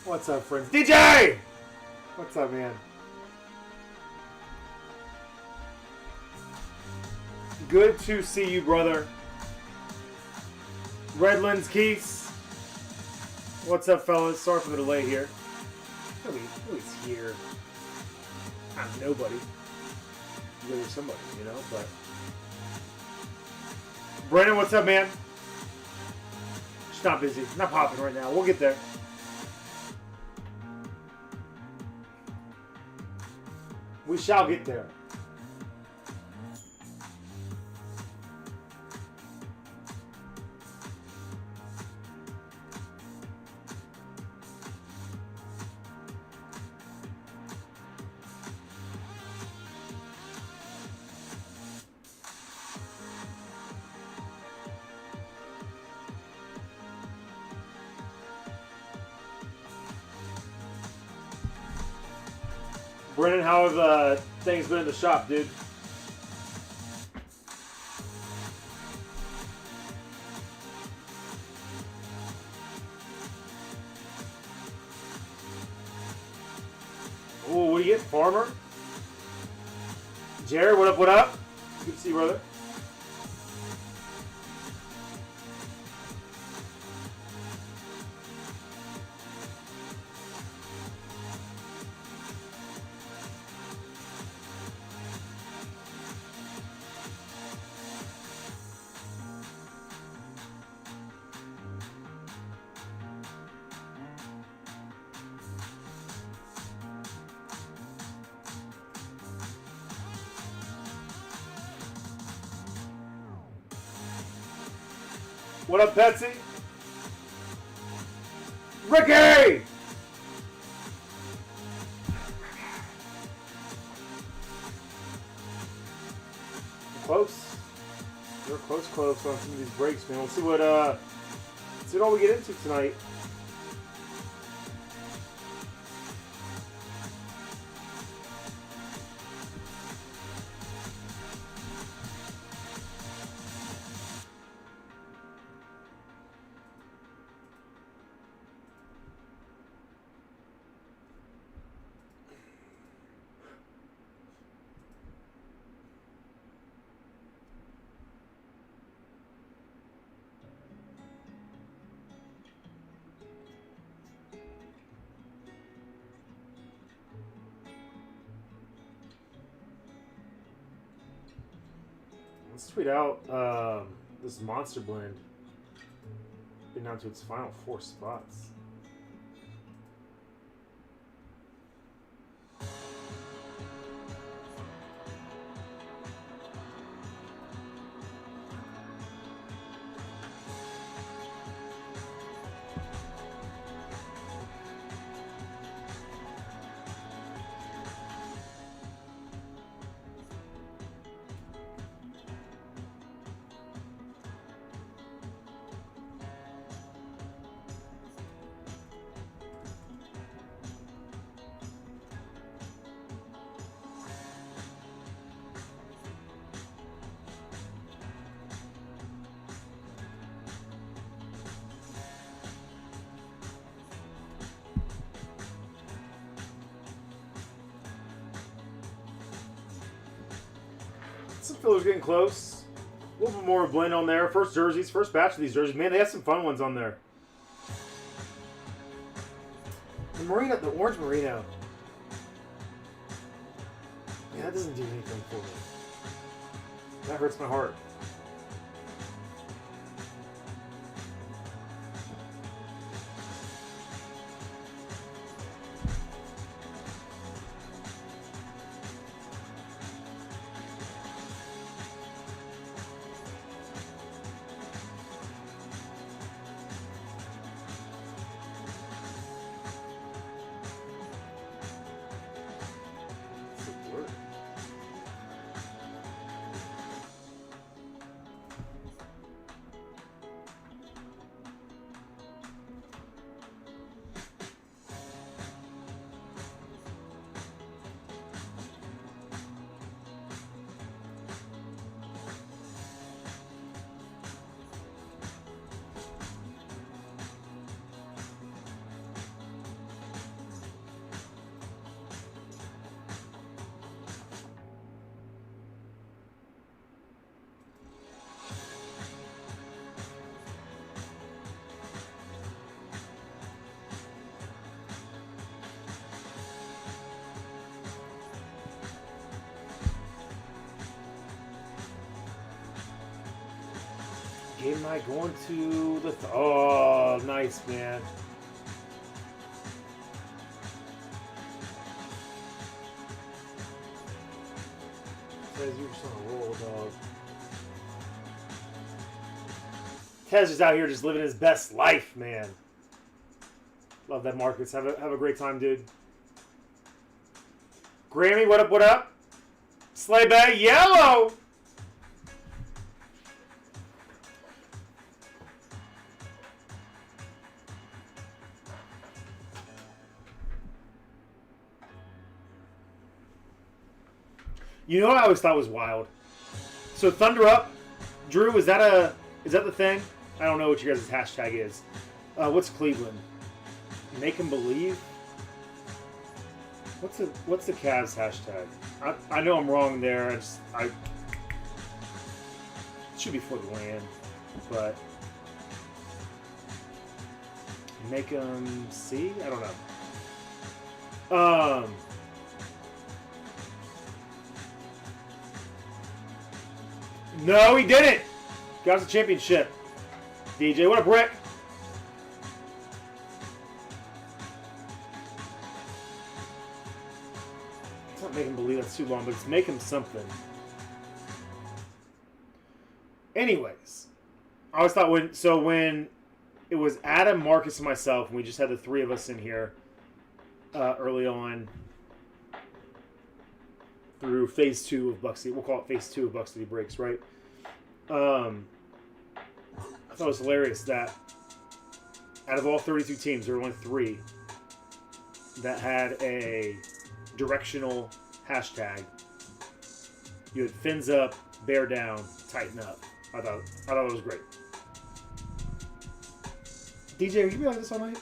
What's up, friends? DJ! What's up, man? Good to see you, brother. Redlands Keys. What's up, fellas? Sorry for the delay here. Nobody's here. I'm nobody. There's somebody, you know, but... Brandon, what's up, man? Just not busy. Not popping right now. We'll get there. We shall get there. Brennan, how have things been in the shop, dude? Oh, what do you get, Farmer? Jared, what up, what up? Good to see you, brother. What up, Betsy? Ricky! Close. We're close on some of these breaks, man. We'll see what all we get into tonight. Let's tweet out this Monster Blend getting down to its final 4 spots. Some fillers getting close. A little bit more blend on there. First jerseys, first batch of these jerseys. Man, they have some fun ones on there. The Merino, the orange Merino. Man, that doesn't do anything for me. That hurts my heart. Game night going to the... oh, nice, man. Says you're just on a roll, dog. Tez is out here just living his best life, man. Love that, Marcus. Have a great time, dude. Grammy, what up, what up? Sleigh bag, yellow! You know what I always thought was wild? So Thunder Up, Drew, is that the thing? I don't know what your guys' hashtag is. What's Cleveland? Make them believe? What's the Cavs hashtag? I know I'm wrong there. It should be for the land, but make them see? I don't know. No, he didn't. Got us a championship. DJ, what a brick. It's not making him believe that's too long, but it's making something. Anyways, I always thought when it was Adam, Marcus, and myself, and we just had the three of us in here early on through phase 2 of Buck City. We'll call it phase 2 of Buck City Breaks, right? I thought it was hilarious that out of all 32 teams, there were only 3 that had a directional hashtag. You had fins up, bear down, tighten up. I thought it was great. DJ, will you be like this all night?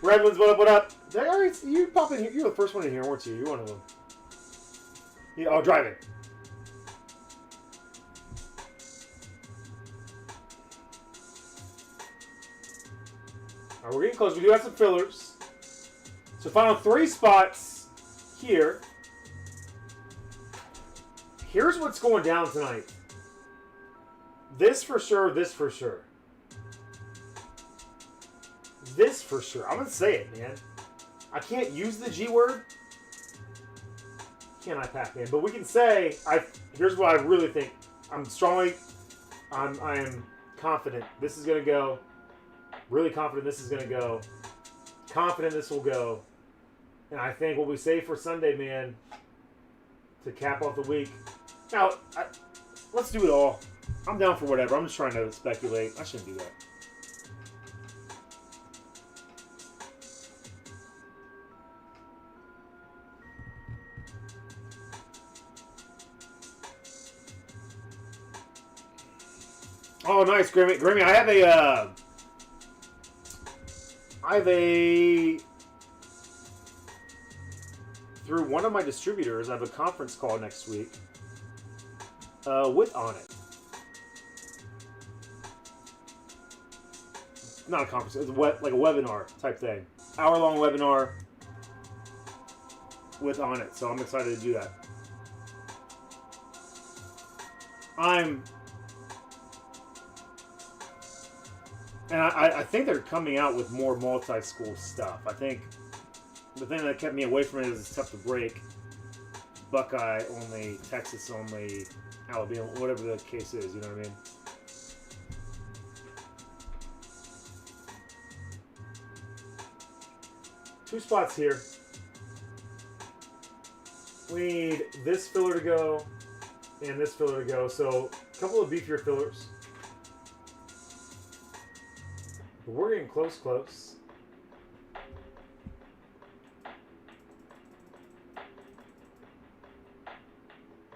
Redlands, what up, what up? You pop in here. You were the first one in here, weren't you? You're one of them. Yeah, oh, driving. All right, we're getting close. We do have some fillers. So final 3 spots here. Here's what's going down tonight. This for sure, this for sure. This for sure. I'm going to say it, man. I can't use the G word. Can I, Pac-Man? But we can say, here's what I really think. I am confident this is going to go. Really confident this is going to go. Confident this will go. And I think what we say for Sunday, man, to cap off the week. Now, let's do it all. I'm down for whatever. I'm just trying to speculate. I shouldn't do that. Oh, nice, Grammy. Grammy, I have a through one of my distributors, I have a conference call next week with On It. Not a conference, it's like a webinar type thing. Hour-long webinar with On It, so I'm excited to do that. And I think they're coming out with more multi-school stuff. I think the thing that kept me away from it is it's tough to break. Buckeye only, Texas only, Alabama, whatever the case is, you know what I mean? Two spots here. We need this filler to go and this filler to go. So a couple of beefier fillers. But we're getting close.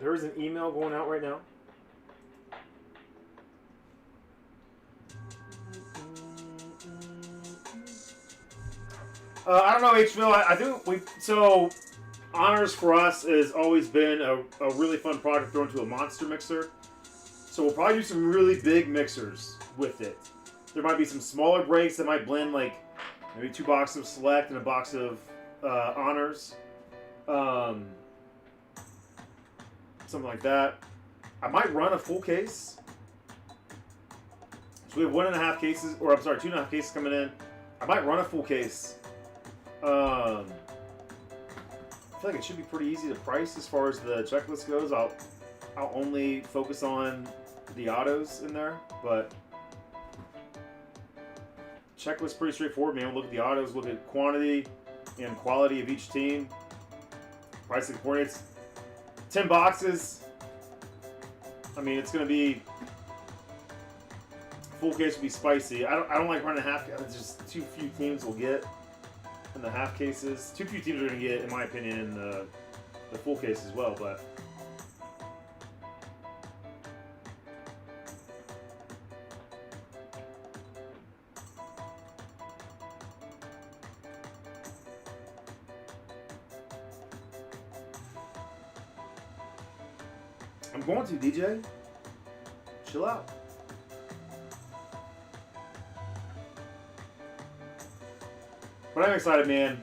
There is an email going out right now. I don't know, Hville. I think so honors for us has always been a really fun project thrown into a monster mixer. So we'll probably do some really big mixers with it. There might be some smaller breaks that might blend, like maybe 2 boxes of Select and a box of honors. Something like that. I might run a full case. So we have 1.5 cases, or I'm sorry, 2.5 cases coming in. I might run a full case. I feel like it should be pretty easy to price as far as the checklist goes. I'll only focus on the autos in there, but checklist pretty straightforward, man. We'll look at the autos, look at quantity and quality of each team. Pricing coordinates. 10 boxes. I mean, it's going to be full case will be spicy. I don't like running half. It's just too few teams will get in the half cases. Too few teams are going to get, in my opinion, in the full case as well. But I'm going to, DJ. Chill out. But I'm excited, man.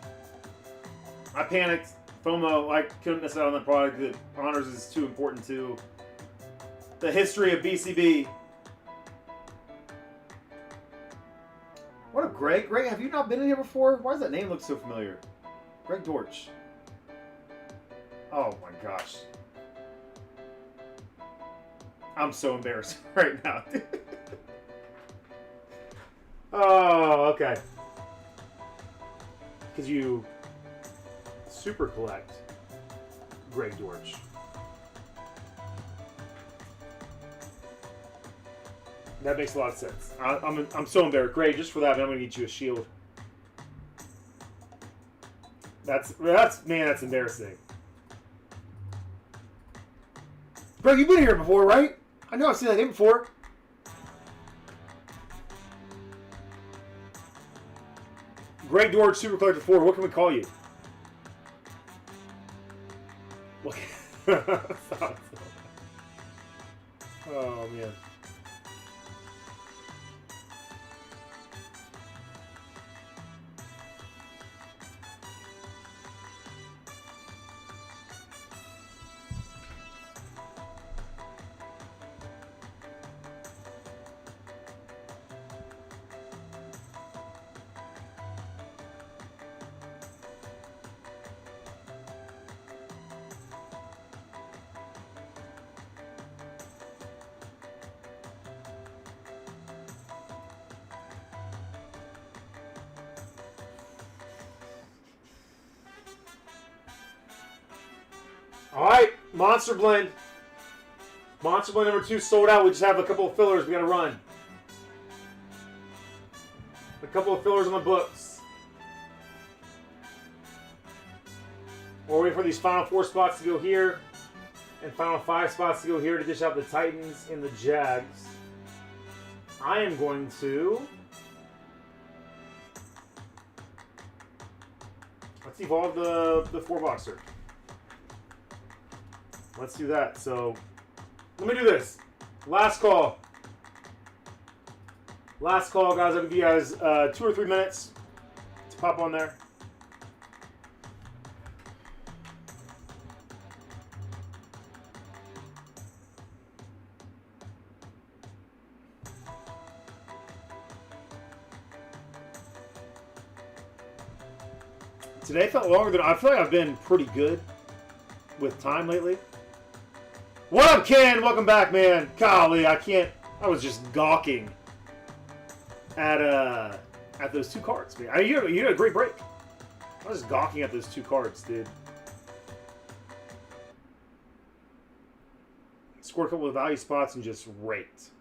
I panicked. FOMO. I couldn't miss out on the product. The honors is too important to the history of BCB. What up, Greg? Greg, have you not been in here before? Why does that name look so familiar? Greg Dortch. Oh my gosh. I'm so embarrassed right now. Oh, okay. Because you super collect Greg Dortch. That makes a lot of sense. I'm so embarrassed. Greg, just for that, I'm going to get you a shield. That's embarrassing. Greg, you've been here before, right? I know I've seen that name before. Greg Dortch, Super Collector 4. What can we call you? Oh, man. All right, Monster Blend. Monster Blend number 2 sold out. We just have a couple of fillers we got to run. A couple of fillers on the books. We're waiting for these final 4 spots to go here and final 5 spots to go here to dish out the Titans and the Jags. I am going to... Let's evolve the 4-boxer. Let's do that. So, let me do this. Last call. Last call, guys. I'll give you guys 2 or 3 minutes to pop on there. Today felt longer than I feel like I've been pretty good with time lately. What up, Ken? Welcome back, man. Golly, I was just gawking at those 2 cards, man. You had a great break. I was just gawking at those 2 cards, dude. Scored a couple of value spots and just raked.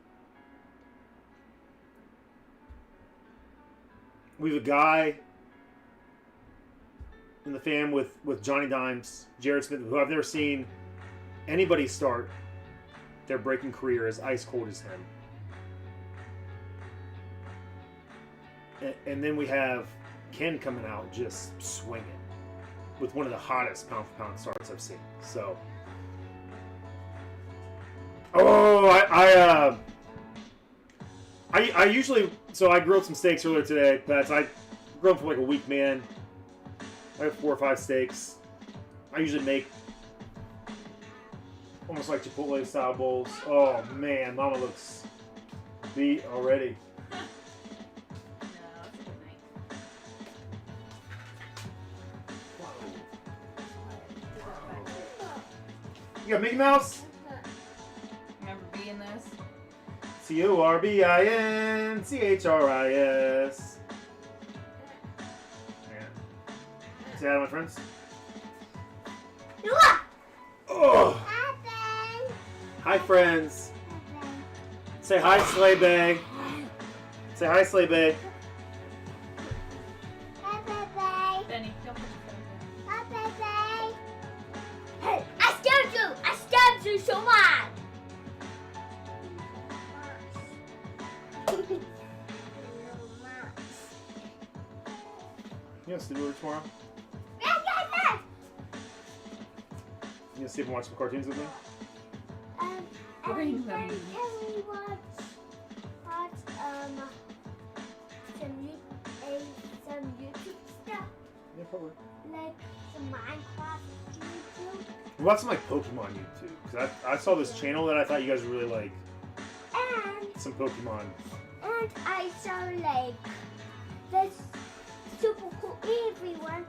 We have a guy in the fam with Johnny Dimes, Jared Smith, who I've never seen anybody start their breaking career as ice cold as him. And then we have Ken coming out just swinging with one of the hottest pound-for-pound starts I've seen. So, I usually, so I grilled some steaks earlier today, Pets. I grilled for like a week, man. I have 4 or 5 steaks. I usually make Almost like Chipotle style bowls. Oh man, Mama looks beat already. No, it's a good night. You got Mickey Mouse? Remember being this? CORBINCHRIS. Yeah. Say hi, my friends. Oh. Hi, friends. Say hi, Sleigh Bag. Say hi, Sleigh Bag. Benny, don't put your phone down. Hey, I stabbed you! I stabbed you so much! You gonna sleep over tomorrow? You gonna sleep and watch some cartoons with me? Bring them. Can we watch some YouTube stuff? Yeah, probably. Like some Minecraft YouTube? What about some like Pokemon YouTube? Because I saw this channel that I thought you guys would really like. And Some Pokemon. I saw like this super cool everyone.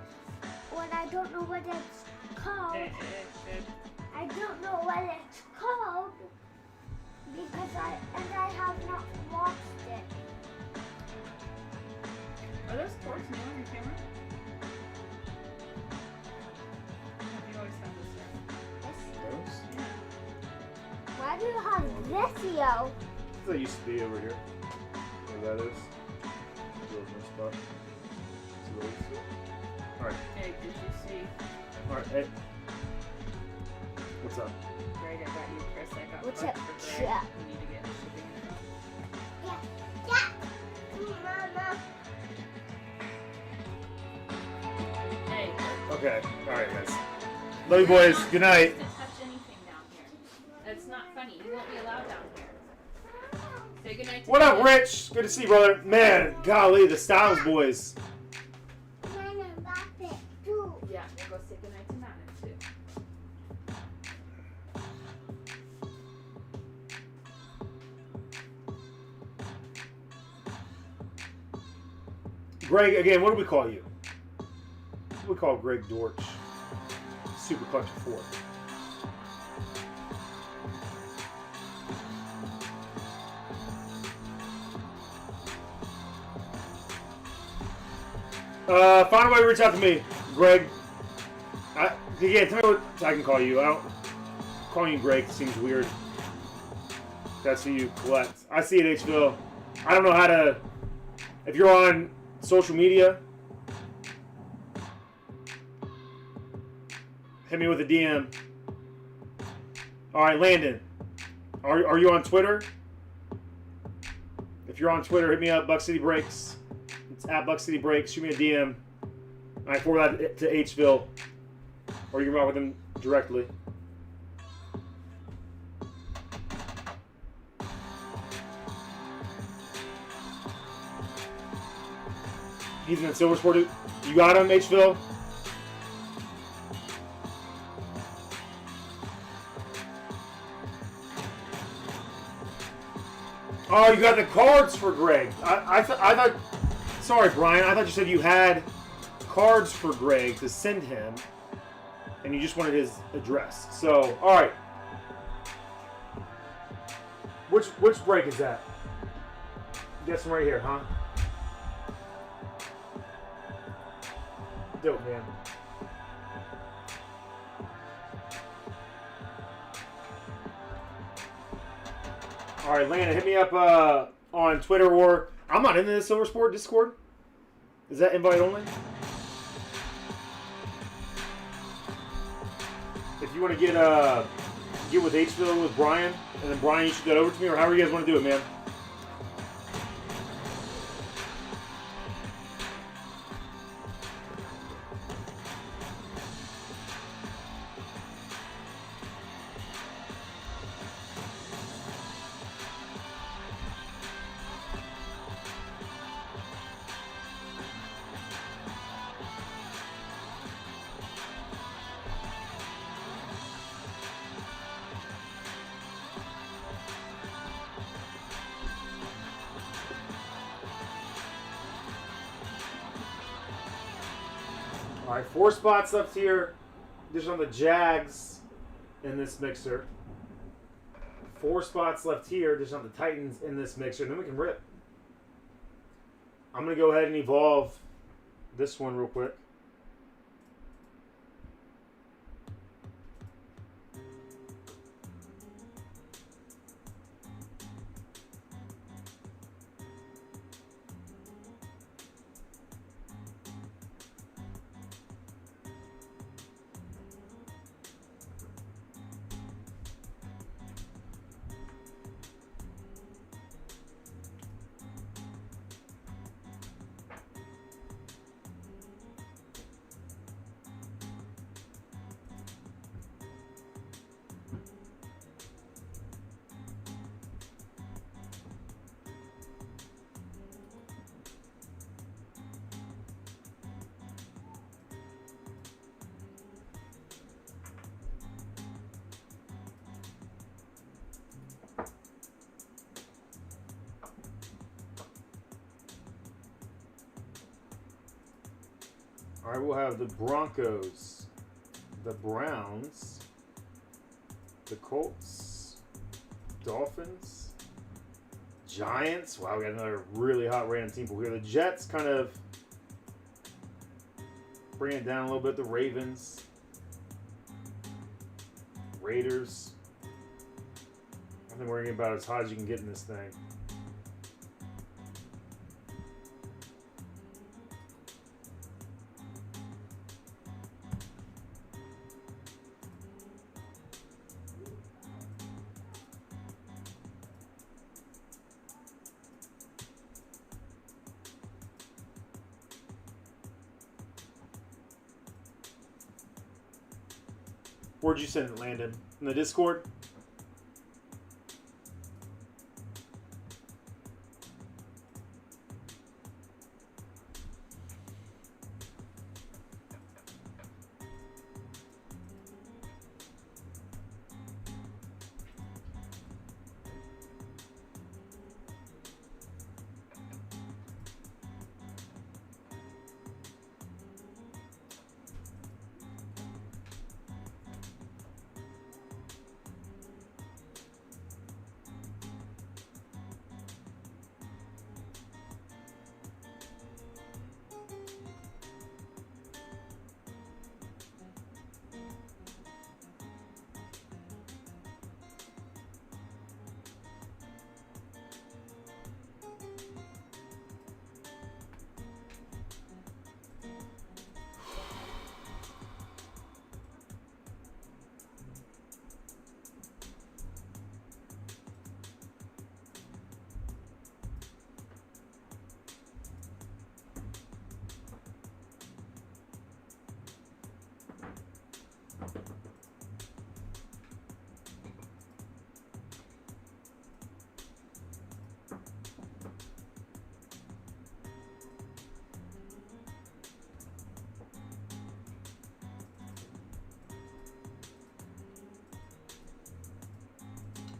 What I don't know what it's called. I don't know what it's called because I have not watched it. Are those cords new on your camera? You always have this here. Those? Why do you have this here? That used to be over here. Where that is. Those no spot. So those. Alright. Hey, did you see? Alright, hey. What's up? Greg, I got you, Chris. I got What's bugs up? for Greg. Yeah. You need to get shipping info. Yeah. Mama. Hey. Okay. Alright, guys. Love you, boys. Good night. To touch anything down here. That's not funny. You won't be allowed down here. Say goodnight to What up, Daddy. Rich? Good to see you, brother. Man, golly, the Styles boys. Nana, that's it too. Yeah, we'll go say goodnight to Nana too. Greg, again, what do we call you? What do we call Greg Dortch? Super Clutch 4. Find a way to reach out to me, Greg. Again, tell me what I can call you. Calling you Greg seems weird. That's who you collect. I see it, Hville. I don't know how to. If you're on social media, hit me with a DM. All right, Landon. Are you on Twitter? If you're on Twitter, hit me up. Buck City Breaks. It's at Buck City Breaks. Shoot me a DM. I forward that to Hville, or you can rock with him directly. He's in the Silver Sport. You got him, Hville? Oh, you got the cards for Greg. I thought. Sorry, Brian. I thought you said you had cards for Greg to send him, and you just wanted his address. So, all right. Which break is that? Guess right here, huh? Dope, man. All right, Lana, hit me up on Twitter, or I'm not in the Silver Sport Discord. Is that invite only? If you want to get with Hville with Brian, and then Brian, you shoot that over to me, or however you guys want to do it, man. All right, 4 spots left here. There's on the Jags in this mixer. 4 spots left here. There's on the Titans in this mixer. And then we can rip. I'm going to go ahead and evolve this one real quick. All right, we'll have the Broncos, the Browns, the Colts, Dolphins, Giants. Wow, we got another really hot random team pool here. The Jets kind of bring it down a little bit. The Ravens, Raiders. I think we're getting about as hot as you can get in this thing. Where'd you send it, Landon? In the Discord?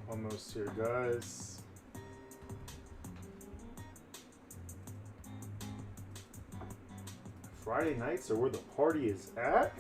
Almost here, guys. Friday nights are where the party is at.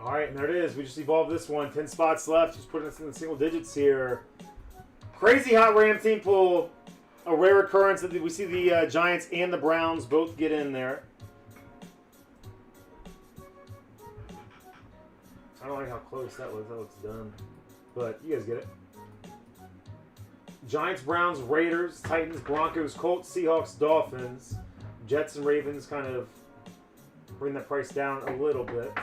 All right, and there it is. We just evolved this one. 10 spots left. Just putting us in the single digits here. Crazy hot Ram team pool. A rare occurrence that we see the Giants and the Browns both get in there. I don't like how close that was. That looks dumb. But you guys get it. Giants, Browns, Raiders, Titans, Broncos, Colts, Seahawks, Dolphins. Jets and Ravens kind of bring that price down a little bit.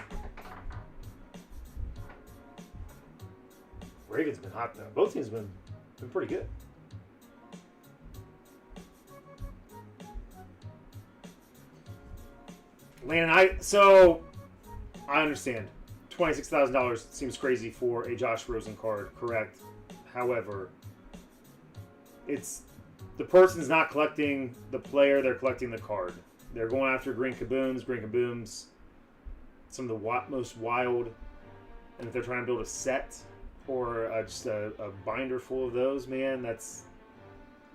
Ravens been hot though. Both teams been pretty good. Landon, I understand. $26,000 seems crazy for a Josh Rosen card, correct? However, it's the person's not collecting the player; they're collecting the card. They're going after green kabooms, some of the most wild. And if they're trying to build a set or just a binder full of those, man,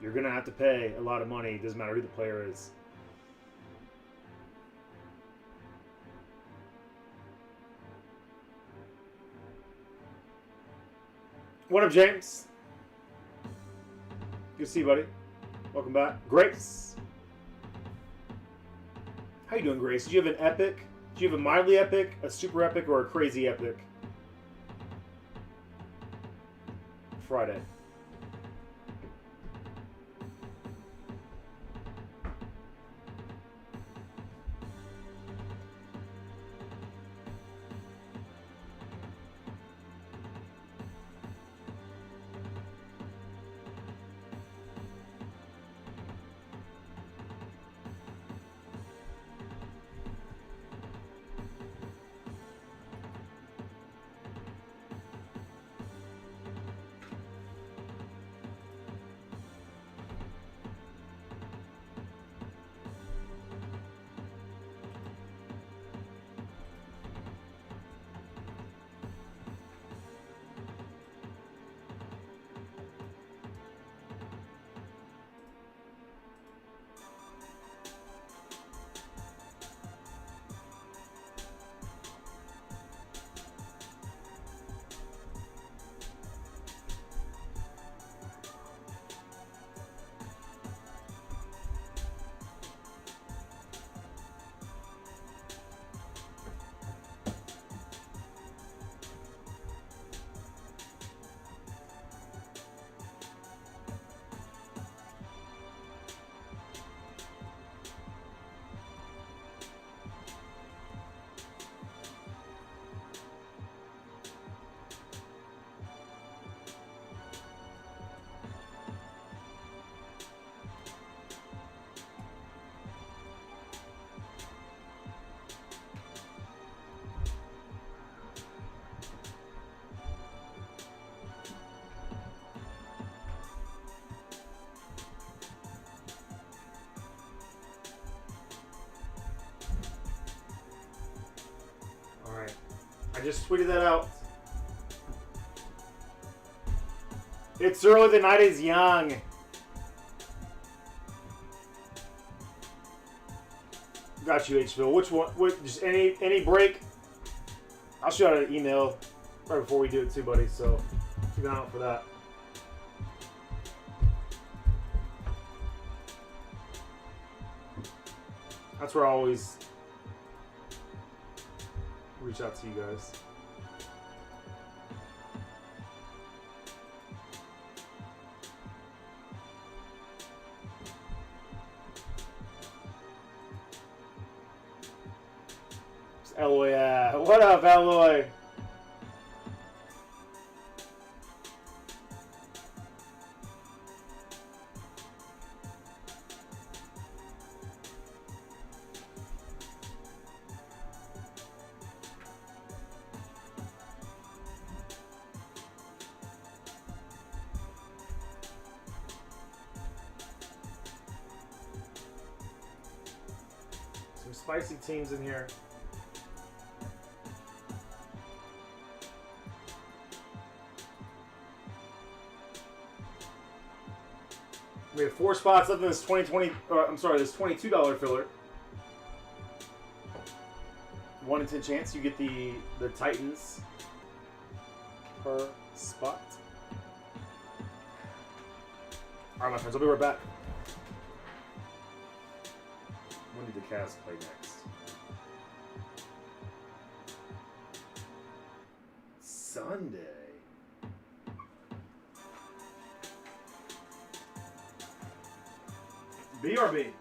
you're gonna have to pay a lot of money. It doesn't matter who the player is. What up, James? Good to see you, buddy. Welcome back. Grace. How you doing, Grace? Did you have an epic? Did you have a mildly epic, a super epic, or a crazy epic? Friday. I just tweeted that out. It's early, the night is young. Got you, H-Phil. Which one? Just any break? I'll shoot out an email right before we do it too, buddy. So keep an eye out for that. That's where I always reach out to you guys. It's Eloy, what up, Eloy? Some spicy teams in here. We have 4 spots left in this this $22 filler. 1 in 10 chance you get the Titans per spot. All right, my friends, I'll be right back. When did the Cavs play next? Sunday. BRB.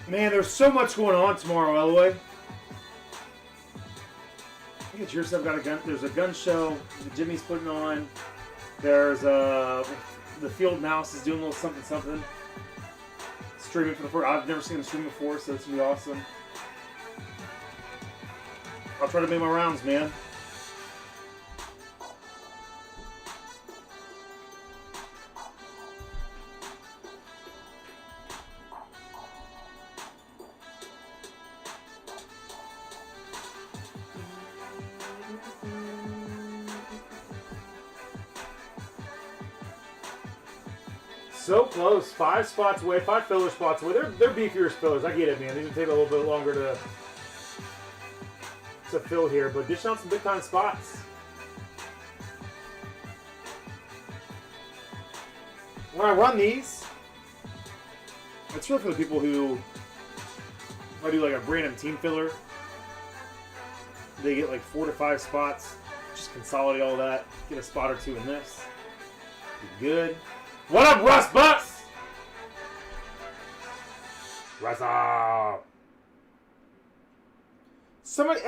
Man, there's so much going on tomorrow, Elway. I get your stuff got a gun. There's a gun show that Jimmy's putting on. There's the Field Mouse is doing a little something. Streaming for the first. I've never seen him stream before, so it's gonna be awesome. I'll try to make my rounds, man. So close. 5 spots away, 5 filler spots away. They're beefier fillers. I get it, man. These will take a little bit longer to fill here, but dish out some big time spots. When I run these, it's really for the people who, if I do like a random team filler, they get like 4 to 5 spots. Just consolidate all that. Get a spot or 2 in this. Be good. What up, Russ Bucks? Russ up. Somebody,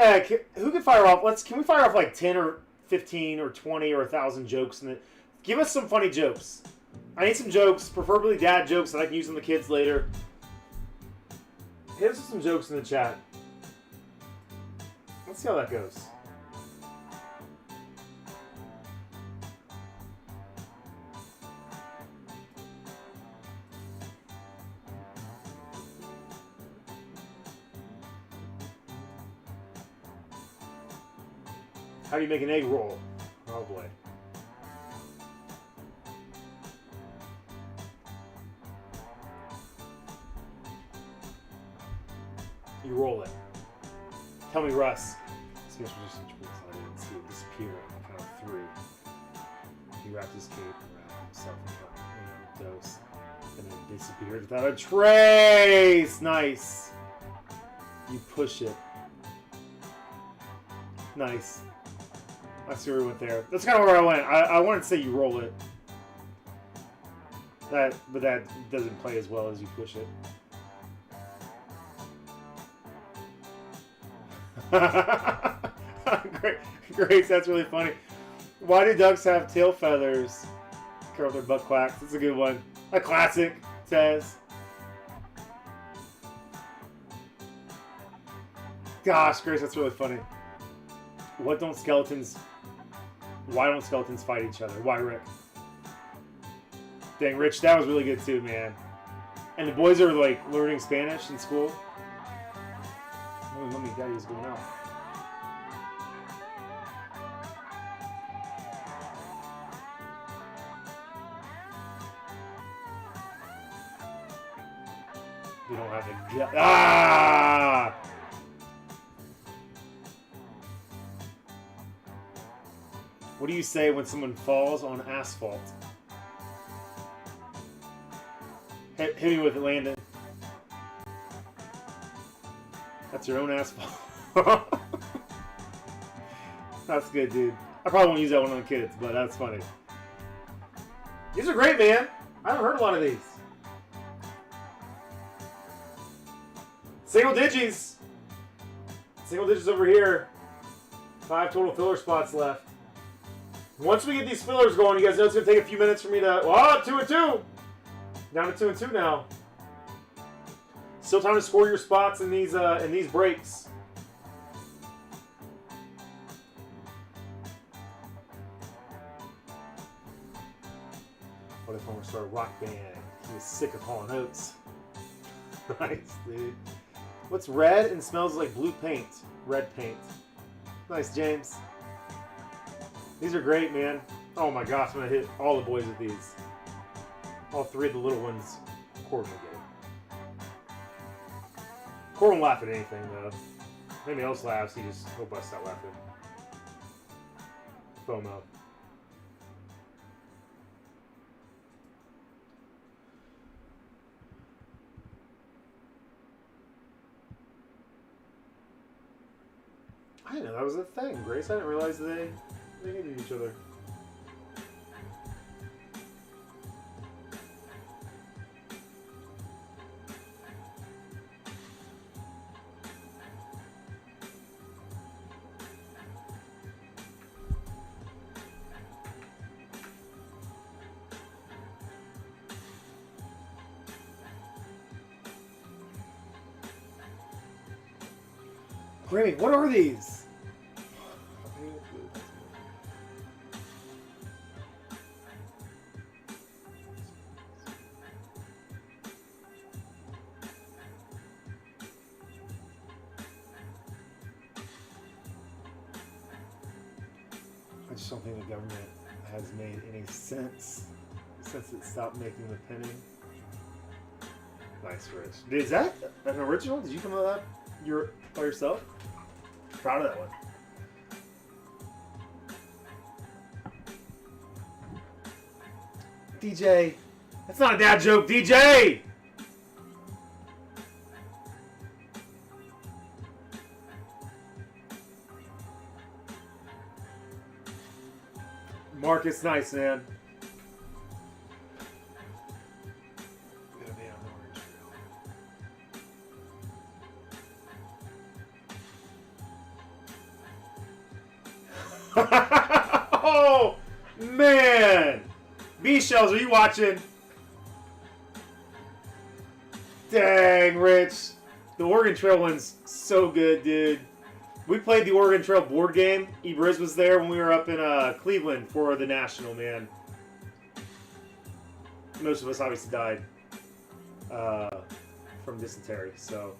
who can fire off? Can we fire off like 10 or 15 or 20 or 1,000 jokes? Give us some funny jokes. I need some jokes, preferably dad jokes that I can use on the kids later. Hit us with some jokes in the chat. Let's see how that goes. How do you make an egg roll? Oh boy. You roll it. Tell me, Russ. Special distance I didn't see it disappear on count of 3. He wrapped his cape around himself in a dose, and then disappeared without a trace. Nice. You push it. Nice. I see where we went there. That's kind of where I went. I wanted to say you roll it. But that doesn't play as well as you push it. Great, that's really funny. Why do ducks have tail feathers? Curl their butt quacks. That's a good one. A classic, says. Gosh, Grace, that's really funny. Why don't skeletons fight each other? Why, Rick? Dang, Rich, that was really good too, man. And the boys are like learning Spanish in school. Mommy, Daddy's going out. You don't have the gut. Ah! What do you say when someone falls on asphalt? Hit me with it, Landon. That's your own asphalt. That's good, dude. I probably won't use that one on the kids, but that's funny. These are great, man. I haven't heard a lot of these. Single digits. Single digits over here. 5 total filler spots left. Once we get these fillers going, you guys know it's going to take a few minutes for me to... Oh, 2 and 2. Down to 2 and 2 now. Still time to score your spots in these breaks. What if I want to start a rock band? He was sick of hauling oats. Nice, dude. What's red and smells like blue paint? Red paint. Nice, James. These are great, man. Oh my gosh, I'm going to hit all the boys with these. All 3 of the little ones. Corbin will get it. Corbin won't laugh at anything, though. If anybody else laughs, he'll bust out laughing. FOMO. I didn't know that was a thing, Grace. I didn't realize they hated each other. Grammy, what are these? I just don't think the government has made any sense since it stopped making the penny. Nice, Rich. Is that an original? Did you come up with that by yourself? Proud of that one. DJ, that's not a dad joke, DJ! Marcus, nice, man. Oh, man. B-Shells, are you watching? Dang, Rich. The Oregon Trail one's so good, dude. We played the Oregon Trail board game. Ebriz was there when we were up in Cleveland for the National, man. Most of us obviously died from dysentery, so.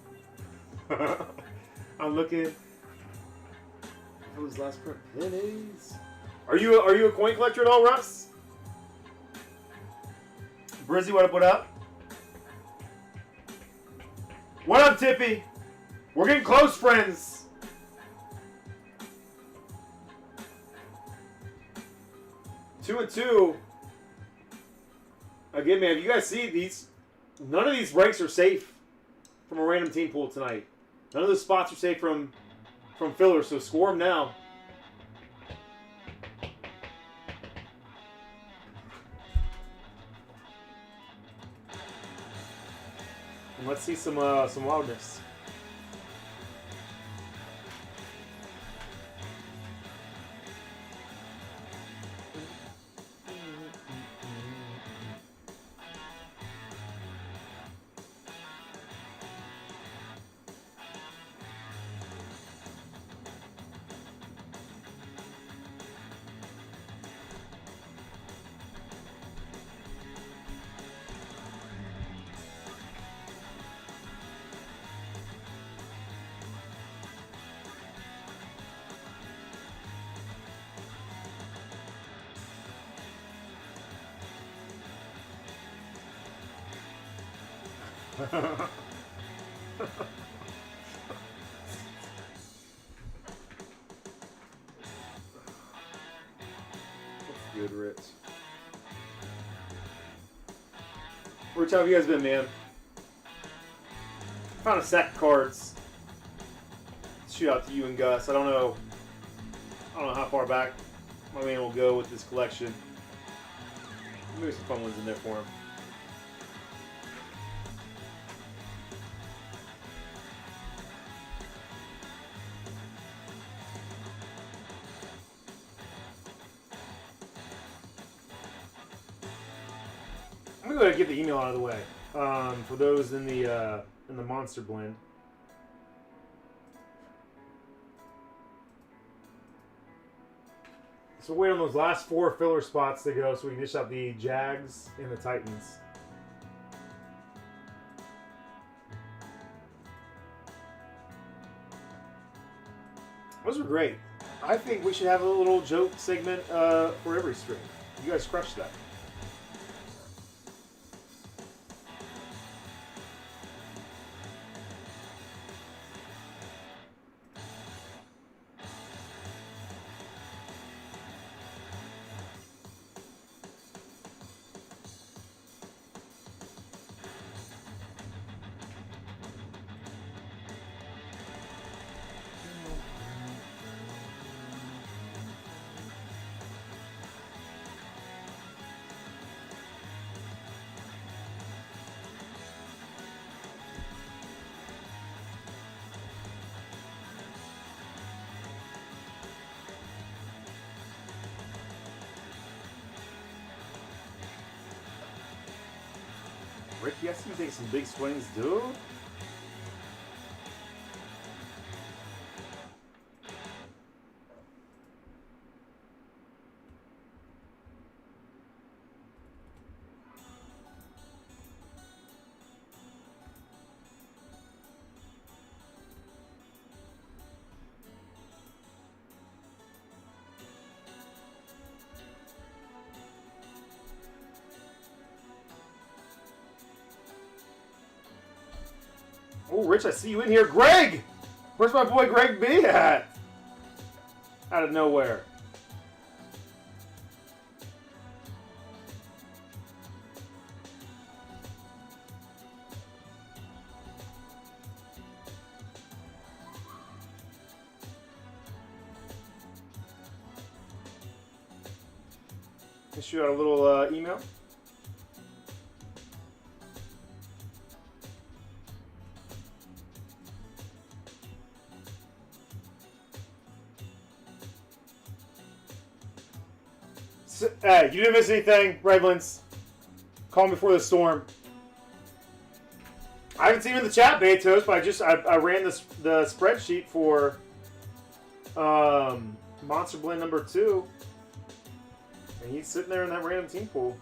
I'm looking for those last print pennies. Are you a coin collector at all, Russ? Brizzy, what up, what up? What up, Tippy? We're getting close, friends. Two and two. Again, man, you guys see these? None of these ranks are safe from a random team pool tonight. None of the spots are safe from fillers, so score them now. And let's see some wildness. That's good, Rich. Rich, how have you guys been, man? Found a stack of cards. Shoot out to you and Gus. I don't know how far back my man will go with this collection. Maybe some fun ones in there for him. I'm gonna go ahead and get the email out of the way for those in the Monster Blend. So wait on those last 4 filler spots to go so we can dish out the Jags and the Titans. Those were great. I think we should have a little joke segment for every stream. You guys crushed that. Rick, yes, you take some big swings, dude. Oh, Rich, I see you in here. Greg! Where's my boy Greg B at? Out of nowhere. Let's shoot out a little email. Hey, you didn't miss anything, Redlands. Calm before the storm. I haven't seen him in the chat, Betos, but I ran the spreadsheet for Monster Blend number 2. And he's sitting there in that random team pool.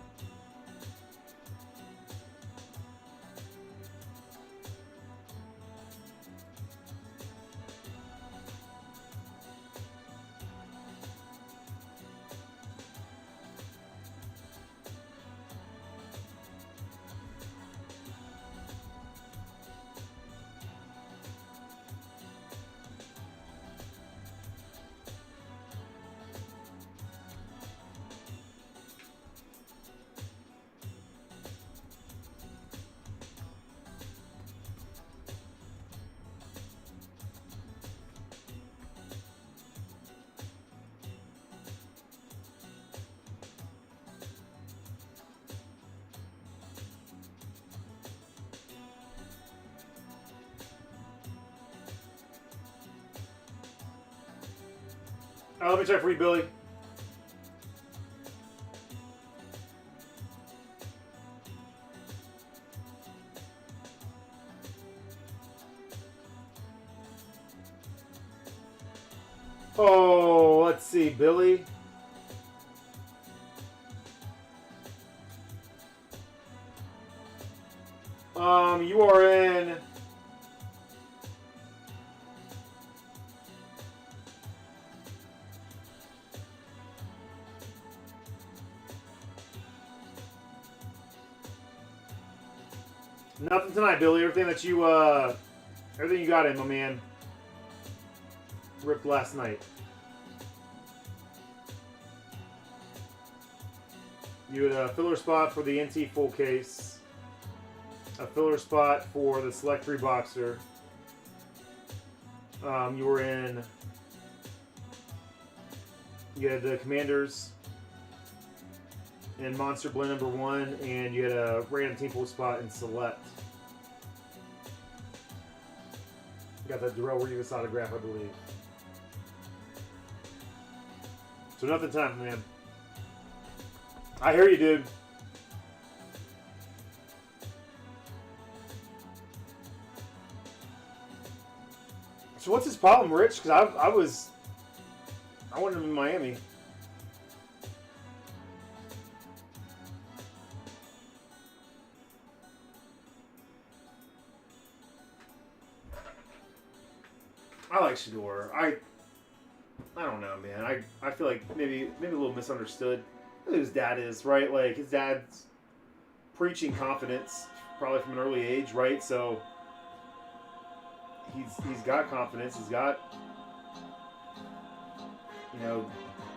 Let me check for you, Billy. Oh, let's see, Billy. You are in. Nothing tonight, Billy. Everything you got in, my man. Ripped last night. You had a filler spot for the NT full case. A filler spot for the Select 3 boxer. You were in. You had the Commanders in Monster Blend number 1, and you had a random team pool spot in Select. You got that Darrell Revis autograph, I believe. So nothing time, man. I hear you, dude. So what's his problem, Rich? Because I wanted him in Miami. I like Shador. I don't know, man. I feel like maybe a little misunderstood. Who his dad is, right? Like his dad's preaching confidence, probably from an early age, right? So he's got confidence. He's got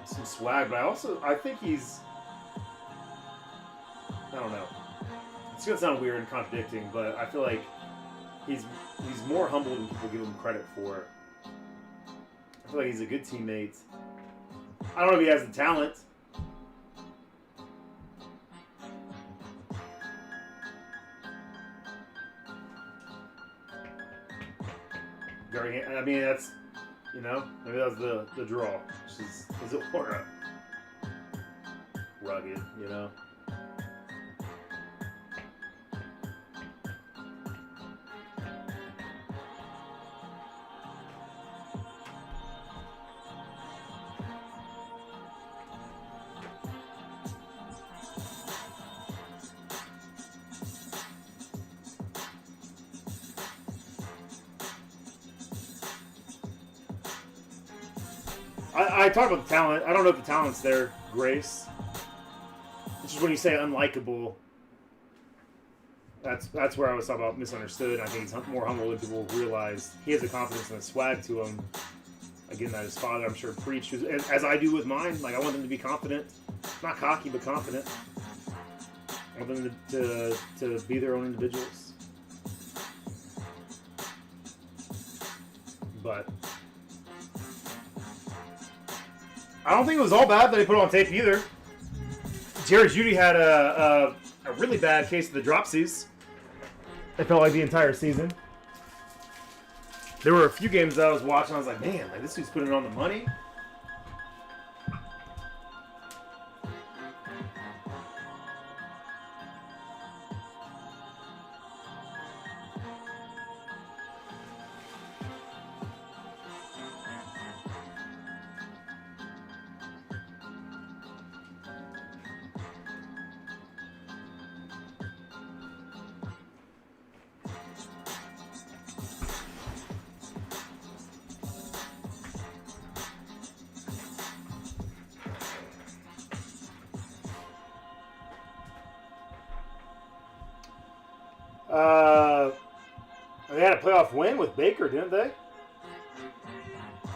some swag, but I think he's, I don't know. It's gonna sound weird and contradicting, but I feel like he's more humble than people give him credit for. I feel like he's a good teammate. I don't know if he has the talent. I mean, that's, maybe that was the draw. Is it Aura? Rugged, I talk about the talent. I don't know if the talent's there, Grace. It's just when you say unlikable, that's where I was talking about misunderstood. I think he's more humble than people realize. He has a confidence and a swag to him. Again, that his father, I'm sure, preached, as I do with mine. Like, I want them to be confident. Not cocky, but confident. I want them to be their own individuals. But I don't think it was all bad that he put it on tape either. Jared Judy had a really bad case of the dropsies. It felt like the entire season. There were a few games that I was watching. I was like, man, this dude's putting it on the money. They had a playoff win with Baker, didn't they?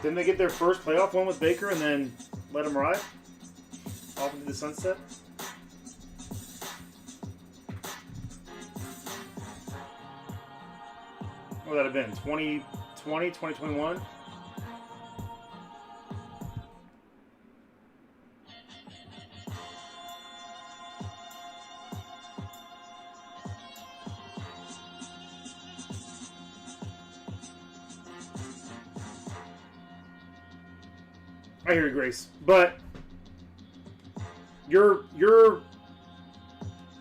Didn't they get their first playoff win with Baker and then let him ride off into the sunset? What would that have been? 2020, 2021? I hear you, Grace, but you're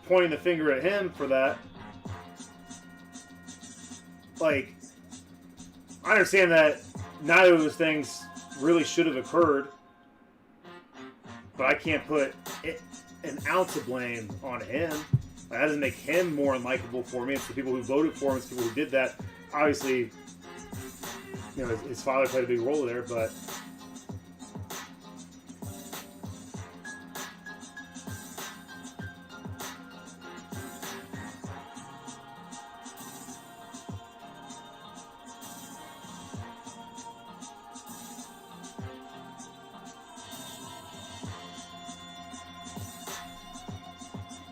pointing the finger at him for that. Like, I understand that neither of those things really should have occurred, but I can't put an ounce of blame on him. That doesn't make him more unlikable for me. It's the people who voted for him. It's the people who did that. Obviously, you know, his father played a big role there, but.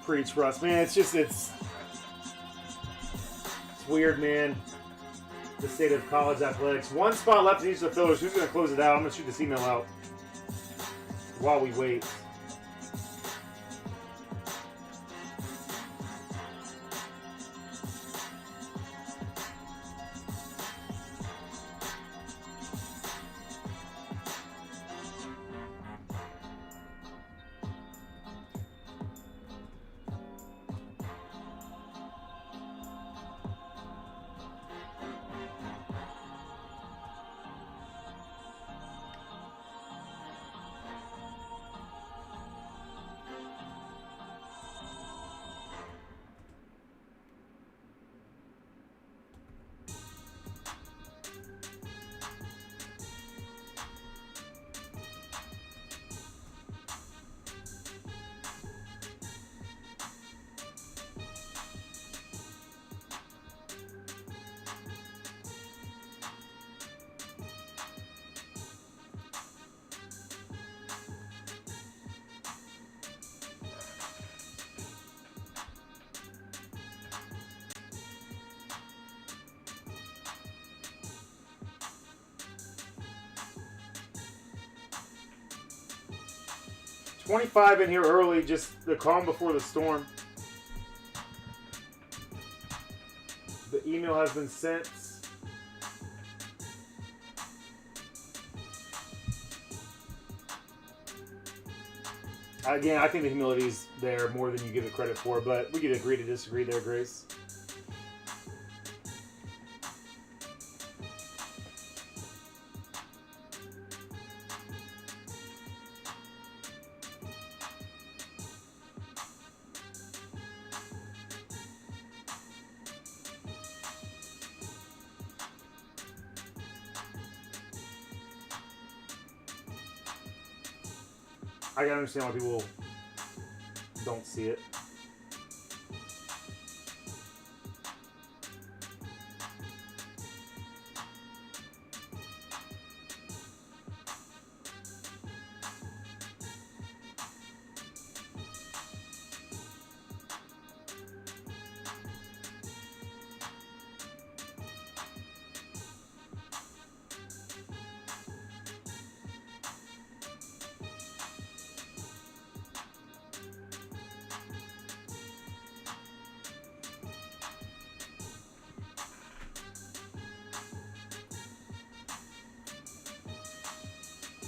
Preach, Russ, man. It's weird, man. The state of college athletics. One spot left in each of the fillers. Who's going to close it out? I'm going to shoot this email out while we wait. $25 in here early, just the calm before the storm. The email has been sent. Again, I think the humility is there more than you give it credit for, but we could agree to disagree there, Grace. I can understand why people don't see it.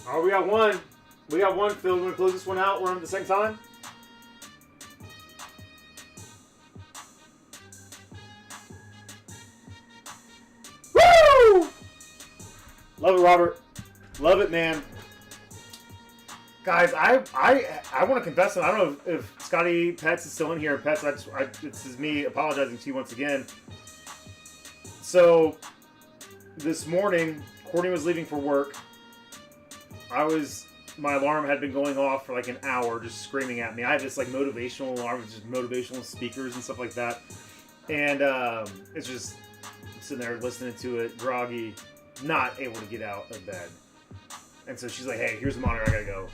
Oh, we got one. We got one, Phil. We're going to close this one out. We're on at the same time. Woo! Love it, Robert. Love it, man. Guys, I want to confess, and I don't know if Scotty Pets is still in here. Pets, this is me apologizing to you once again. So, this morning, Courtney was leaving for work. My alarm had been going off for like an hour, just screaming at me. I have this like motivational alarm with just motivational speakers and stuff like that. And it's just sitting there listening to it, groggy, not able to get out of bed. And so she's like, hey, here's the monitor, I gotta go.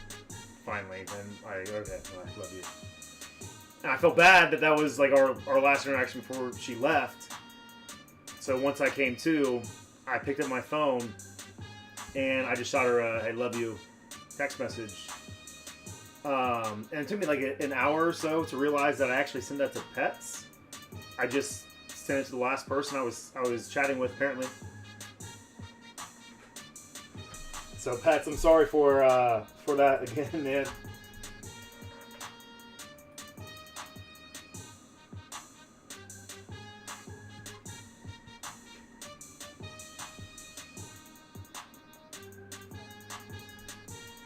Finally. And I go, okay, well, I love you. And I felt bad that was like our last interaction before she left. So once I came to, I picked up my phone and I just shot her a I love you text message. And it took me like an hour or so to realize that I actually sent that to pets. I just sent it to the last person I was chatting with, apparently. So pets, I'm sorry for that again, man.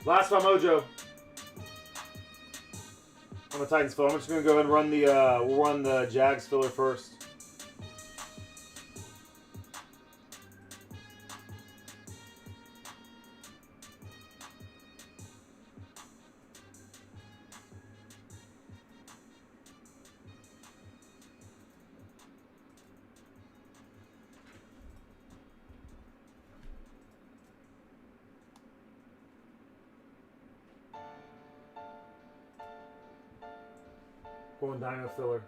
Last by Mojo on the Titans filler. I'm just gonna go ahead and run the we'll run the Jags filler first. Going Dino filler.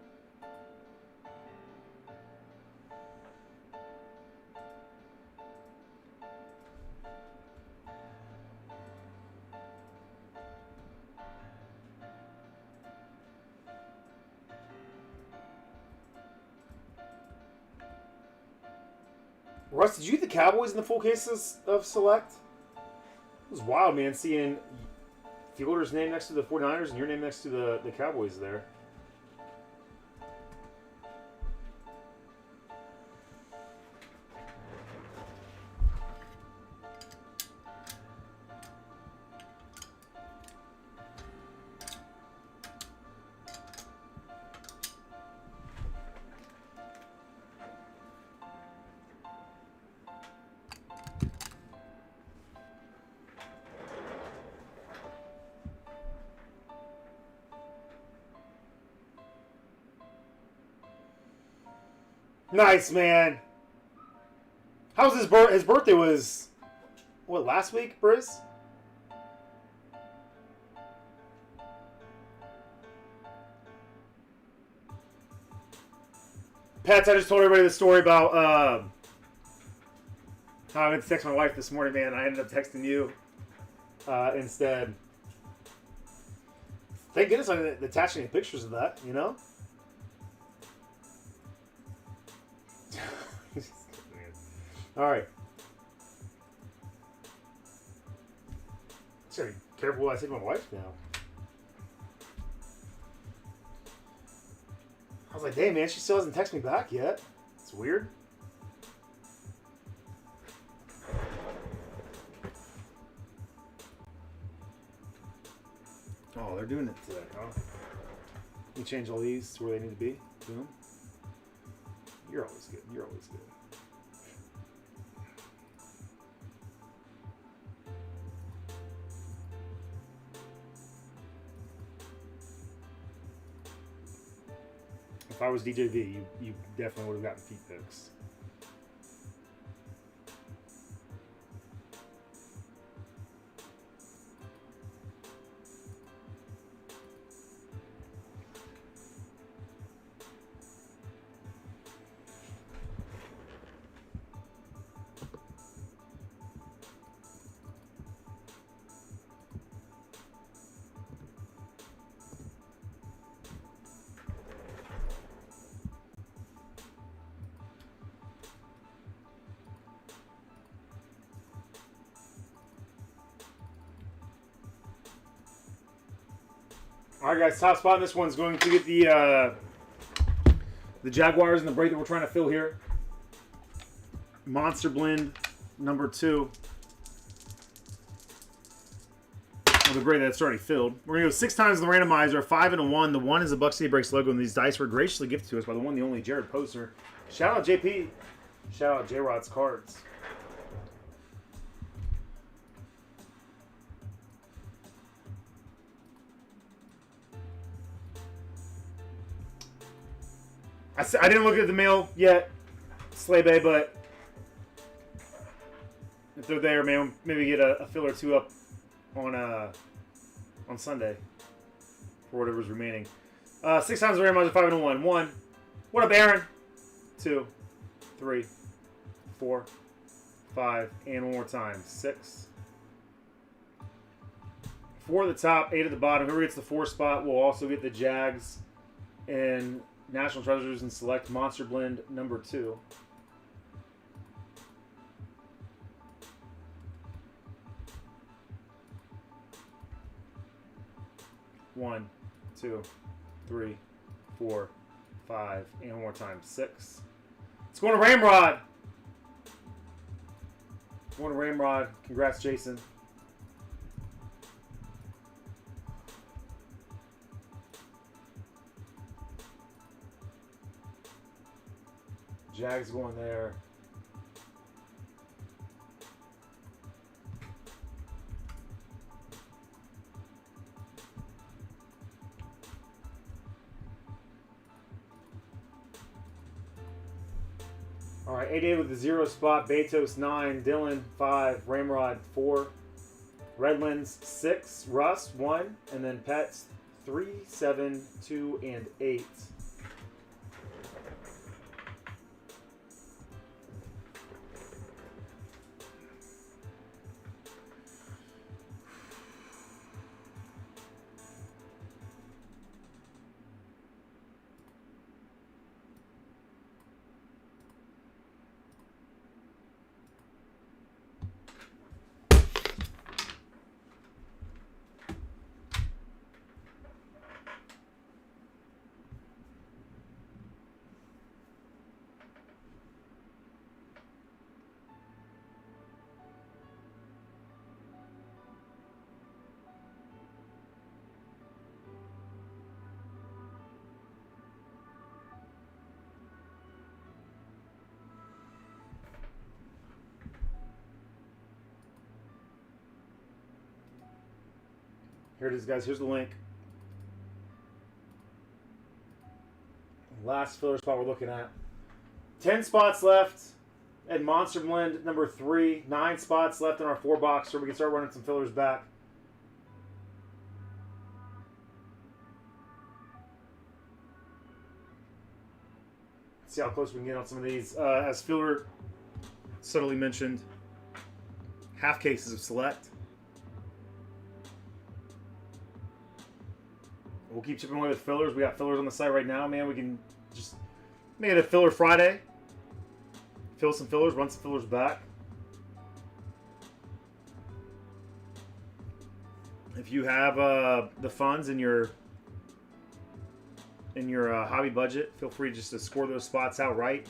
Russ, did you get the Cowboys in the full cases of Select? It was wild, man, seeing Fielder's name next to the 49ers and your name next to the Cowboys there. Nice, man. How's his birthday? His birthday was, what, last week, Briz? Pats, I just told everybody the story about how I went to text my wife this morning, man. I ended up texting you instead. Thank goodness I didn't attach any pictures of that, you know? All right. Just gotta be careful what I say to my wife now. I was like, damn, man, she still hasn't texted me back yet. It's weird. Oh, they're doing it today, huh? You change all these to where they need to be. Boom. You're always good. You're always good. If I was DJV, you definitely would have gotten feet picks. All right, guys, top spot in this one's going to get the Jaguars in the break that we're trying to fill here. Monster Blend number 2. Well, the break that's already filled. We're going to go 6 times in the randomizer, 5 and a 1. The 1 is the Buck City Breaks logo, and these dice were graciously gifted to us by the one, the only Jared Poster. Shout out JP. Shout out J-Rod's Cards. I didn't look at the mail yet, Sleigh Bay, but if they're there, maybe get a fill or two up on Sunday for whatever's remaining. 6 times the rare margin, 5 and a 1. 1. What up, Aaron? 2, 3, 4, 5, and one more time. 6. 4 at the top, 8 at the bottom. Whoever gets the 4 spot will also get the Jags and National Treasures and Select Monster Blend number 2. One, 2, 3, 4, 5, and one more time. 6. It's going to Ramrod. Going to Ramrod. Congrats, Jason. Jags going there. All right, 88 with the 0 spot. Betos 9, Dylan 5, Ramrod 4, Redlands 6, Russ 1, and then Pets 3, 7, 2, and 8. Here it is, guys. Here's the link. Last filler spot we're looking at. 10 spots left at Monster Blend number 3. 9 spots left in our 4-box, so we can start running some fillers back. See how close we can get on some of these. As filler subtly mentioned, half cases of Select. We'll keep chipping away with fillers. We got fillers on the site right now, man. We can just make it a filler Friday. Fill some fillers, run some fillers back. If you have the funds in your hobby budget, feel free just to score those spots outright.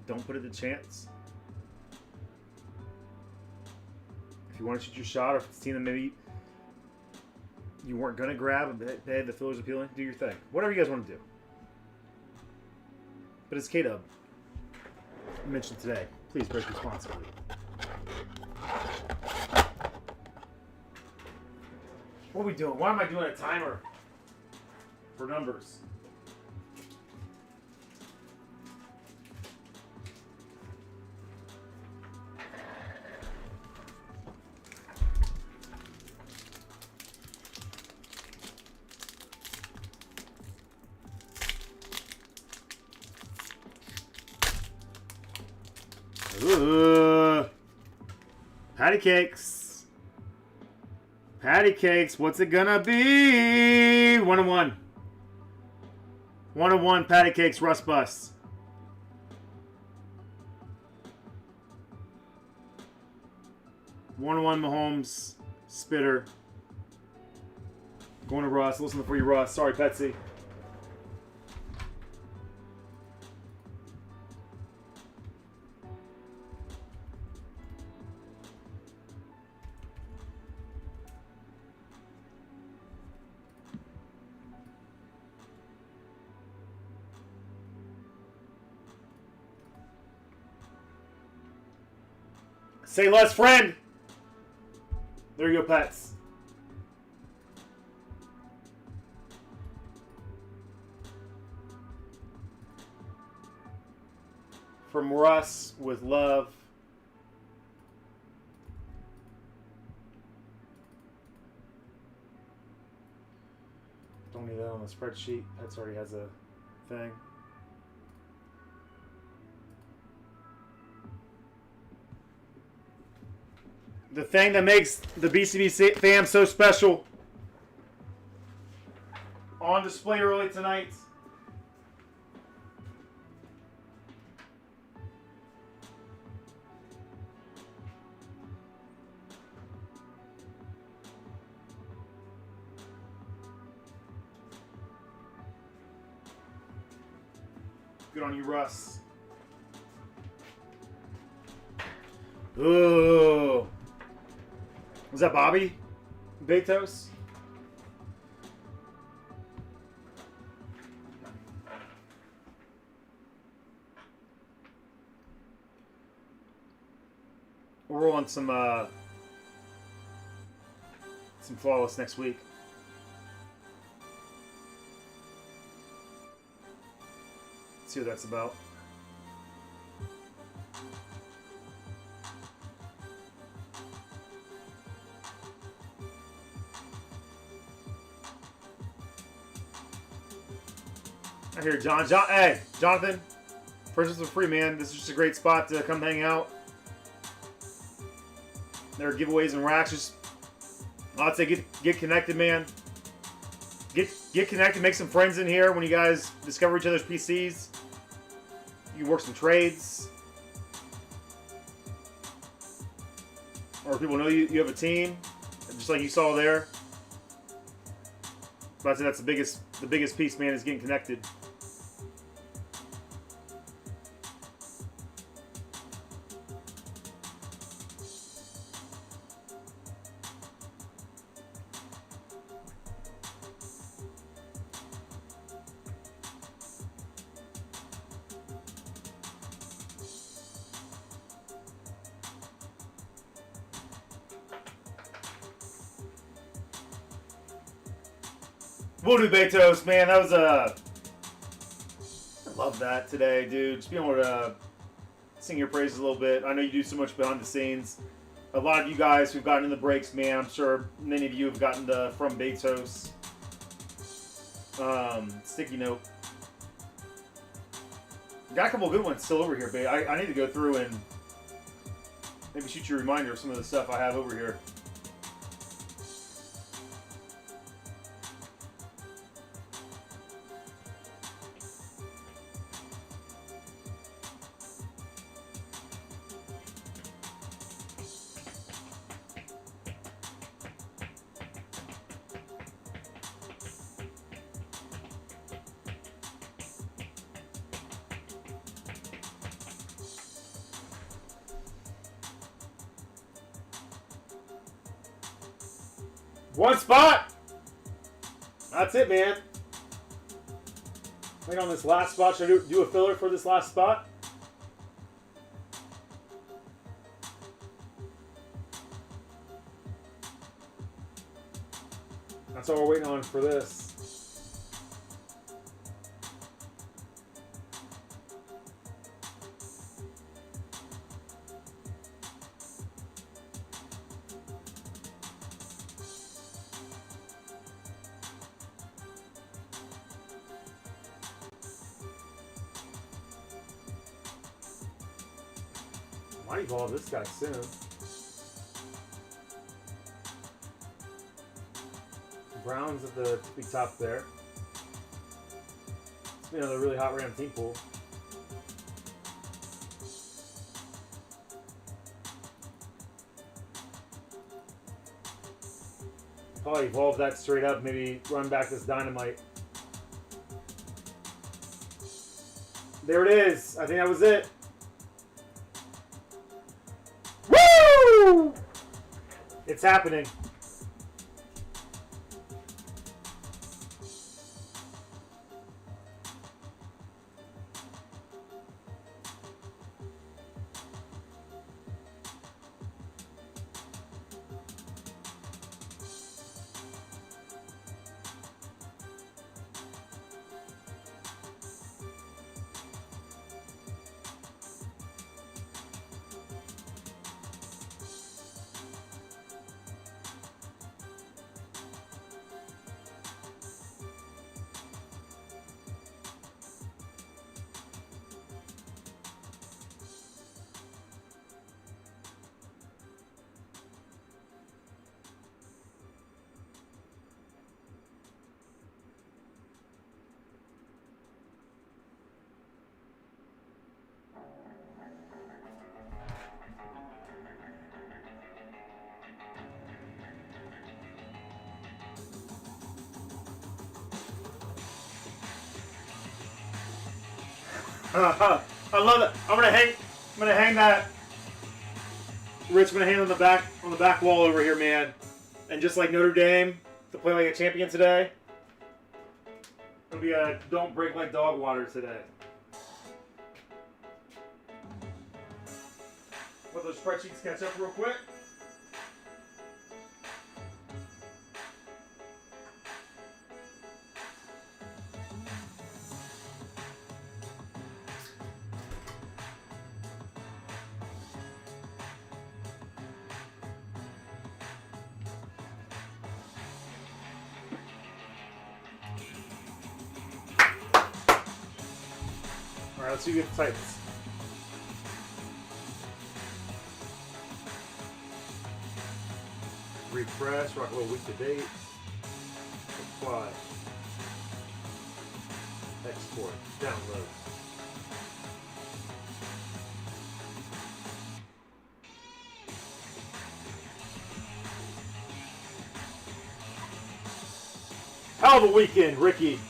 Don't put it to chance. If you want to shoot your shot, or if it's a team that maybe you weren't going to grab, but hey, the filler's appealing, do your thing. Whatever you guys want to do. But as K-Dub mentioned today, please break responsibly. What are we doing? Why am I doing a timer for numbers? Patty cakes. Patty cakes. What's it gonna be? 1 and 1. 1 and 1. Patty cakes. Rust bus. One Mahomes. Spitter. Going to Russ. Listen for you, Russ. Sorry, Petsy. Say less, friend. There you go, Pets. from Russ with love. Don't need that on the spreadsheet. That already has a thing. The thing that makes the BCB fam so special. On display early tonight. Good on you, Russ. Ooh. Was that Bobby Betos? We're rolling some flawless next week. Let's see what that's about. I hear John. Hey, Jonathan. Purchase for free, man. This is just a great spot to come hang out. There are giveaways and racks. Just, I'd say get connected, man. Get connected. Make some friends in here when you guys discover each other's PCs. You can work some trades. Or people know you have a team, just like you saw there. But I'd say that's the biggest piece, man, is getting connected. We'll do Betos, man. That was I love that today, dude. Just being able to sing your praises a little bit. I know you do so much behind the scenes. A lot of you guys who've gotten in the breaks, man. I'm sure many of you have gotten the From Betos sticky note. Got a couple good ones still over here, babe. I need to go through and maybe shoot you a reminder of some of the stuff I have over here. One spot! That's it, man. Wait on this last spot. Should I do a filler for this last spot? That's all we're waiting on for this. Might evolve this guy soon. Brown's at the big top there. It's been another really hot random team pool. Probably evolve that straight up, maybe run back this dynamite. There it is. I think that was it. Woo! It's happening. I love it. I'm gonna hang that. Rich, I'm gonna hang on the back wall over here, man. And just like Notre Dame to play like a champion today, it'll be a don't break like dog water today. Let those spreadsheets catch up real quick. Alright, let's see who gets the Titans. Refresh, rock a little week to date. Apply. Export. Download. Hell of a weekend, Ricky.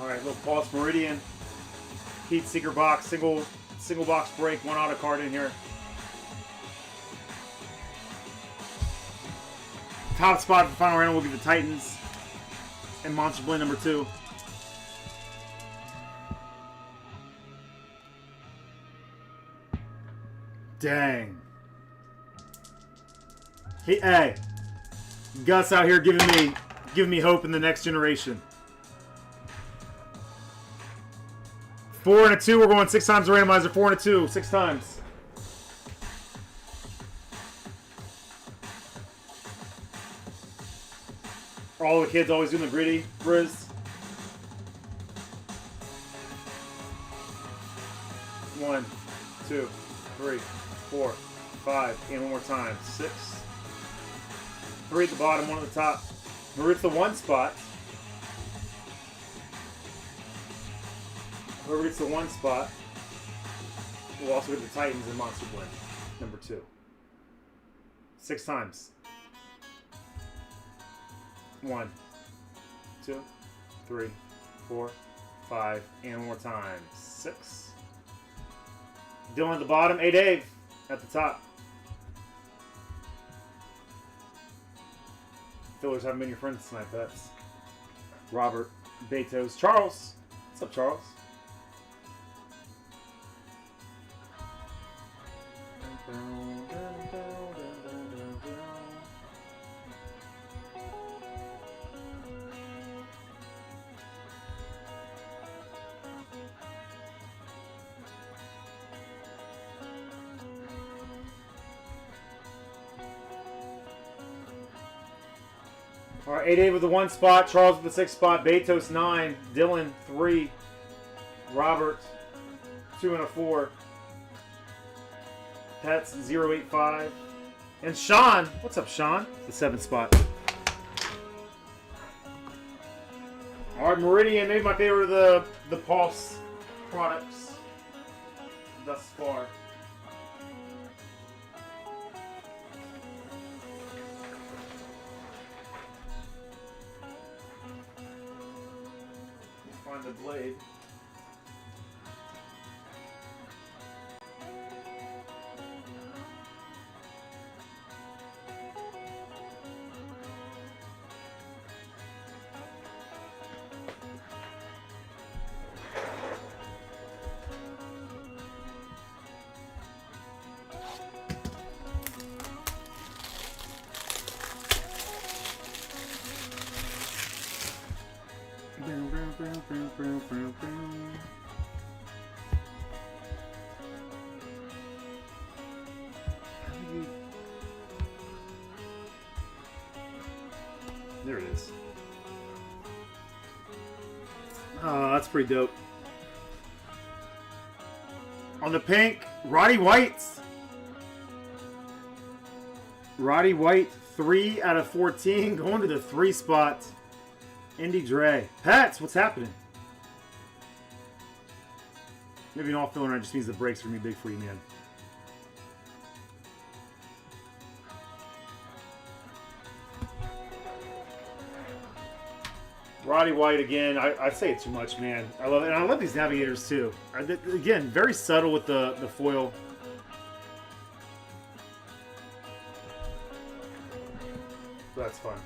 Alright, little Pulse Meridian. Heat Seeker box, single box break, one auto card in here. Top spot for the final round will be the Titans and Monster Blend number 2. Dang. Hey, Gus out here giving me hope in the next generation. 4 and a 2. We're going 6 times the randomizer. 4 and a 2. 6 times. Are all the kids always doing the gritty, Briz? 1, 2, 3, 4, 5. And one more time. 6. 3 at the bottom, 1 at the top. We're at the 1 spot. Whoever gets the 1 spot will also get the Titans and Monster Blend number 2. 6 times. 1, 2, 3, 4, 5, and one more time. 6. Dylan at the bottom. Hey, Dave at the top. Fillers haven't been your friends tonight, Pets. Robert, Betos, Charles. What's up, Charles? All right, 8A with the 1 spot, Charles with the 6 spot, Betos 9, Dylan 3, Robert 2 and a 4, Pets 085, and Sean. What's up, Sean? The 7 spot. All right, Meridian, maybe my favorite of the Pulse products thus far. Find the blade. There it is. Oh, that's pretty dope. On the pink, Roddy White. Roddy White, 3 out of 14, going to the 3 spot. Indy Dre. Pets, what's happening? Maybe an off filler just means the breaks are going to be big for you, man. Roddy White again. I say it too much, man. I love it. And I love these navigators too. Again, very subtle with the foil. That's fun.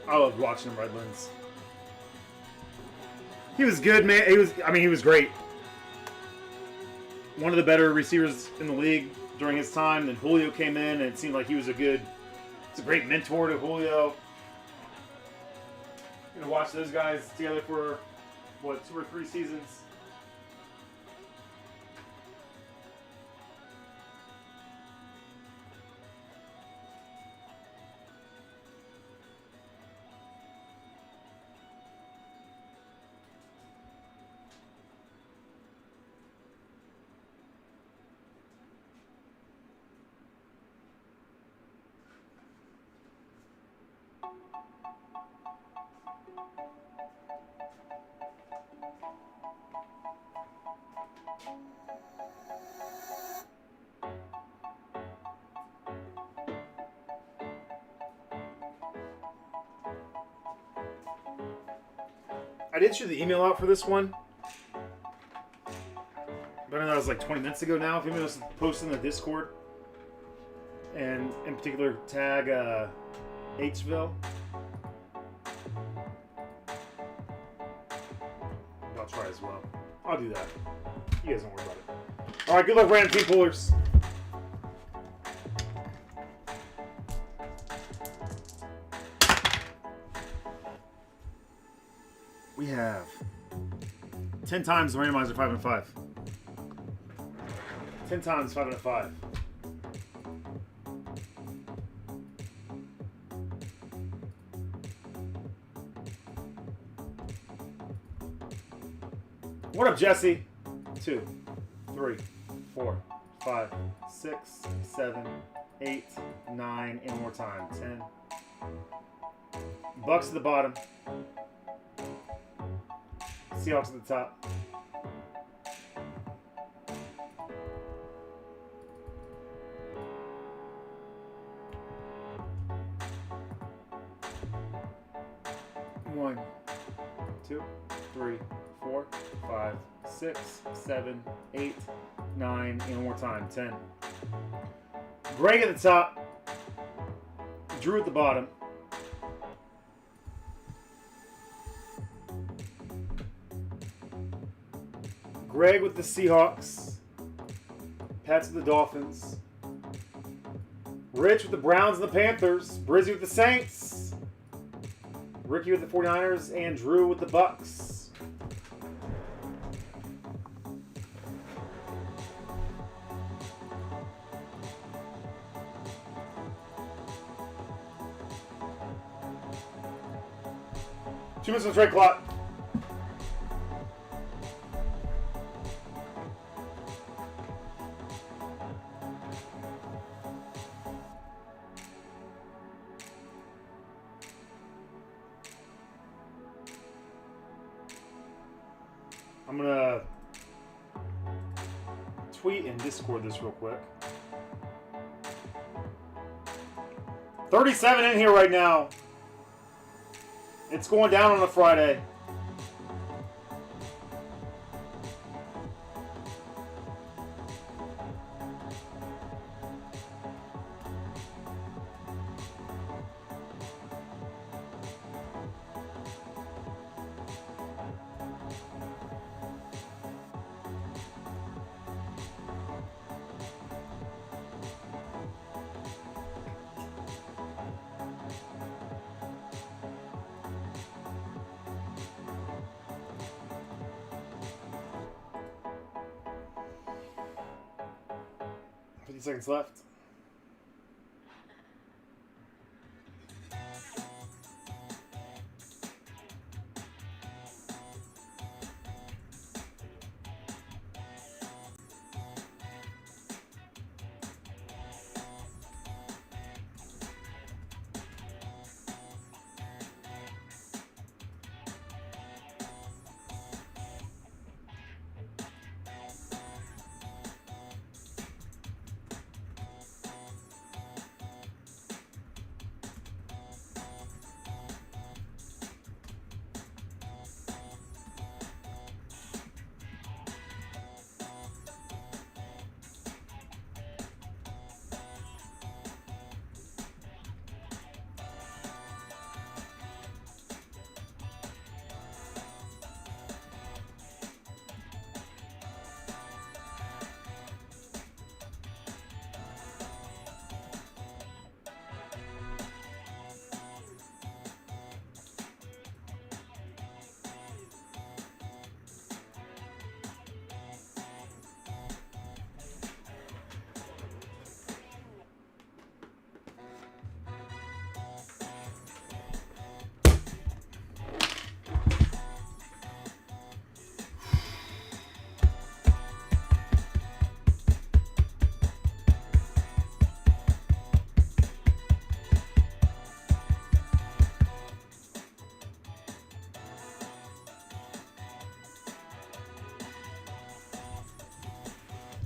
I loved watching him, Redlands. He was good, man. He was great. One of the better receivers in the league during his time. Then Julio came in, and it seemed like he was a great mentor to Julio. You know, watch those guys together for, what, 2 or 3 seasons. I did shoot the email out for this one. But I know that was like 20 minutes ago now. If anybody wants to post in the Discord, and in particular tag Hville. I'll try as well. I'll do that. You guys don't worry about it. Alright, good luck, random team pullers. We have 10 times the randomizer 5 and 5. 10 times 5 and 5. What up, Jesse? 2, 3, 4, 5, 6, 7, 8, 9, and one more time. 10. Bucks at the bottom. Seahawks at the top. One, 2, 3, 4, 5, 6, 7, 8, 9, and one more time. 10. Greg at the top. Drew at the bottom. Greg with the Seahawks. Pats with the Dolphins. Rich with the Browns and the Panthers. Brizzy with the Saints. Ricky with the 49ers. And Drew with the Bucks. Two minutes on the trade clock. I'm gonna tweet and Discord this real quick. 37 in here right now. It's going down on a Friday. Seconds left.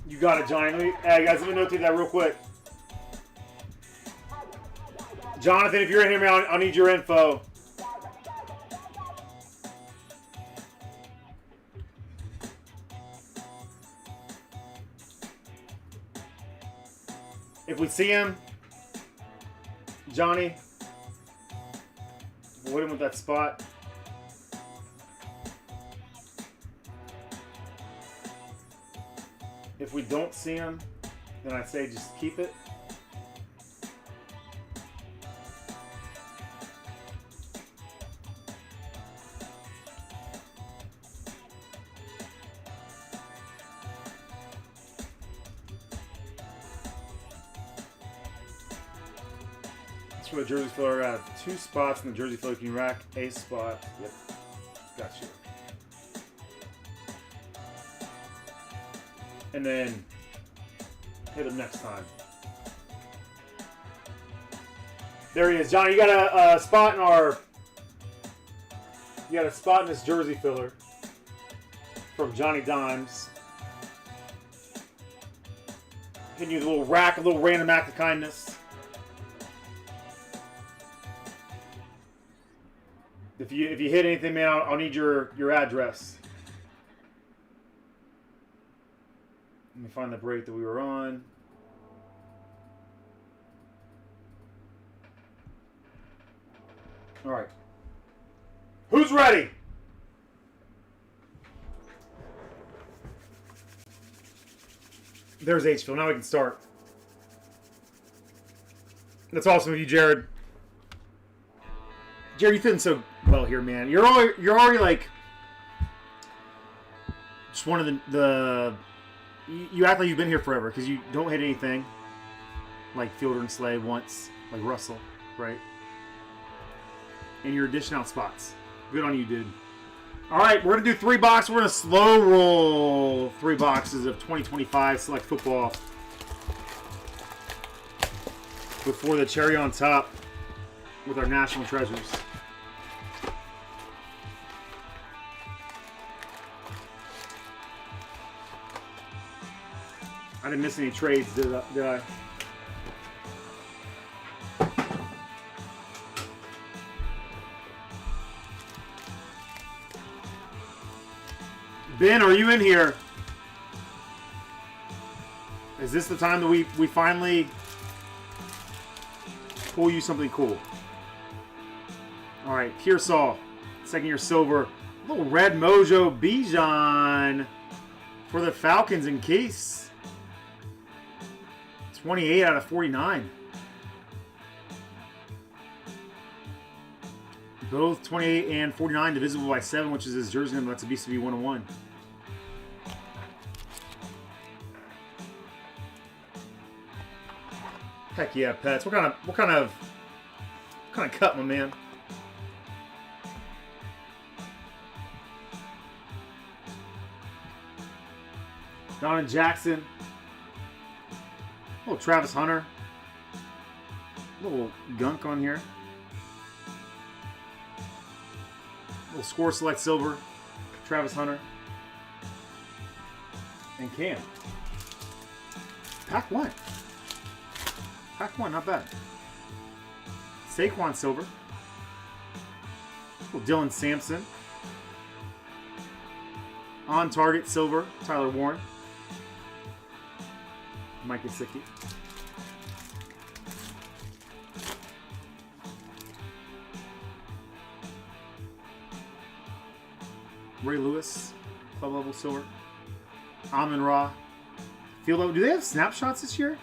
You got it, Johnny. Hey, guys, let me notate that real quick. Jonathan, if you're in here, man, I'll need your info. If we see him, Johnny, avoid him with that spot. If we don't see him, then I say just keep it. That's for the jersey filler. I have 2 spots in the jersey filler. You can rack a spot. Yep, got you. And then hit him next time. There he is, Johnny. You got a spot in our. You got a spot in this jersey filler from Johnny Dimes. Hitting you with a little rack, a little random act of kindness. If you hit anything, man, I'll need your address. Let me find the break that we were on. All right. Who's ready? There's H-Phil. Now we can start. That's awesome of you, Jared. Jared, you're fitting so well here, man. You're already like just one of the you act like you've been here forever because you don't hit anything like Fielder and Slay once, like Russell, right? And you're dishing out spots. Good on you, dude. All right, we're going to do 3 boxes. We're going to slow roll 3 boxes of 2025 Select Football before the cherry on top with our national treasures. I didn't miss any trades, did I? Ben, are you in here? Is this the time that we finally pull you something cool? All right, Pearsall, second year silver. Little red mojo Bijan for the Falcons in case. 28 out of 49. Both 28 and 49 divisible by 7, which is his jersey number. That's a BCB 101. Heck yeah, Pets. What kind of cut, my man? Donovan Jackson. Little Travis Hunter. Little gunk on here. Little score select silver. Travis Hunter. And Cam. Pack 1. Pack 1, not bad. Saquon silver. Little Dylan Sampson. On target silver. Tyler Warren. Mike Gesicki. Ray Lewis, club level silver. Amon Ra. Field level. Do they have snapshots this year?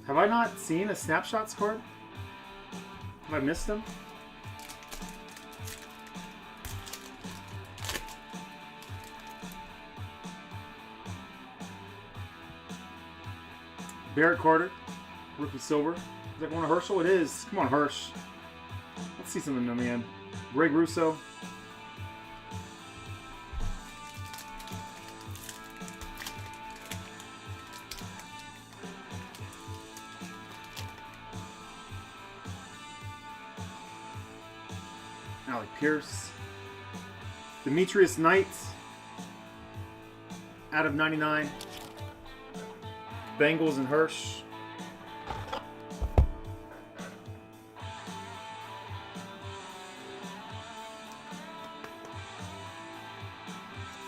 Have I not seen a snapshots card? Have I missed them? Barrett Carter, rookie silver. Is that going to Herschel? It is. Come on, Hirsch. Let's see something, my man. Greg Russo. Alec Pierce. Demetrius Knight. Out of 99. Bengals and Hirsch.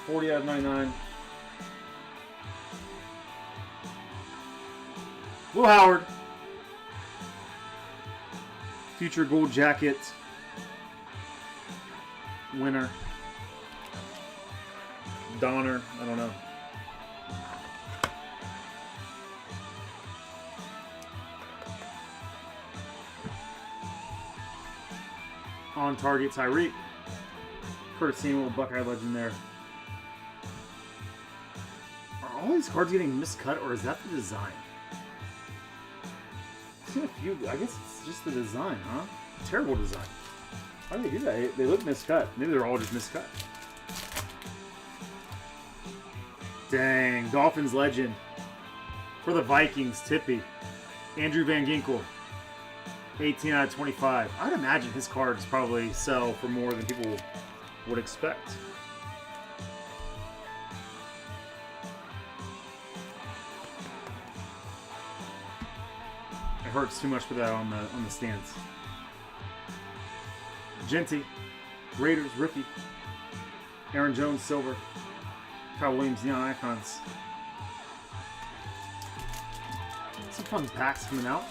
$40 out of 99. Will Howard. Future gold jacket winner. Donner. I don't know. On target, Tyreek. Curtis Samuel, Buckeye legend there. Are all these cards getting miscut, or is that the design? I've seen a few. I guess it's just the design, huh? Terrible design. Why do they do that? They look miscut. Maybe they're all just miscut. Dang. Dolphins legend. For the Vikings, Tippy. Andrew Van Ginkel. 18 out of 25. I'd imagine his cards probably sell for more than people would expect. It hurts too much for that on the stands. Genty, Raiders rookie. Aaron Jones silver. Kyle Williams neon icons. Some fun packs coming out.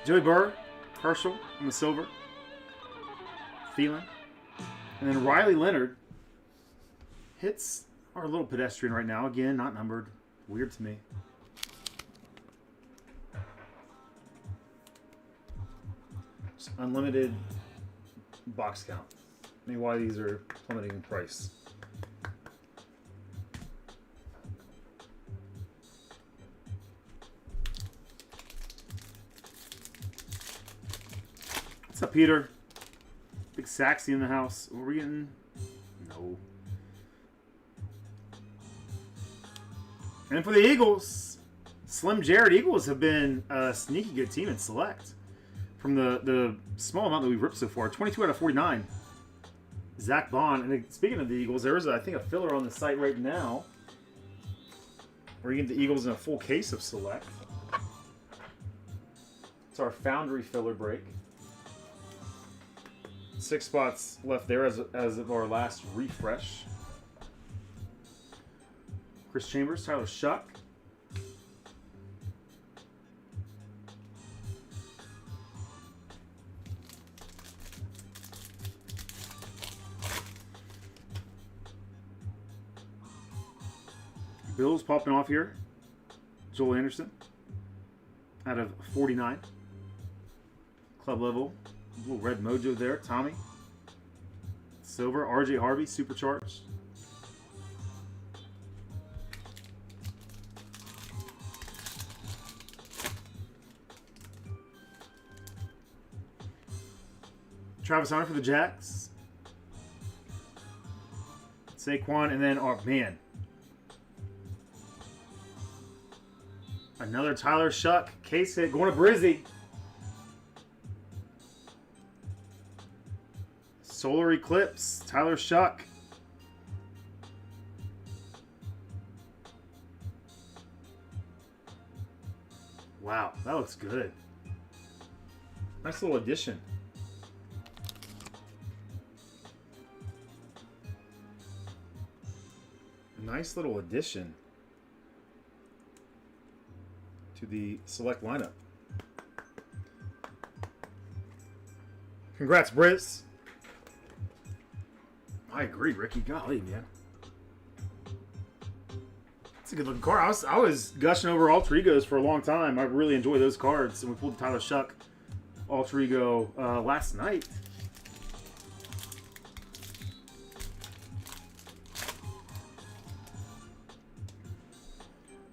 Joey Burr, Herschel on the silver. Thielen. And then Riley Leonard. Hits are a little pedestrian right now. Again, not numbered. Weird to me. Just unlimited box count. Maybe why these are plummeting in price. What's up, Peter? Big Saxy in the house. What are we getting? No. And for the Eagles, Slim Jared. Eagles have been a sneaky good team in select. From the small amount that we've ripped so far. 22 out of 49. Zach Bond. And speaking of the Eagles, there is, I think, a filler on the site right now where you get the Eagles in a full case of Select. It's our Foundry filler break. 6 spots left there as of our last refresh. Chris Chambers, Tyler Shuck. Bills popping off here. Joel Anderson out of 49. Club level. A little red mojo there. Tommy. Silver. RJ Harvey, supercharged. Travis Hunter for the Jacks. Saquon, and then, oh man. Another Tyler Shuck. Case hit. Going to Brizzy. Solar Eclipse. Tyler Shuck. Wow, that looks good. Nice little addition. Nice little addition to the Select lineup. Congrats, Briz. I agree, Ricky. Golly, man. It's a good looking card. I was gushing over Alter Egos for a long time. I really enjoy those cards. And we pulled the Tyler Shuck Alter Ego last night.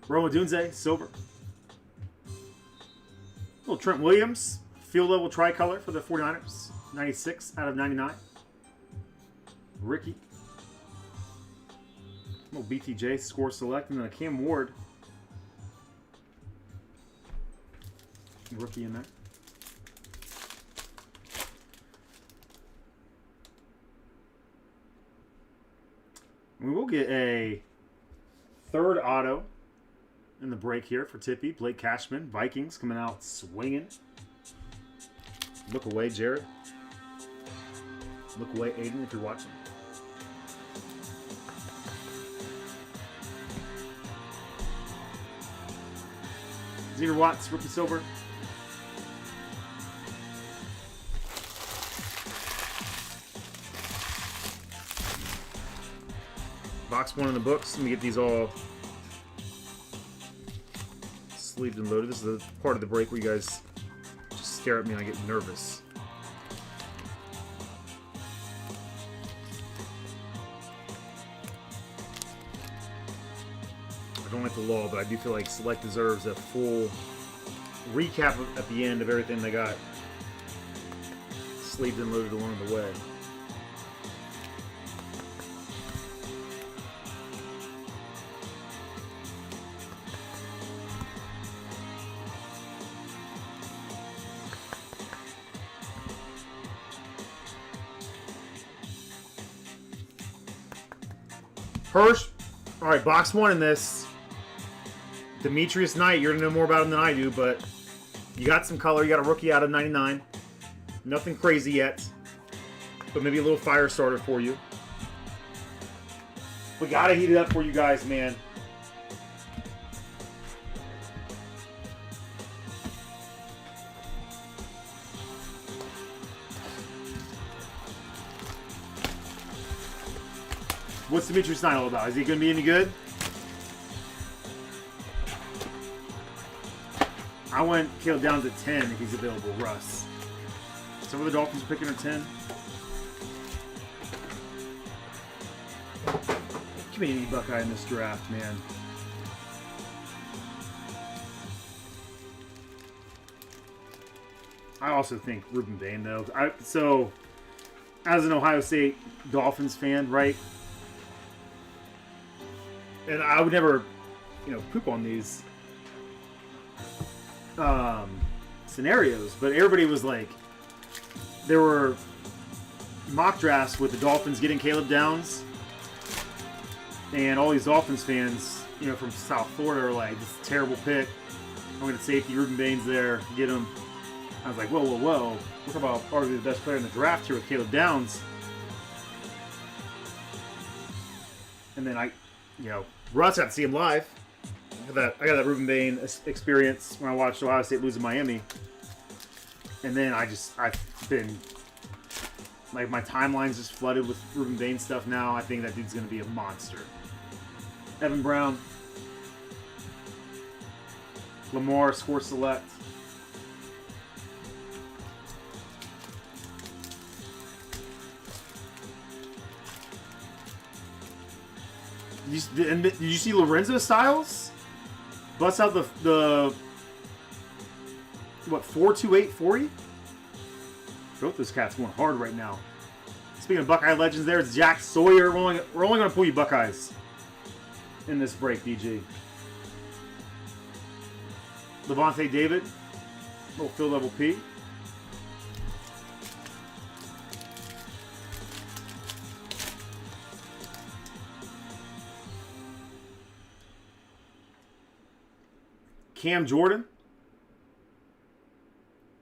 Roma Dunze, silver. Little Trent Williams, field level tricolor for the 49ers. 96 out of 99. Ricky. Little BTJ, score select, and then a Cam Ward. Rookie in there. We will get a third auto in the break here for Tippy. Blake Cashman, Vikings coming out swinging. Look away, Jared. Look away, Aiden, if you're watching. Xavier Watts, rookie silver. Box one in the books. Let me get these all sleeved and loaded. This is the part of the break where you guys just stare at me and I get nervous. I don't like the law, but I do feel like Select deserves a full recap at the end of everything they got sleeved and loaded along the way. Hirsch, all right, box one in this. Demetrius Knight, you're going to know more about him than I do, but you got some color. You got a rookie out of 99. Nothing crazy yet, but maybe a little fire starter for you. We got to heat it up for you guys, man. What's Demetrius Knight all about? Is he going to be any good? I went Caleb Downs at 10 if he's available. Russ. Some of the Dolphins are picking at 10. Give me any Buckeye in this draft, man. I also think Ruben Bain, though. So, as an Ohio State Dolphins fan, right? And I would never, poop on these scenarios, but everybody was like, there were mock drafts with the Dolphins getting Caleb Downs, and all these Dolphins fans, you know, from South Florida are like, this is a terrible pick. I'm going to safety Ruben Baines there, get him. I was like, whoa, whoa, whoa. We're talking about arguably the best player in the draft here with Caleb Downs. And then Russ got to see him live. I got that Ruben Baines experience when I watched Ohio State lose to Miami. And then I've been, like, my timeline's just flooded with Ruben Baines stuff now. I think that dude's going to be a monster. Evan Brown. Lamar, score select. Did you see Lorenzo Styles bust out the what, 4.2840? Both those cats going hard right now. Speaking of Buckeye legends, there's Jack Sawyer. We're only going to pull you Buckeyes in this break, DG. Levante David, little fill level P. Cam Jordan,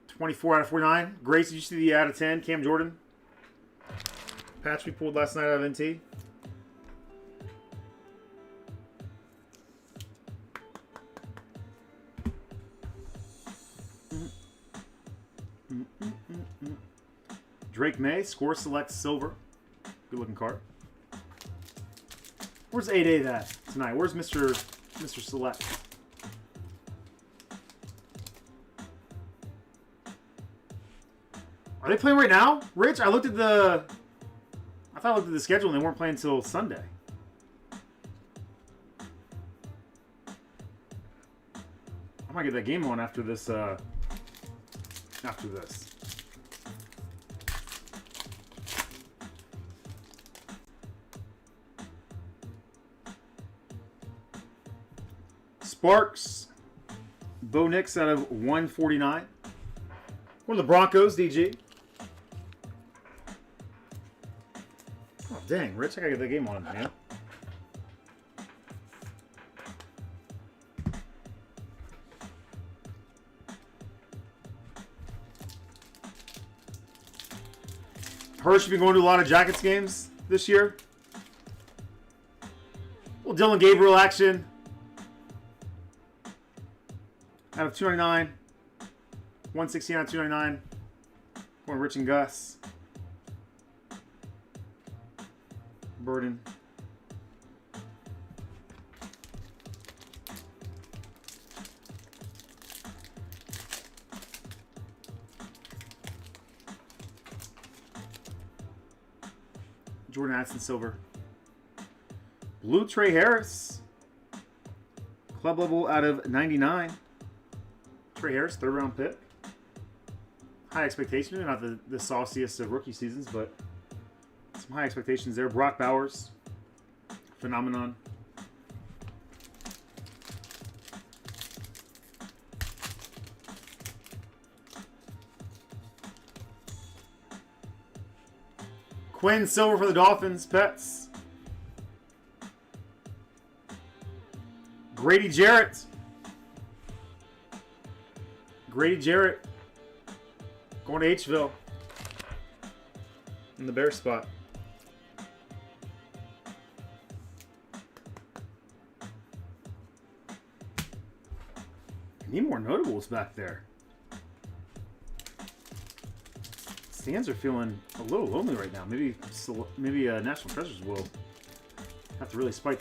24 out of 49. Grace, did you see the out of 10? Cam Jordan. Patch we pulled last night out of NT. Drake May, score select silver. Good looking card. Where's 8A that tonight? Where's Mr. Select? Are they playing right now? Rich, I thought I looked at the schedule and they weren't playing until Sunday. I might get that game on after this. Sparks. Bo Nix out of 149. One of the Broncos, DG. Oh, dang, Rich, I gotta get that game on, man. Hirsch, you been going to a lot of Jackets games this year? Well, Dylan Gabriel action. Out of 299. 116 out of 299. Going Rich and Gus. Burden. Jordan Addison silver. Blue Trey Harris. Club level out of 99. Trey Harris, third round pick. High expectation, not the sauciest of rookie seasons, but some high expectations there. Brock Bowers, phenomenon. Quinn silver for the Dolphins, Pets. Grady Jarrett. Going to H-ville in the Bear spot. Need more notables back there. Stands are feeling a little lonely right now. Maybe National Treasures will have to really spice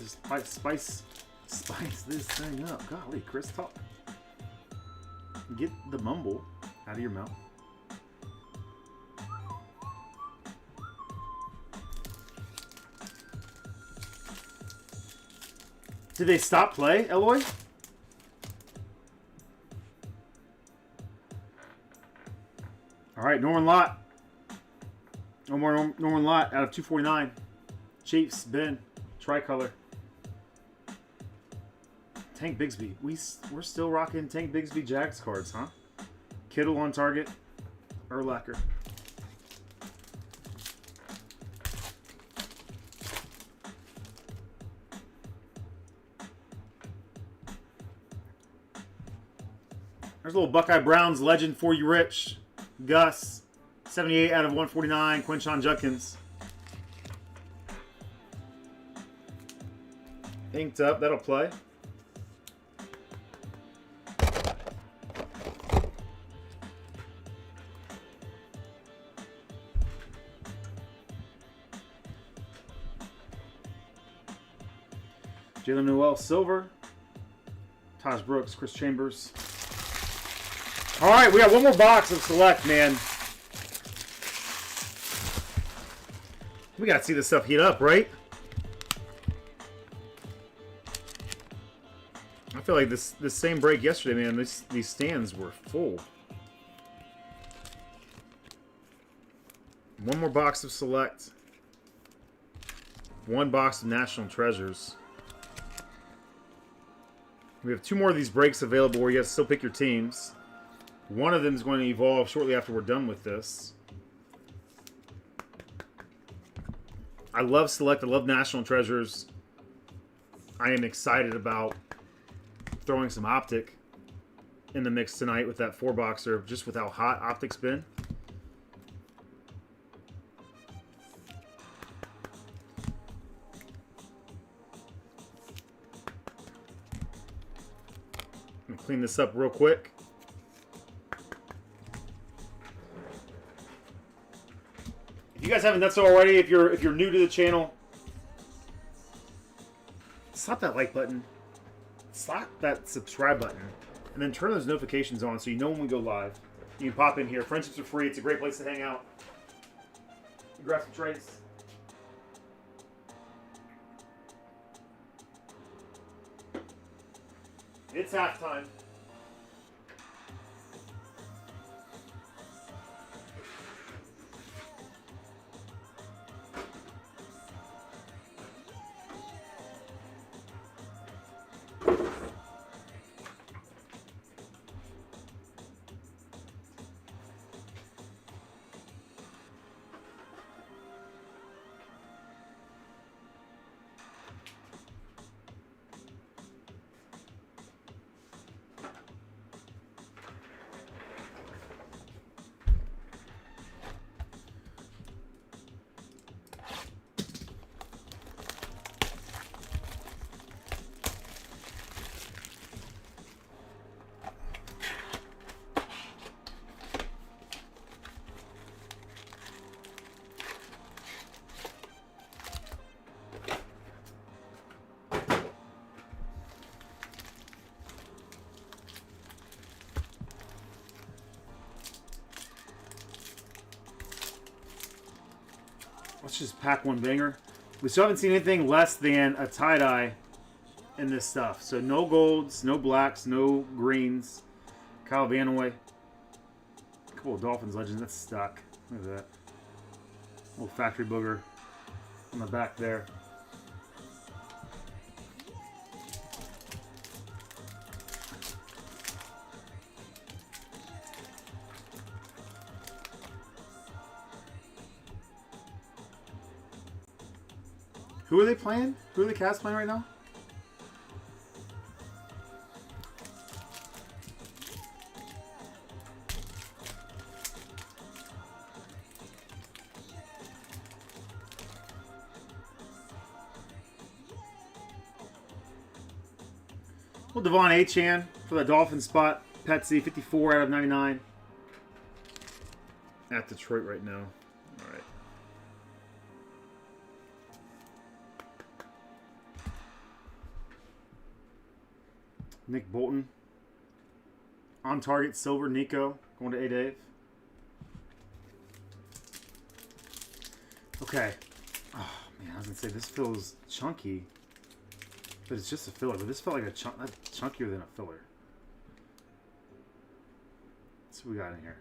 this thing up. Golly, Chris, talk. Get the mumble out of your mouth. Did they stop play, Eloy? All right, Norman Lott. No more Norman Lott out of 249. Chiefs, Ben, tricolor. Tank Bigsby. We're still rocking Tank Bigsby Jags cards, huh? Kittle on target. Urlacher. There's a little Buckeye Browns legend for you, Rich. Gus, 78 out of 149. Quinshon Judkins. Inked up. That'll play. Jalen Noel, silver. Taj Brooks, Chris Chambers. All right, we got one more box of select, man. We got to see this stuff heat up, right? I feel like this same break yesterday, man, these stands were full. One more box of select. One box of National Treasures. We have two more of these breaks available where you guys still pick your teams. One of them is going to evolve shortly after we're done with this. I love Select. I love National Treasures. I am excited about throwing some Optic in the mix tonight with that 4-boxer, just with how hot Optic's been. I'm gonna clean this up real quick. If you guys haven't done so already, if you're new to the channel, slap that like button, slap that subscribe button, and then turn those notifications on so you know when we go live. You can pop in here. Friendships are free. It's a great place to hang out. Grab some trades. It's halftime. Let's just pack one banger. We still haven't seen anything less than a tie-dye in this stuff. So no golds, no blacks, no greens. Kyle Vanaway. A couple of Dolphins legends. That's stuck. Look at that. Little factory booger on the back there. Who are they playing? Who are the Cavs playing right now? Well, Devon Achane for the Dolphin spot. Petsy, 54 out of 99. At Detroit right now. All right. Nick Bolton. On target, silver. Nico going to A-Dave. Okay. Oh, man, I was going to say, this feels chunky. But it's just a filler. But this felt like a chunkier than a filler. Let's see what we got in here.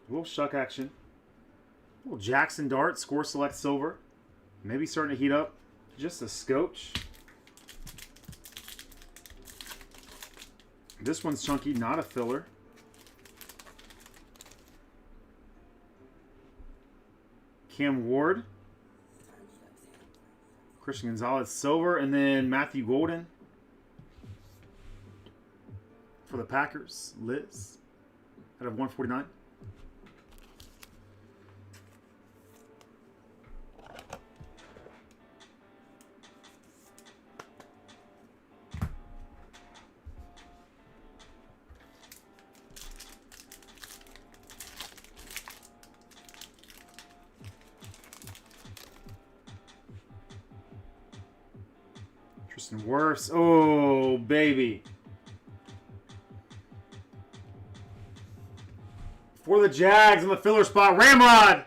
A little shuck action. A little Jackson Dart. Score select silver. Maybe starting to heat up. Just a scotch. This one's chunky, not a filler. Cam Ward. Christian Gonzalez, silver. And then Matthew Golden. for the Packers, Liz, out of 149. Tristan Wirfs. Oh, baby. For the Jags on the filler spot, Ramrod.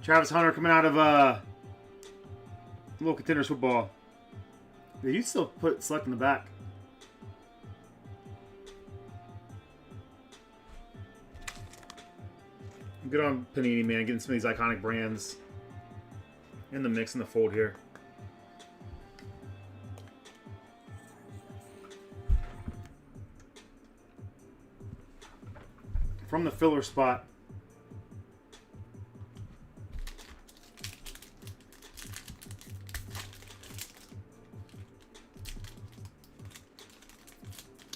Travis Hunter coming out of Little Contenders football. Yeah, you still put select in the back. Good on Panini, man. Getting some of these iconic brands in the mix, in the fold here. From the filler spot.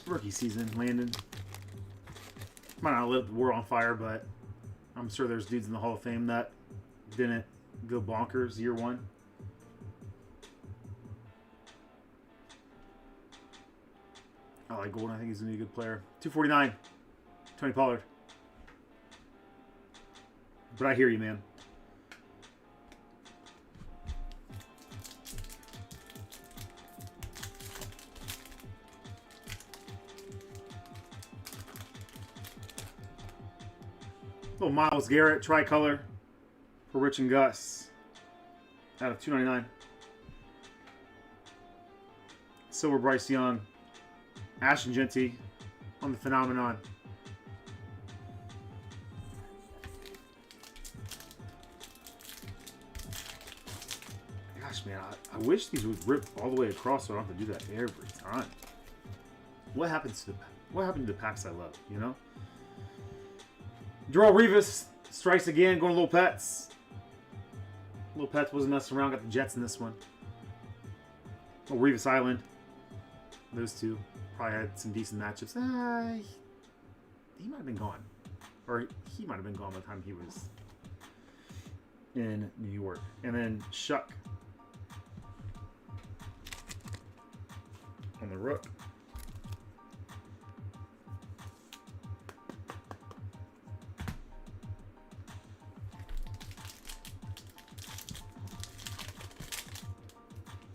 Rookie season, Landon. Might not lit the world on fire, but I'm sure there's dudes in the Hall of Fame that didn't go bonkers year one. I like Golden. I think he's going to be a good player. 249. Tony Pollard. But I hear you, man. Little Myles Garrett tricolor for Rich and Gus out of 299. Silver Bryce Young. Ashton Genty on the Phenomenon. Gosh, man, I wish these would rip all the way across so I don't have to do that every time. What happens to the packs I love, you know? Darrelle Revis strikes again, going to Little Pets. Little Pets wasn't messing around, got the Jets in this one. Little Revis Island. Those two probably had some decent matchups. He might have been gone. Or he might have been gone by the time he was in New York. And then Shuck on the Rook.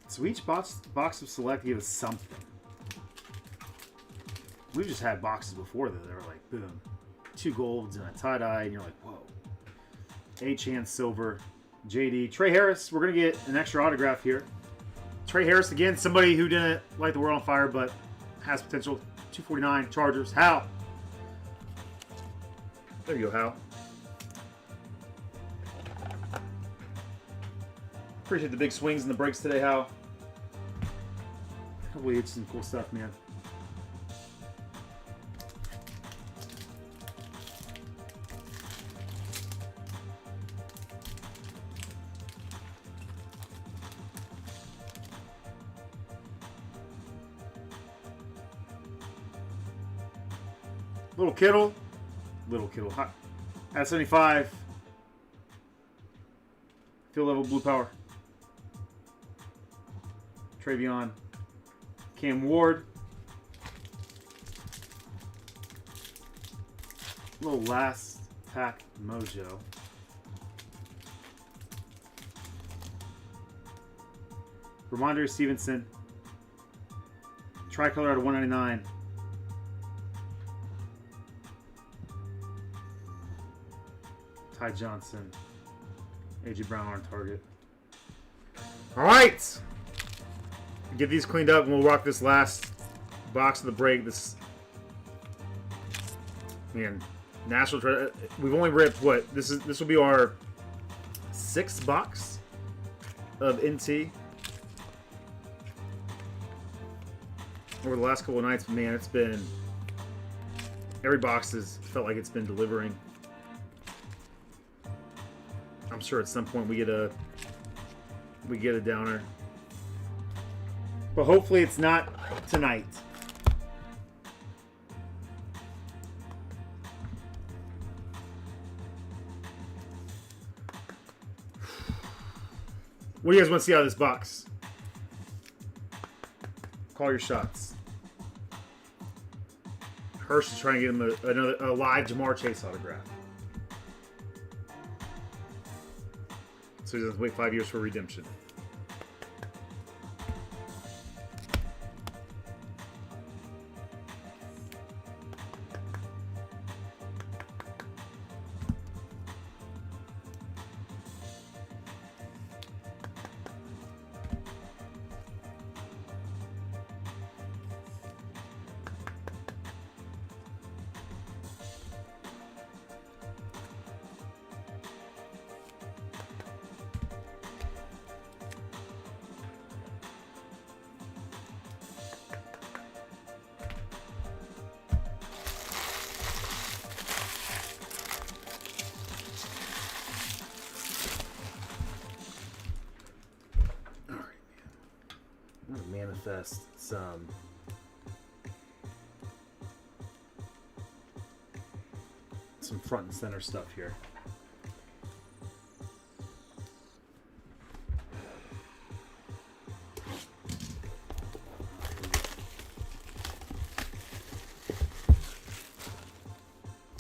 So each box of Select gave us something. We've just had boxes before that were like, boom, 2 golds and a tie-dye, and you're like, whoa. A-Chance Silver, JD. Trey Harris, we're going to get an extra autograph here. Trey Harris, again, somebody who didn't light the world on fire, but has potential. 249, Chargers. Hal. There you go, Hal. Appreciate the big swings and the breaks today, Hal. Hopefully it's some cool stuff, man. Little Kittle, hot at 75. Field level blue power. Travion, Cam Ward. Little last pack mojo. Ramondre Stevenson. Tricolor out of 199. Ty Johnson. A.J. Brown on target. All right. Get these cleaned up and we'll rock this last box of the break. This, man, National. We've only ripped what? This will be our 6th box of NT over the last couple of nights. Man, it's been, every box has felt like it's been delivering. I'm sure at some point we get a downer, but hopefully it's not tonight. What do you guys want to see out of this box? Call your shots. Hirsch is trying to get him a live Jamar Chase autograph. So he doesn't wait 5 years for redemption. Manifest some front and center stuff here.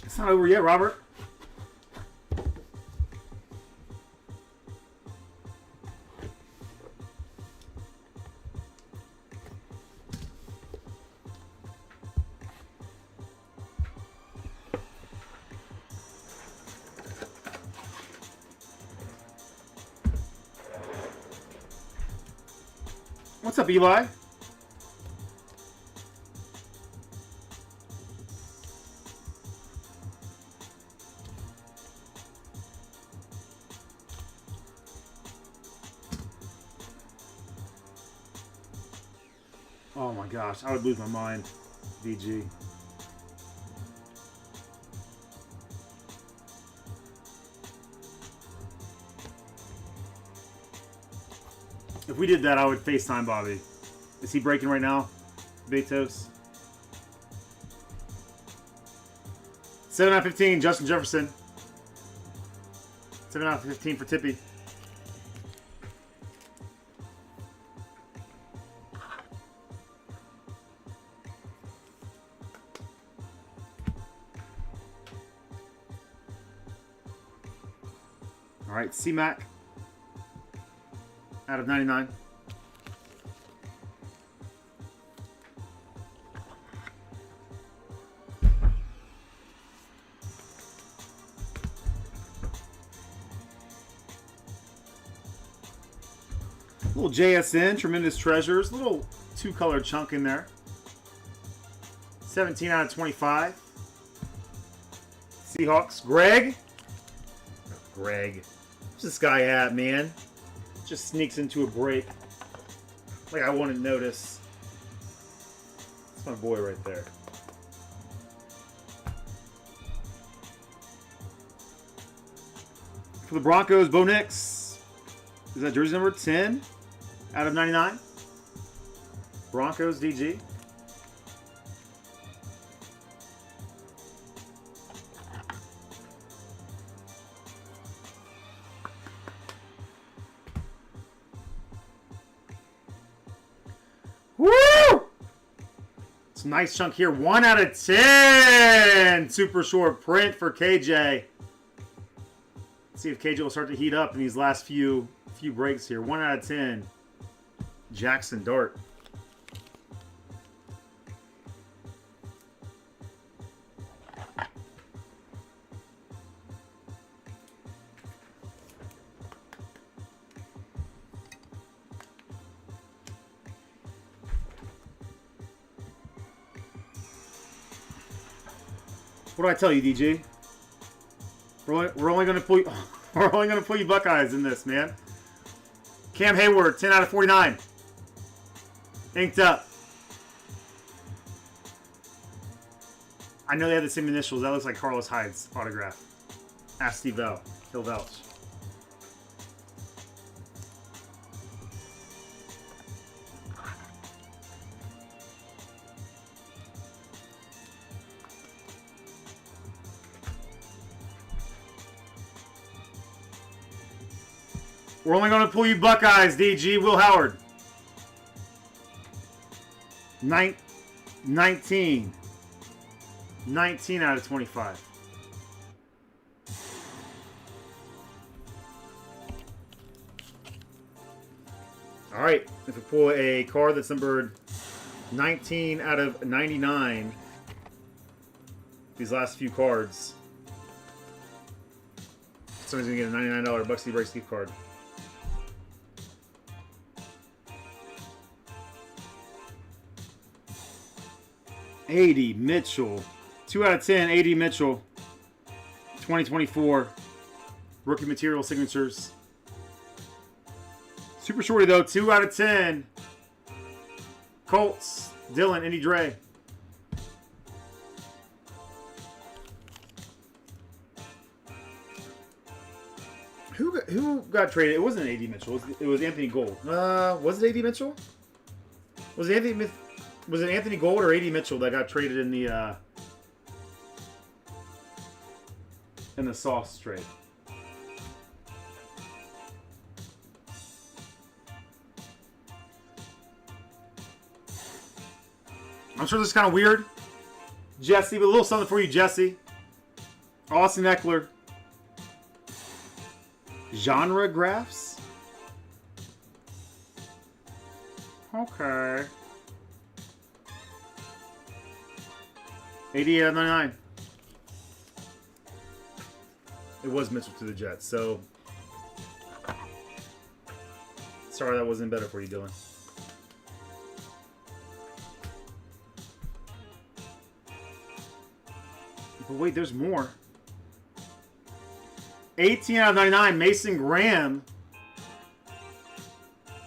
It's not over yet, Robert. What's up, Eli? Oh my gosh, I would lose my mind, VG. If we did that, I would FaceTime Bobby. Is he breaking right now? Betos. 7 out of 15, Justin Jefferson. 7 out of 15 for Tippy. All right, C-Mac. Out of 99. Little JSN, Tremendous Treasures. Little two-color chunk in there. 17 out of 25. Seahawks. Greg. Greg. Where's this guy at, man? Just sneaks into a break. Like I wouldn't notice. That's my boy right there. For the Broncos, Bo Nix. Is that jersey number 10 out of 99? Broncos, DG. Woo! It's a nice chunk here. 1 out of 10. Super short print for KJ. Let's see if KJ will start to heat up in these last few breaks here. 1 out of 10. Jackson Dart. What do I tell you, DG? We're only gonna pull you Buckeyes in this, man. Cam Hayward, 10 out of 49. Inked up. I know they have the same initials. That looks like Carlos Hyde's autograph. Ask Steve Bell. He'll vouch. We're only going to pull you Buckeyes, DG. Will Howard. 19. 19 out of 25. All right. If we pull a card that's numbered 19 out of 99, these last few cards, somebody's going to get a $99 Bucksy Breaks gift card. A.D. Mitchell. 2 out of 10, A.D. Mitchell. 2024. Rookie material signatures. Super shorty, though. 2 out of 10. Colts. Dylan, Indy Dre. Who got traded? It wasn't A.D. Mitchell. It was Anthony Gold. Was it A.D. Mitchell? Was it Anthony Gold or A.D. Mitchell that got traded in the Sauce trade? I'm sure this is kind of weird, Jesse, but a little something for you, Jesse. Austin Eckler. Genre graphs? Okay. 88 out of 99. It was Mitchell to the Jets, so sorry that wasn't better for you, Dylan. But wait, there's more. 18 out of 99, Mason Graham.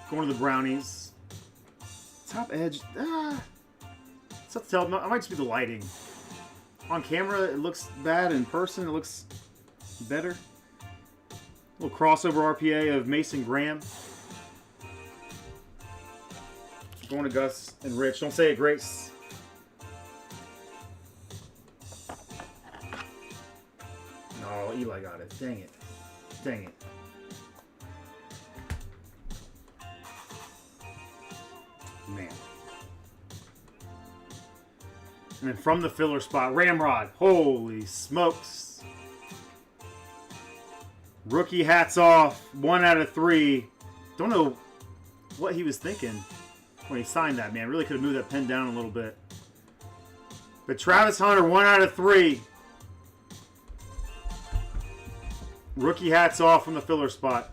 Going to the Brownies. Top edge. It's tough to tell. I might just be the lighting. On camera, it looks bad. In person, it looks better. A little crossover RPA of Mason Graham. Going to Gus and Rich. Don't say it, Grace. No, Eli got it. Dang it. Dang it. Man. And then from the filler spot, Ramrod. Holy smokes. Rookie hats off. 1 out of 3. Don't know what he was thinking when he signed that, man. Really could have moved that pen down a little bit. But Travis Hunter, 1 out of 3. Rookie hats off from the filler spot.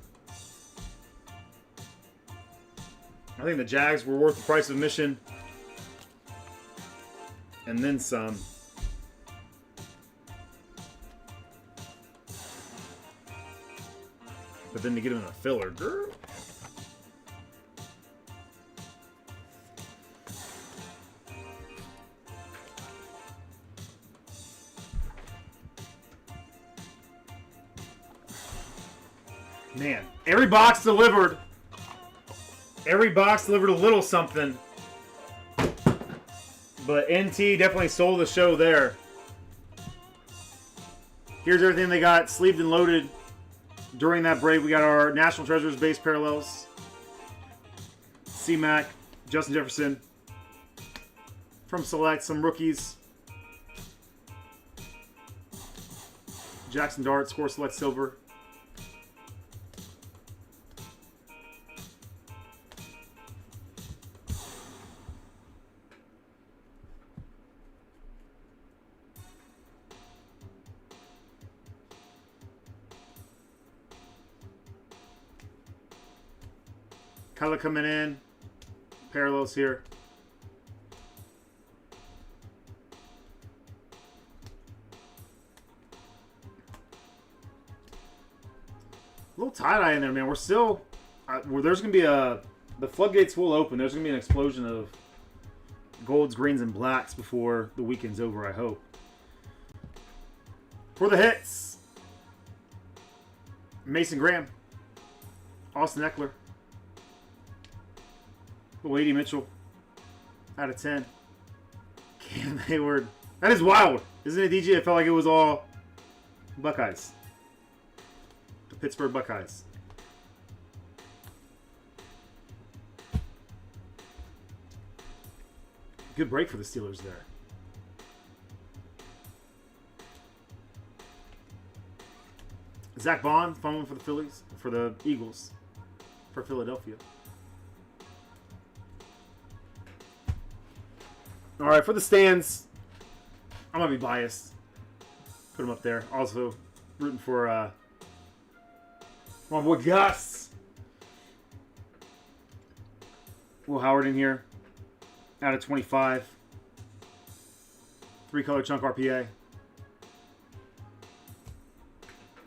I think the Jags were worth the price of admission. And then some. But then to get him in a filler, girl. Man, every box delivered. Every box delivered a little something. But NT definitely sold the show there. Here's everything they got sleeved and loaded during that break. We got our National Treasures base parallels. C-Mac, Justin Jefferson. From Select, some rookies. Jackson Dart, Score Select Silver. Color coming in. Parallels here. A little tie-dye in there, man. We're still... there's going to be a... The floodgates will open. There's going to be an explosion of golds, greens, and blacks before the weekend's over, I hope. For the hits. Mason Graham. Austin Eckler. A.D. Mitchell. Out of 10. Cam Hayward. That is wild. Isn't it, DJ? I felt like it was all Buckeyes. The Pittsburgh Buckeyes. Good break for the Steelers there. Zach Bond fumbling for the Phillies, for the Eagles, for Philadelphia. All right, for the stands, I'm going to be biased. Put him up there. Also, rooting for my boy Gus. Will Howard in here. Out of 25. 3-color chunk RPA.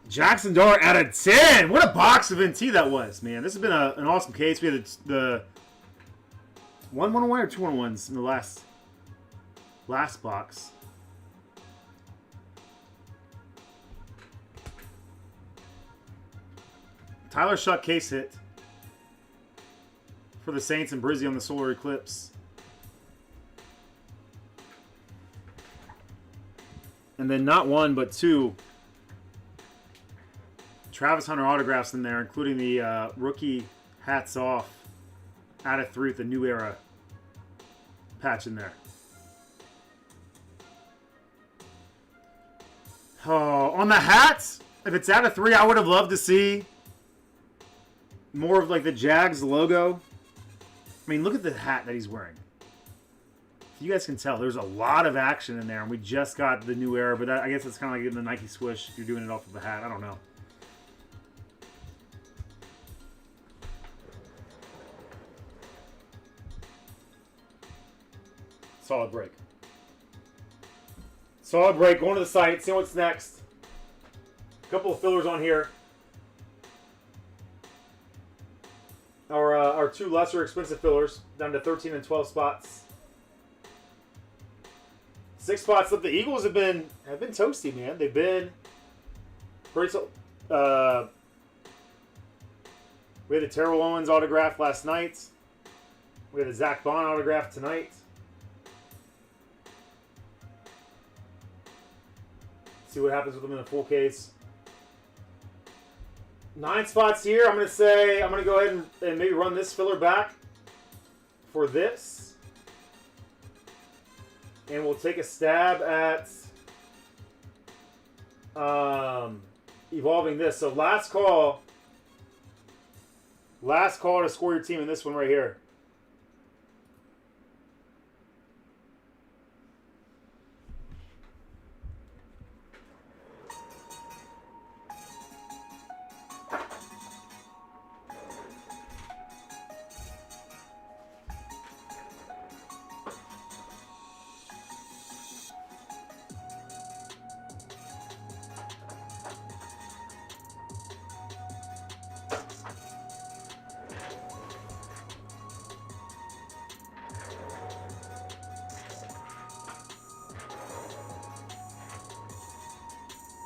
Jackson Dart out of 10. What a box of NT that was, man. This has been an awesome case. We had the 1-1-1 or 2-1-1s in the last box. Tyler Shuck case hit for the Saints and Brizzy on the solar eclipse. And then not one, but two Travis Hunter autographs in there, including the rookie hats off out of 3 with the New Era patch in there. Oh, on the hats, if it's out of 3, I would have loved to see more of like the Jags logo. I mean, look at the hat that he's wearing. You guys can tell there's a lot of action in there, and we just got the New Era, but I guess it's kind of like getting the Nike swoosh. You're doing it off of the hat. I don't know. Solid break. Solid break. Going to the site. See what's next. A couple of fillers on here. Our 2 lesser expensive fillers down to 13 and 12 spots. 6 spots left. The Eagles have been toasty, man. They've been pretty. We had the Terrell Owens autograph last night. We had the Zach Bond autograph tonight. See what happens with them in the full case. 9 spots here. I'm going to go ahead and maybe run this filler back for this. And we'll take a stab at evolving this. So last call to score your team in this one right here.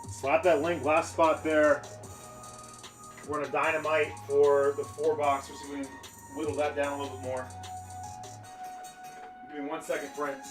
Slap that link, last spot there. We're going to dynamite for the 4 box. We'll see if we can whittle that down a little bit more. Give me 1 second, friends.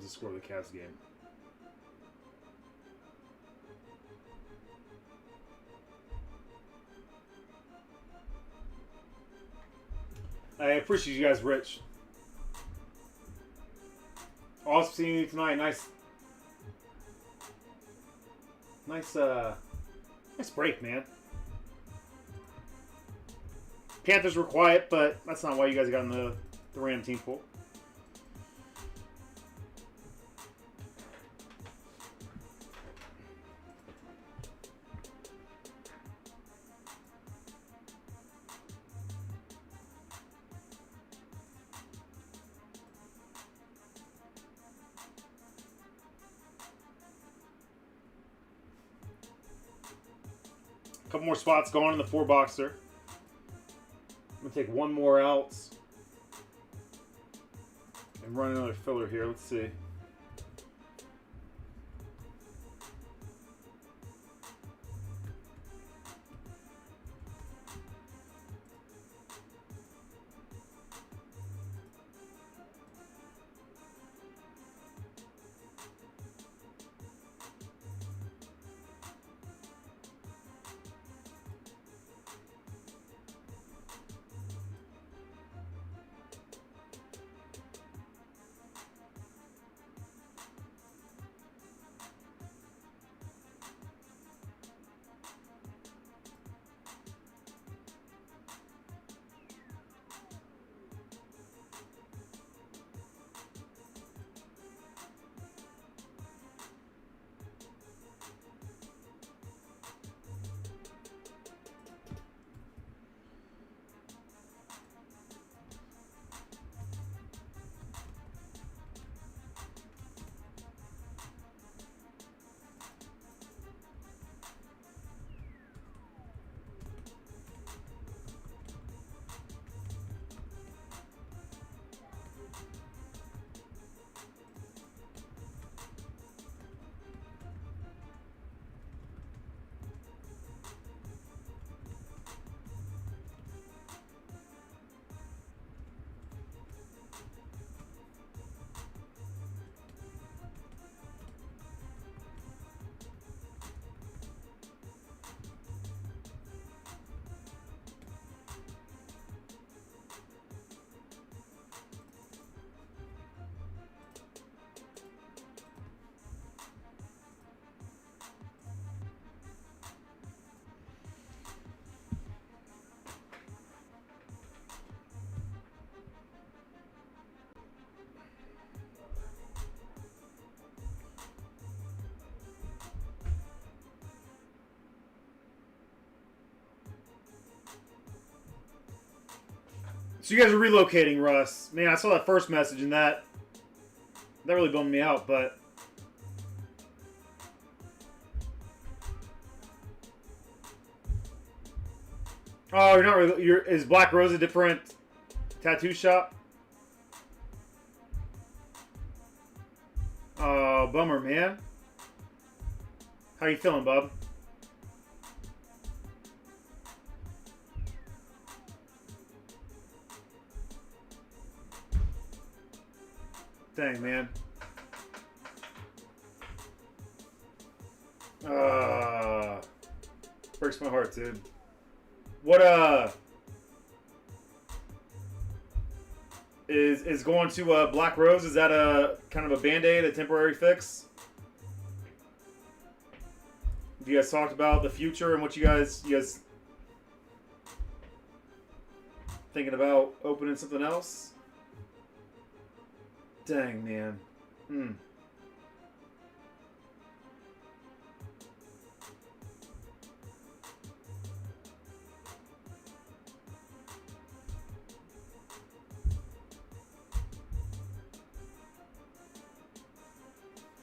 the score of the Cavs game? I appreciate you guys, Rich. Awesome seeing you tonight. Nice break, man. Panthers were quiet, but that's not why you guys got in the random team pool. Couple more spots going in the 4-boxer. I'm going to take one more out and run another filler here. Let's see. So you guys are relocating, Russ. Man, I saw that first message and that really bummed me out, but oh, you're not really. Is Black Rose a different tattoo shop? Oh, bummer, man. How you feeling, bub? Dang, man. Breaks my heart, dude. What is going to Black Rose? Is that a kind of a band-aid, a temporary fix? Have you guys talked about the future and what you guys thinking about opening something else? Dang, man.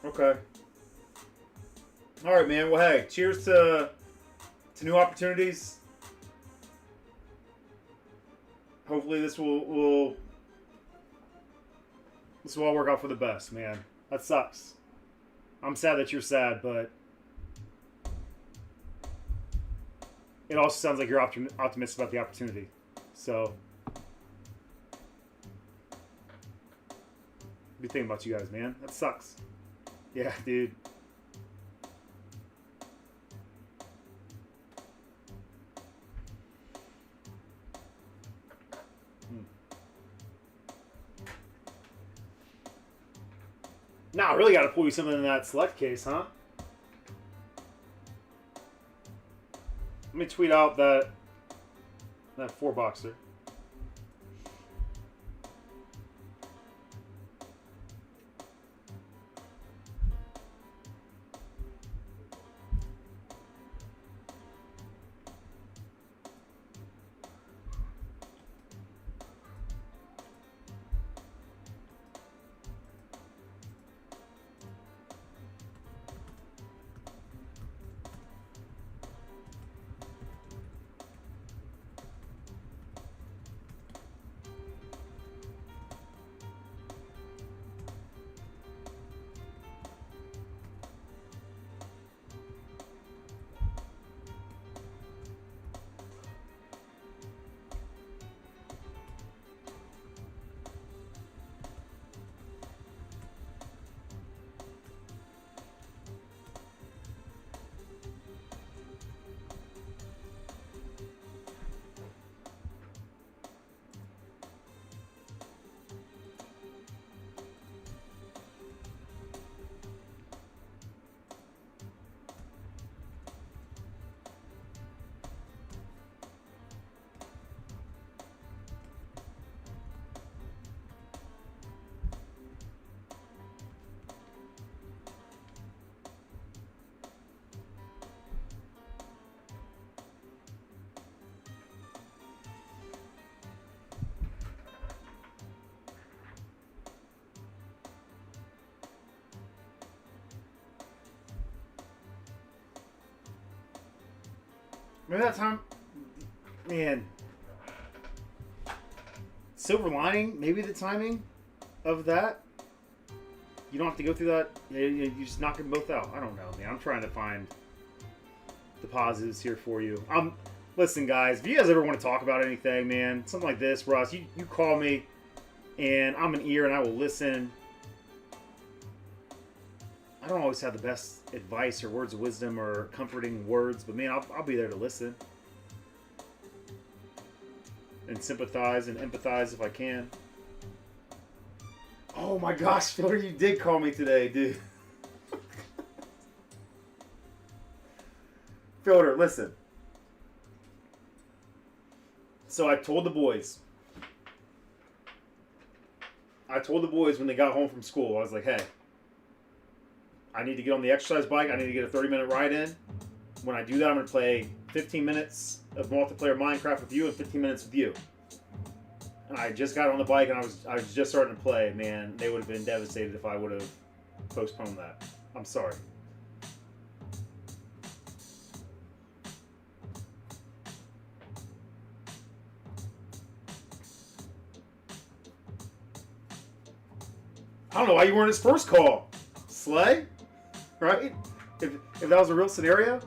Okay. All right, man. Well, hey, cheers to new opportunities. Hopefully, this will all work out for the best, man. That sucks. I'm sad that you're sad, but it also sounds like you're optimistic about the opportunity. So, be thinking about you guys, man. That sucks. Yeah, dude. Now I really got to pull you something in that select case, huh? Let me tweet out that 4-boxer. Remember that time? Man. Silver lining, maybe the timing of that. You don't have to go through that. You just knock them both out. I don't know, man. I'm trying to find the positives here for you. Listen, guys, if you guys ever want to talk about anything, man, something like this, Russ, you call me, and I'm an ear, and I will listen. I don't always have the best advice or words of wisdom or comforting words, but man, I'll be there to listen and sympathize and empathize if I can. Oh my gosh, Phil, you did call me today, dude. Fielder, listen. So I told the boys when they got home from school, I was like, hey, I need to get on the exercise bike. I need to get a 30-minute ride in. When I do that, I'm going to play 15 minutes of multiplayer Minecraft with you and 15 minutes with you. And I just got on the bike and I was just starting to play. Man, they would have been devastated if I would have postponed that. I'm sorry. I don't know why you weren't his first call. Slay? Right? If that was a real scenario?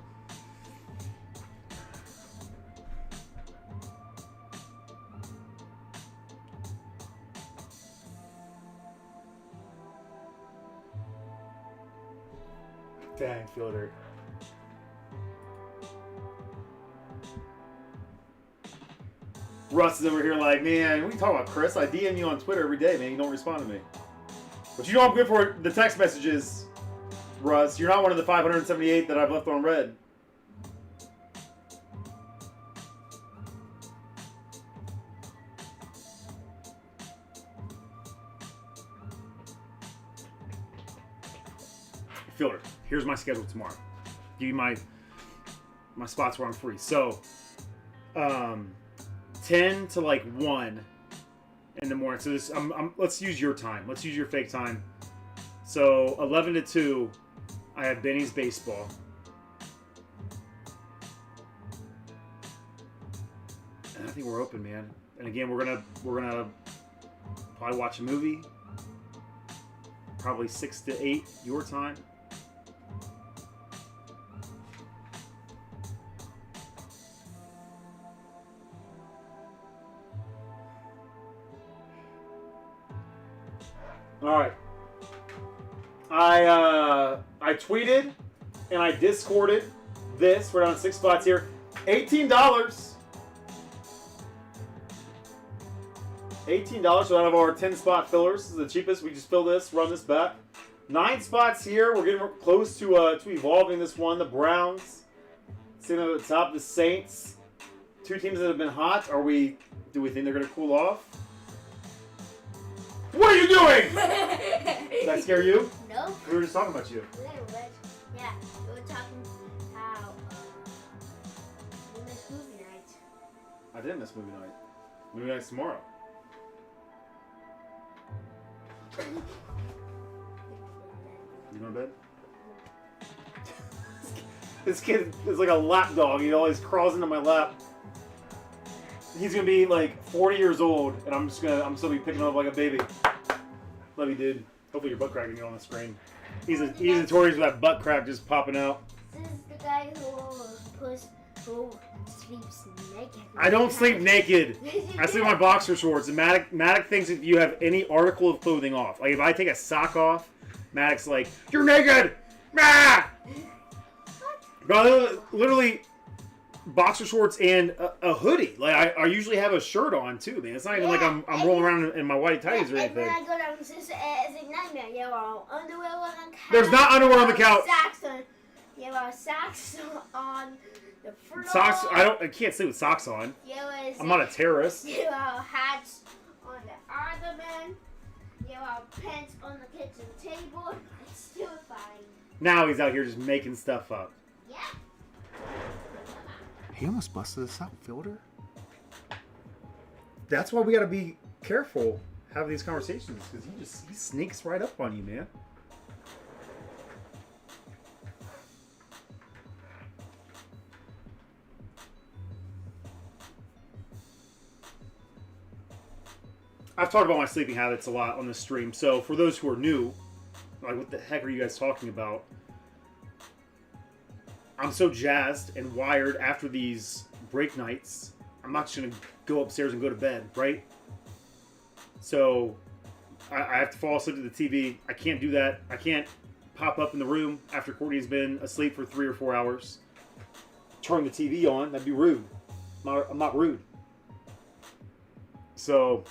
Dang, Fielder. Russ is over here like, man, what are you talking about, Chris? I DM you on Twitter every day, man. You don't respond to me. But you know I'm good for the text messages, Russ. You're not one of the 578 that I've left on red. Fielder, here's my schedule tomorrow. Give you my spots where I'm free. So, 10 to like 1 in the morning. So this, let's use your time. Let's use your fake time. So 11 to 2, I have Benny's baseball. And I think we're open, man. And again, we're gonna probably watch a movie. Probably 6 to 8 your time. All right. I tweeted and I Discorded this. We're down 6 spots here. $18. $18 so out of our 10 spot fillers. This is the cheapest. We just fill this, run this back. 9 spots here. We're getting close to evolving this one. The Browns sitting at the top. The Saints. 2 teams that have been hot. Do we think they're going to cool off? What are you doing? Did that scare you? No. We were just talking about you. A little bit. Yeah, we were talking how we missed movie night. I did miss movie night. Movie night's tomorrow. You going to bed? This kid is like a lap dog. He always crawls into my lap. He's gonna be like 40 years old, and I'm still be picking him up like a baby. Love you, dude. Hopefully your butt crack can get on the screen. He's a Tories with that butt crack just popping out. This is the guy who sleeps naked. I don't sleep naked. I sleep in my boxer shorts. And Matic thinks if you have any article of clothing off, like if I take a sock off, Maddox's like, "You're naked!" Ah! Bro, literally, boxer shorts and a hoodie. Like I usually have a shirt on too, man. It's not even like I'm rolling around in my white tighties or anything. And when I go down, it's a nightmare. You have underwear on the couch. There's not underwear on the couch. You have socks on the floor. Socks? I can't sleep with socks on. I'm not a terrorist. You have hats on the ottoman. You have pants on the kitchen table. It's still fine. Now he's out here just making stuff up. Yeah. He almost busted us out, Fielder. That's why we gotta be careful having these conversations, because he sneaks right up on you, man. I've talked about my sleeping habits a lot on this stream, so for those who are new, like, what the heck are you guys talking about? I'm so jazzed and wired after these break nights. I'm not just going to go upstairs and go to bed, right? So I have to fall asleep to the TV. I can't do that. I can't pop up in the room after Courtney's been asleep for 3 or 4 hours. Turn the TV on. That'd be rude. I'm not rude. So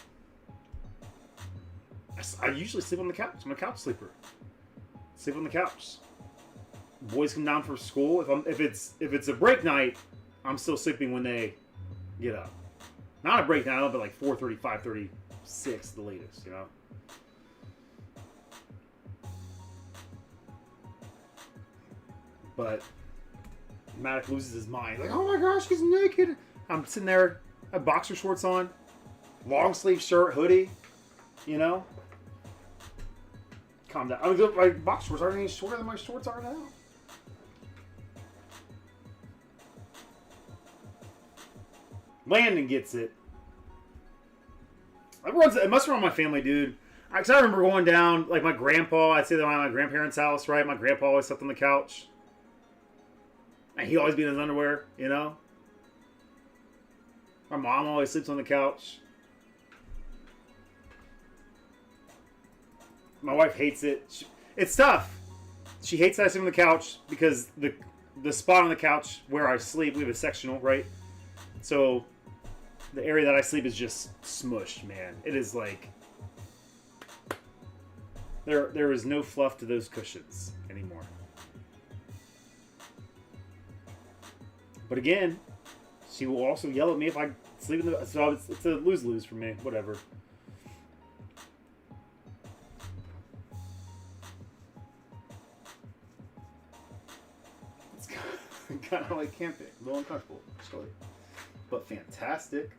I usually sleep on the couch. I'm a couch sleeper. Sleep on the couch. Boys come down from school. If it's a break night, I'm still sleeping when they get up. Not a break night. I'm up at like 4:30, 5:36, the latest. You know. But Matic loses his mind. Like, oh my gosh, he's naked. I'm sitting there, I have boxer shorts on, long sleeve shirt, hoodie. You know. Calm down. I mean, my boxer shorts aren't any shorter than my shorts are now. Landon gets it. It must run my family, dude. Cause I remember going down, like my grandpa, I'd say that at my grandparents' house, right? My grandpa always slept on the couch. And he'd always be in his underwear, you know? My mom always sleeps on the couch. My wife hates it. It's tough. She hates that I sleep on the couch because the spot on the couch where I sleep, we have a sectional, right? So the area that I sleep is just smushed, man. It is like there is no fluff to those cushions anymore. But again, she will also yell at me if I sleep in the. So it's a lose-lose for me. Whatever. It's kind of like camping. A little uncomfortable, actually. But fantastic.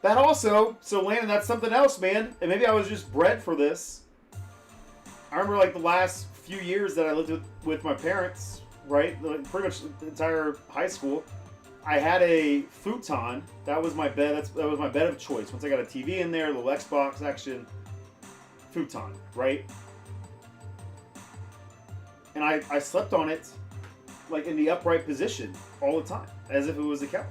That also, so Landon, that's something else, man. And maybe I was just bred for this. I remember like the last few years that I lived with my parents, right? Like pretty much the entire high school. I had a futon. That was my bed. That was my bed of choice. Once I got a TV in there, a little Xbox action. futon, right? And I slept on it like in the upright position all the time, as if it was a couch.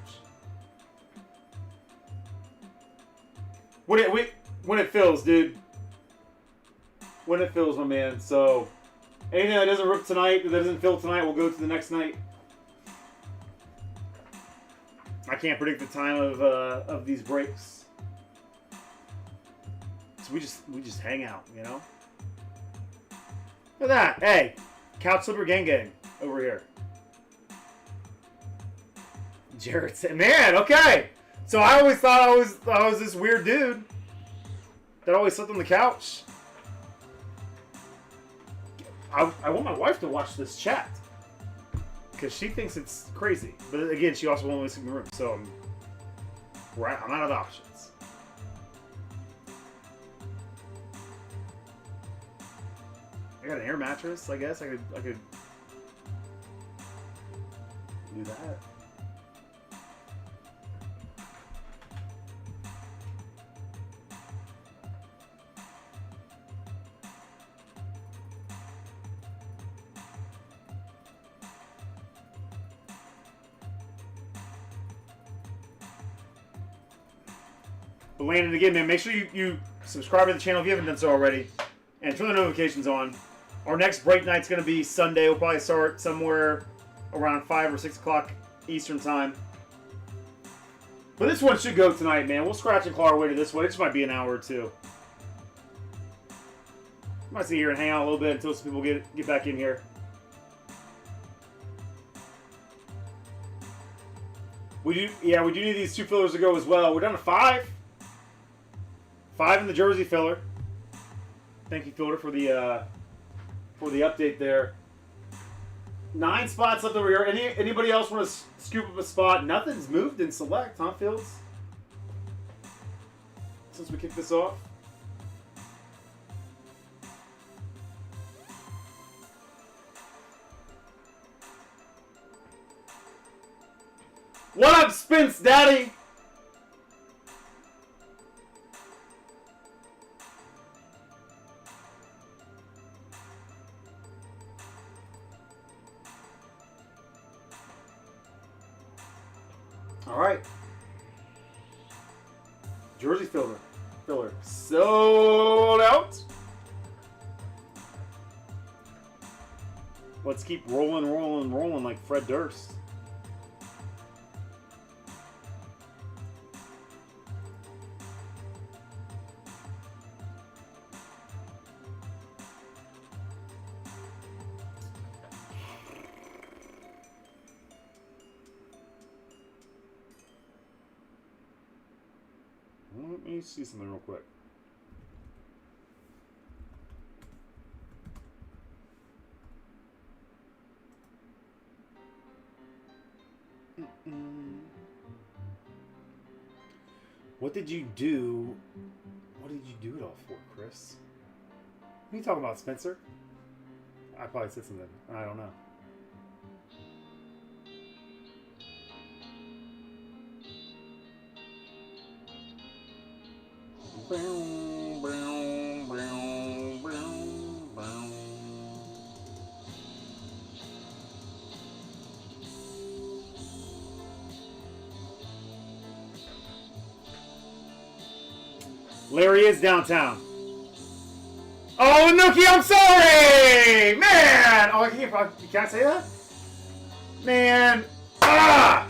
When it fills, dude. When it fills, my man. So anything that doesn't rip tonight, that doesn't fill tonight, will go to the next night. I can't predict the time of these breaks. So we just hang out, you know? Look at that. Hey, Couch Slipper Gang Gang over here. Jared said, man, okay. So I always thought I was this weird dude that always slept on the couch. I want my wife to watch this chat because she thinks it's crazy. But again, she also won't listen in the room, so I'm out of options. I got an air mattress. I guess I could do that. But Landon, again, man, make sure you subscribe to the channel if you haven't done so already, and turn the notifications on. Our next break night's going to be Sunday. We'll probably start somewhere around 5 or 6 o'clock Eastern time. But this one should go tonight, man. We'll scratch and claw our way to this one. It just might be an hour or two. Might sit here and hang out a little bit until some people get back in here. We do need these 2 fillers to go as well. We're down to 5. 5 in the jersey filler. Thank you, Filter, for the update there. 9 spots left over here. Anybody else want to scoop up a spot? Nothing's moved in select, huh, Fields? Since we kicked this off. What up, Spence Daddy? All right. Jersey filler sold out. Let's keep rolling like Fred Durst. Let me see something real quick. What did you do? What did you do it all for, Chris? What are you talking about, Spencer? I probably said something. I don't know. Larry is downtown. Oh, Nookie, I'm sorry! Man! Oh, you can't say that? Man! Ah!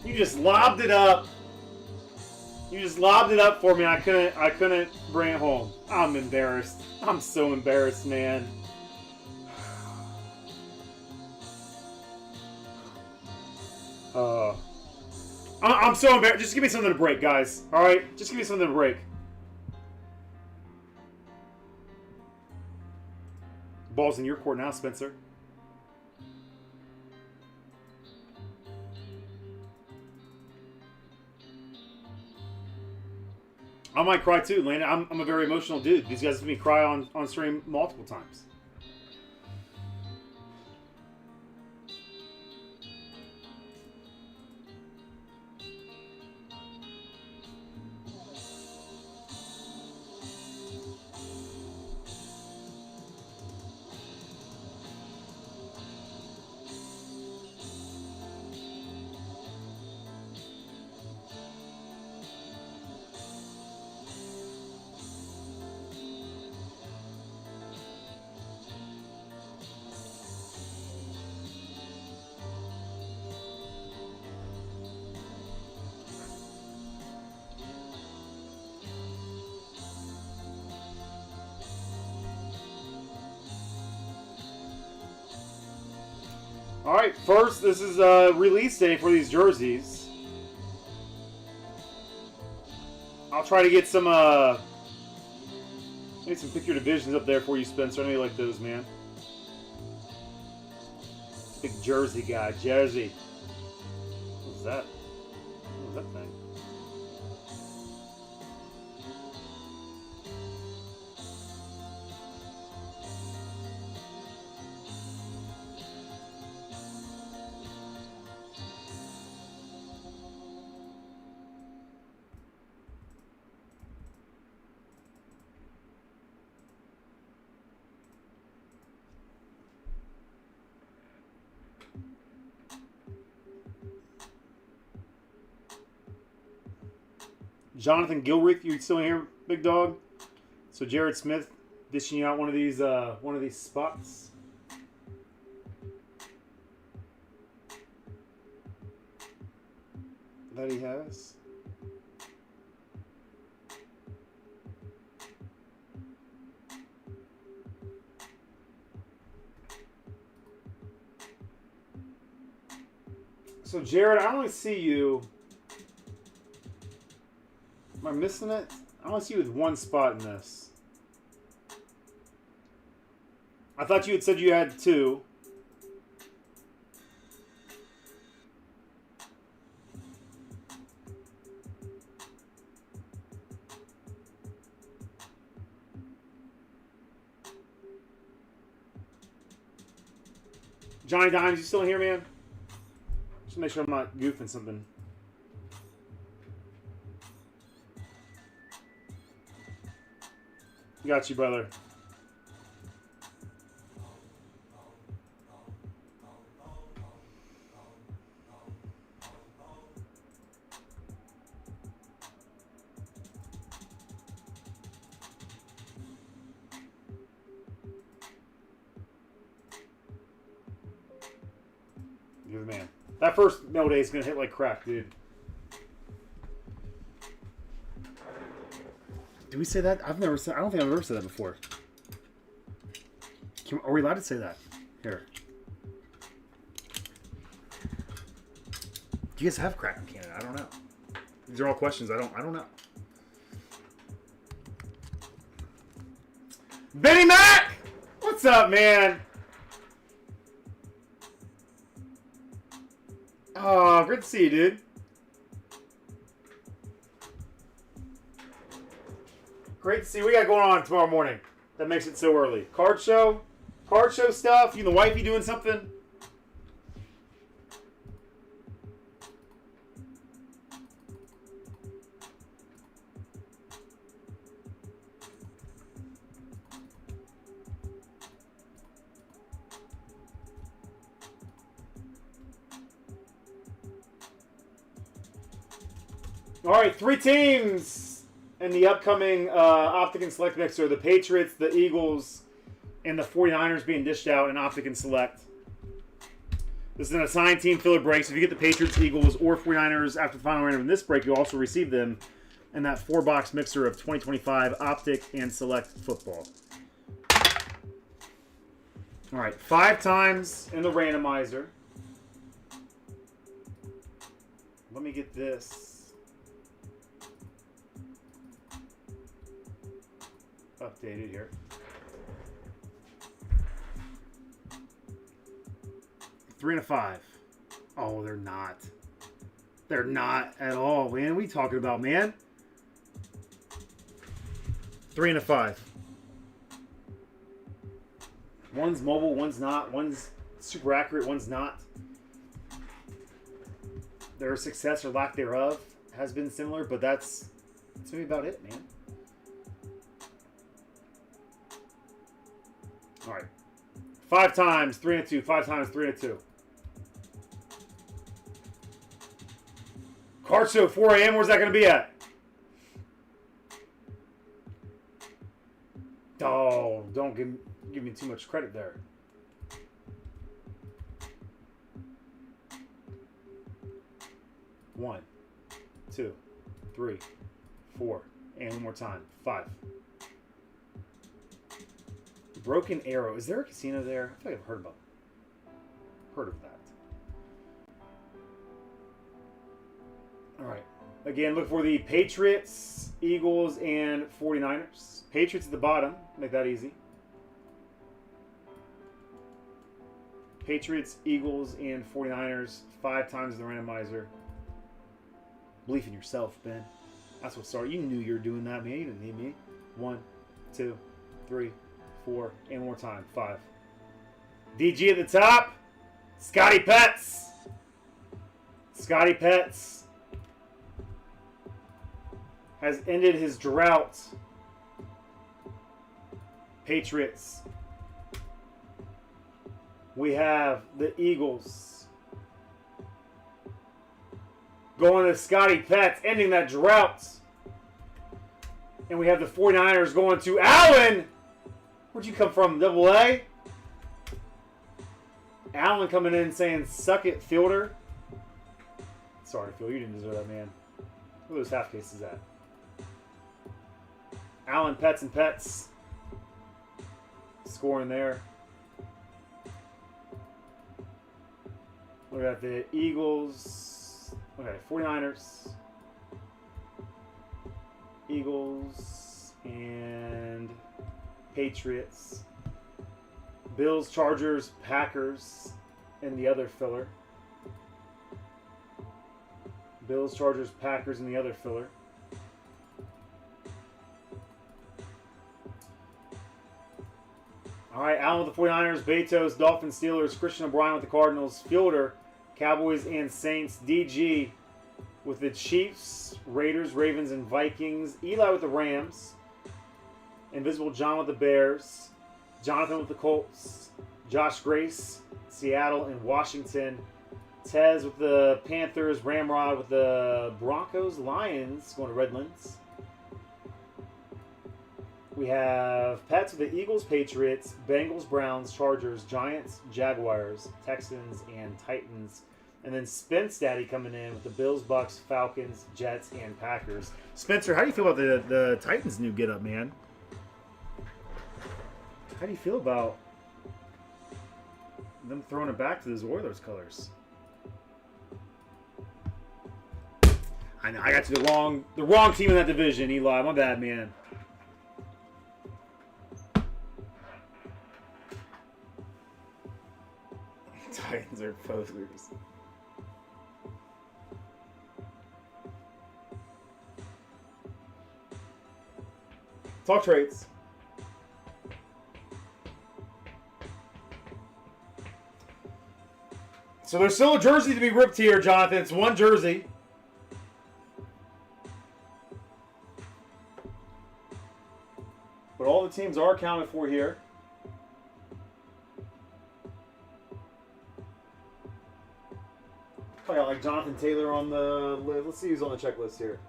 You just lobbed it up. You just lobbed it up for me. I couldn't bring it home. I'm embarrassed. I'm so embarrassed, man. I'm so embarrassed. Just give me something to break, guys. All right? Just give me something to break. Ball's in your court now, Spencer. I might cry too, Landon. I'm a very emotional dude. These guys have made me cry on stream multiple times. All right, first, this is release day for these jerseys. I'll try to get some maybe some pick your divisions up there for you, Spencer. I know you like those, man. Big jersey guy, jersey. What's that? What was that thing? Jonathan Gilreath, you still here, big dog? So Jared Smith dishing out one of these spots. That he has. So Jared, I only see you. Am I missing it? I only see you with one spot in this. I thought you had said you had two. Johnny Dimes, you still here, man? Just make sure I'm not goofing something. Got you, brother. You're the man. That first mail day is gonna hit like crack, dude. Did we say that? I've never said. I don't think I've ever said that before. Are we allowed to say that? Here. Do you guys have crack in Canada? I don't know. These are all questions. I don't know. Benny Mac! What's up, man? Oh, good to see you, dude. Great to see what we got going on tomorrow morning. That makes it so early. Card show stuff. You and the wifey doing something? All right, 3 teams. In the upcoming Optic and Select mixer, the Patriots, the Eagles, and the 49ers being dished out in Optic and Select. This is an assigned team filler break, so if you get the Patriots, Eagles, or 49ers after the final round of this break, you'll also receive them in that 4-box mixer of 2025 Optic and Select football. All right, 5 times in the randomizer. Let me get this updated here. 3 and a 5. Oh, they're not. They're not at all, man. What are you talking about, man? 3 and a 5. One's mobile, one's not. One's super accurate, one's not. Their success or lack thereof has been similar, but that's maybe about it, man. All right. 5 times, 3 and a 2. 5 times, 3 and a 2. Card show, 4 a.m. Where's that going to be at? Oh, don't give me too much credit there. One, 2, 3, 4, and one more time. 5. Broken Arrow. Is there a casino there? I feel like I've heard of that. All right. Again, look for the Patriots, Eagles, and 49ers. Patriots at the bottom. Make that easy. Patriots, Eagles, and 49ers. 5 times the randomizer. Believe in yourself, Ben. That's what started. You knew you were doing that, man. You didn't need me. 1, 2, 3, 4, and one more time. 5. DG at the top. Scotty Pets. Scotty Pets has ended his drought. Patriots. We have the Eagles going to Scotty Pets, ending that drought. And we have the 49ers going to Allen. Where'd you come from, Double A? Allen coming in saying, suck it, fielder. Sorry, Phil, you didn't deserve that, man. Where are those half cases at? Allen, Pets and Pets. Scoring there. Look at the Eagles. Okay, 49ers. Eagles and Patriots. Bills, Chargers, Packers, and the other filler. Bills, Chargers, Packers, and the other filler. All right, Allen with the 49ers, Betos, Dolphins, Steelers, Christian O'Brien with the Cardinals, Fielder, Cowboys, and Saints, DG with the Chiefs, Raiders, Ravens, and Vikings, Eli with the Rams, Invisible John with the Bears, Jonathan with the Colts, Josh Grace, Seattle, and Washington, Tez with the Panthers, Ramrod with the Broncos, Lions, going to Redlands. We have Pets with the Eagles, Patriots, Bengals, Browns, Chargers, Giants, Jaguars, Texans, and Titans. And then Spence Daddy coming in with the Bills, Bucks, Falcons, Jets, and Packers. Spencer, how do you feel about the Titans' new get-up, man? How do you feel about them throwing it back to those Oilers colors? I know I got you the wrong team in that division, Eli. My bad, man. Titans are posers. Talk trades. So there's still a jersey to be ripped here, Jonathan. It's one jersey. But all the teams are accounted for here. I got like Jonathan Taylor on the list. Let's see who's on the checklist here.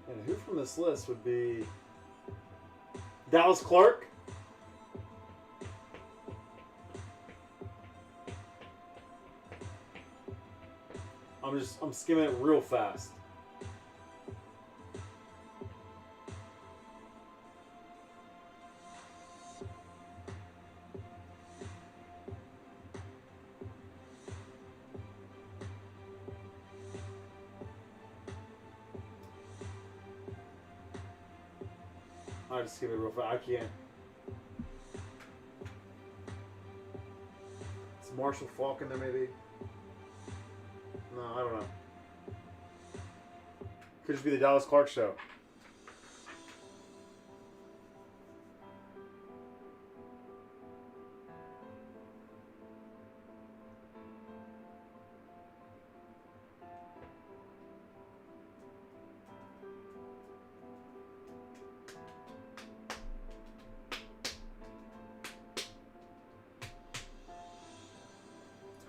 And who from this list would be Dallas Clark? I'm skimming it real fast. I just skim it real fast. I can't. Is Marshall Falk in there maybe? No, I don't know. Could just be the Dallas Clark show.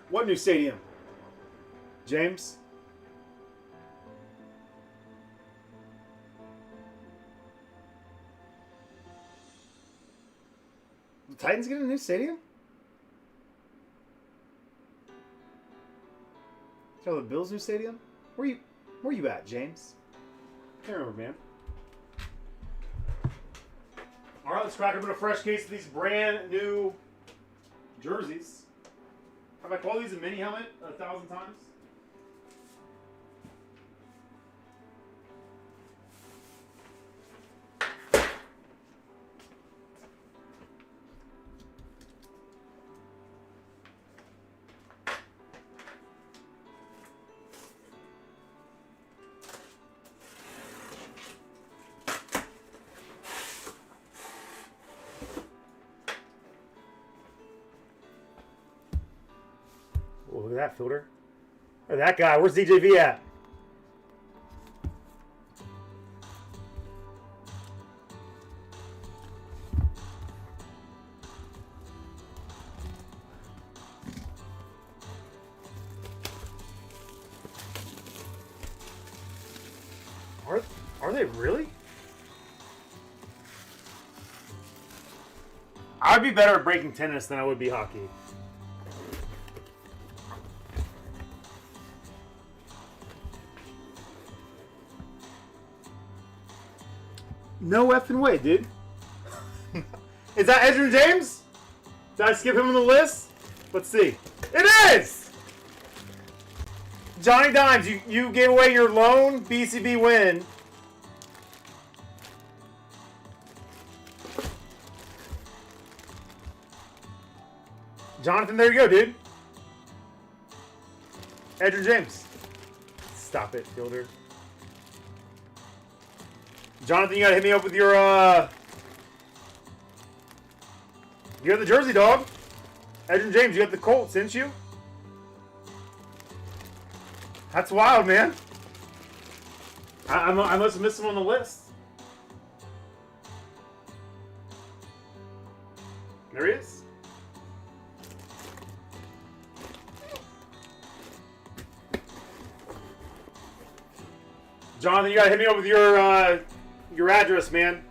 What new stadium? James? The Titans get a new stadium? Tell the Bills new stadium? Where you at, James? Here, man. All right, let's crack open a fresh case of these brand new jerseys. Have I called these a mini helmet 1,000 times? Oh, look at that filter. Look at that guy. Where's DJV at? Are they really? I'd be better at breaking tennis than I would be hockey. No effing way, dude. Is that Edgerrin James? Did I skip him on the list? Let's see. It is! Johnny Dimes, you gave away your lone BCB win. Jonathan, there you go, dude. Edgerrin James. Stop it, fielder. Jonathan, you gotta hit me up with your, you got the jersey, dog. Edgerrin James, you got the Colts, didn't you? That's wild, man. I must have missed him on the list. There he is. Jonathan, you gotta hit me up with your address, man.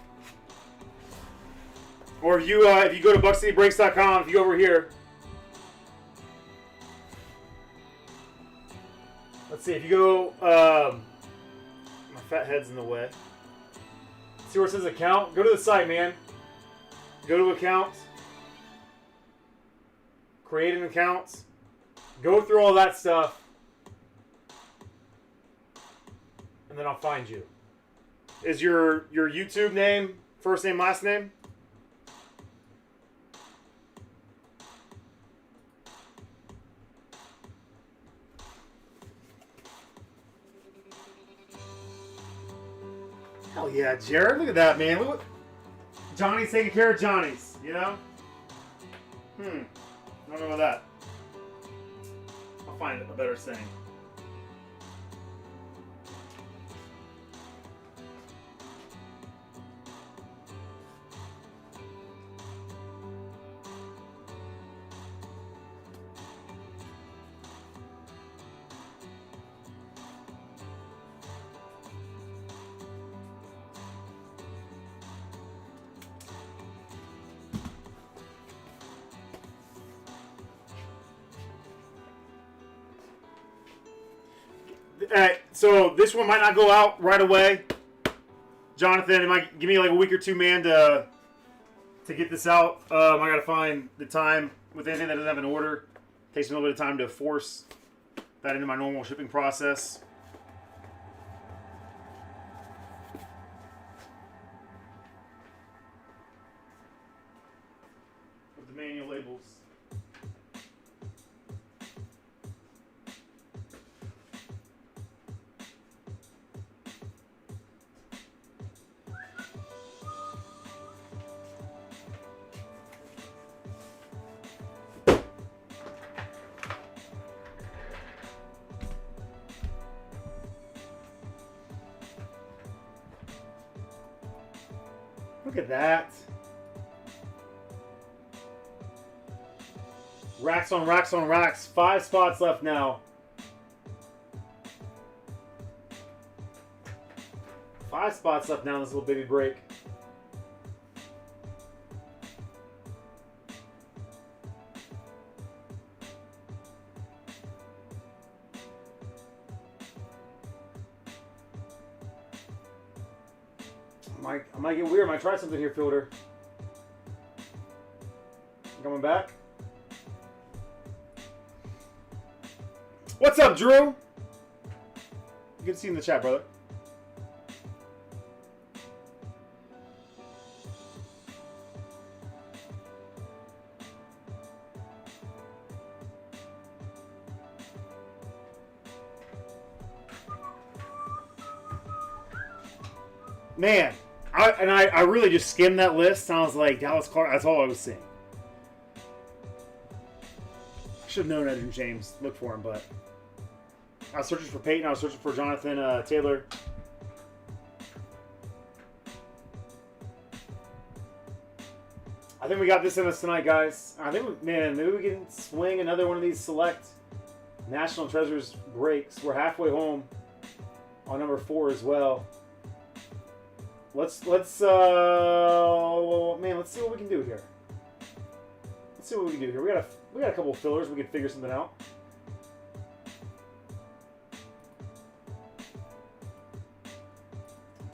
Or if you go to BuckCityBreaks.com, if you go over here. Let's see, if you go, my fat head's in the way. See where it says account? Go to the site, man. Go to accounts. Create an account. Go through all that stuff. And then I'll find you. Is your YouTube name first name, last name? Hell yeah, Jared. Look at that, man. Look what Johnny's taking care of Johnny's, you know? I don't know about that. I'll find a better saying. So this one might not go out right away. Jonathan, it might give me like a week or two, man, to get this out. I gotta find the time with anything that doesn't have an order. Takes me a little bit of time to force that into my normal shipping process. With the manual labels. Look at that. Racks on racks on racks. 5 spots left now. 5 spots left now in this little baby break. I might get weird. I might try something here, Fielder. Coming back. What's up, Drew? Good to see you in the chat, brother. Man, I really just skimmed that list, and I was like, Dallas Clark, that's all I was seeing. Should have known Edgerrin James. Look for him, but I was searching for Peyton. I was searching for Jonathan Taylor. I think we got this in us tonight, guys. I think, man, maybe we can swing another one of these select National Treasures breaks. We're halfway home on number 4 as well. Let's man, let's see what we can do here. Let's see what we can do here. We got a couple of fillers. We can figure something out.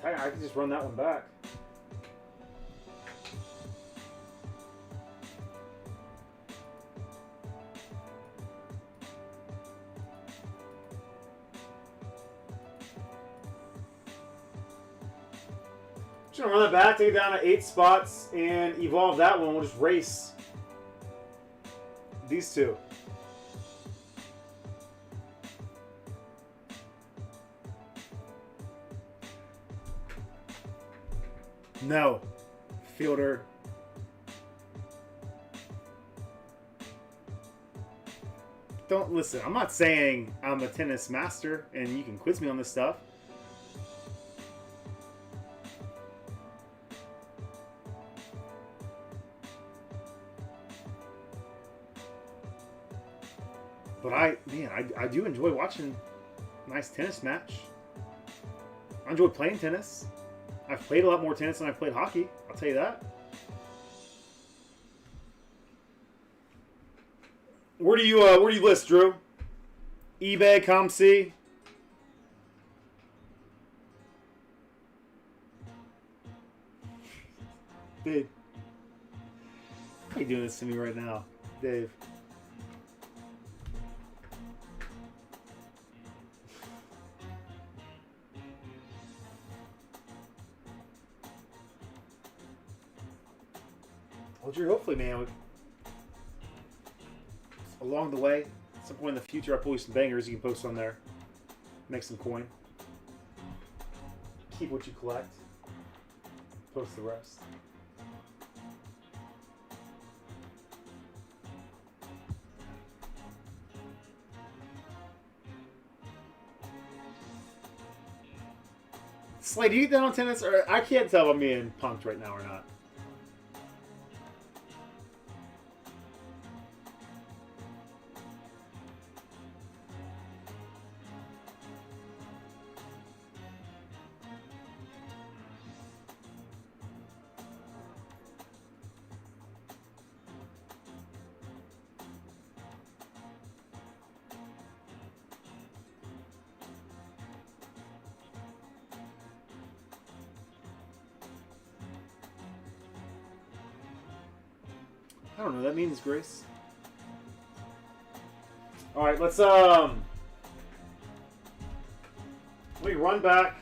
I can just run that one back. Just gonna run that back, take it down to 8 spots, and evolve that one. We'll just race these two. No. Fielder. Don't listen. I'm not saying I'm a tennis master and you can quiz me on this stuff. But I do enjoy watching a nice tennis match. I enjoy playing tennis. I've played a lot more tennis than I've played hockey. I'll tell you that. Where do you list, Drew? eBay, ComC. Dave. Why are you doing this to me right now, Dave? Well, Drew, hopefully, man, along the way, at some point in the future, I'll pull you some bangers you can post on there. Make some coin. Keep what you collect. Post the rest. Slade, do you eat that on tennis? Or I can't tell if I'm being punked right now or not. I don't know what that means, Grace. Alright, let's let me run back.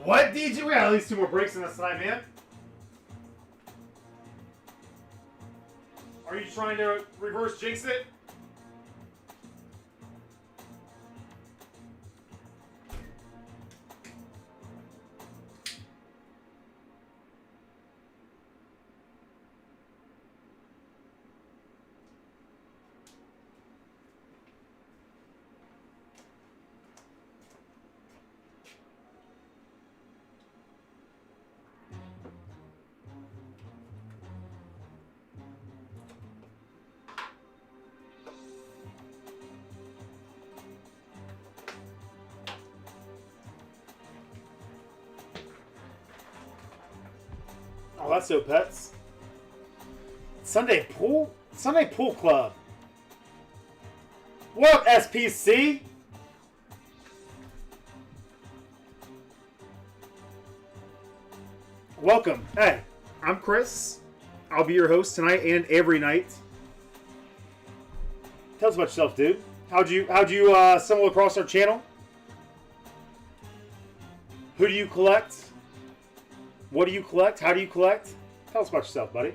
What, DJ? We got at least 2 more breaks in this tonight, man. Are you trying to reverse jinx it? Oh, that's so pets. Sunday pool club. What up, SPC? Welcome. Hey, I'm Chris. I'll be your host tonight and every night. Tell us about yourself, dude. How'd you stumble across our channel? Who do you collect? What do you collect? How do you collect? Tell us about yourself, buddy.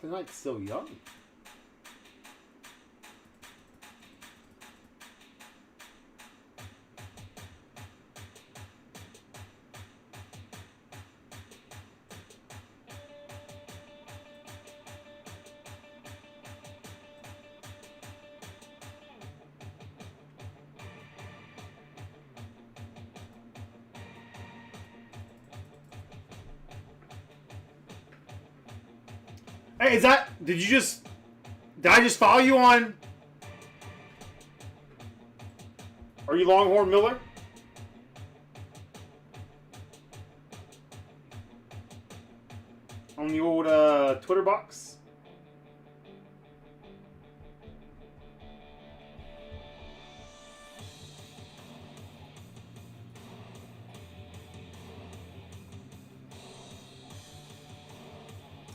The night's still young. Hey, did I just follow you on? Are you Longhorn Miller? On the old Twitter box?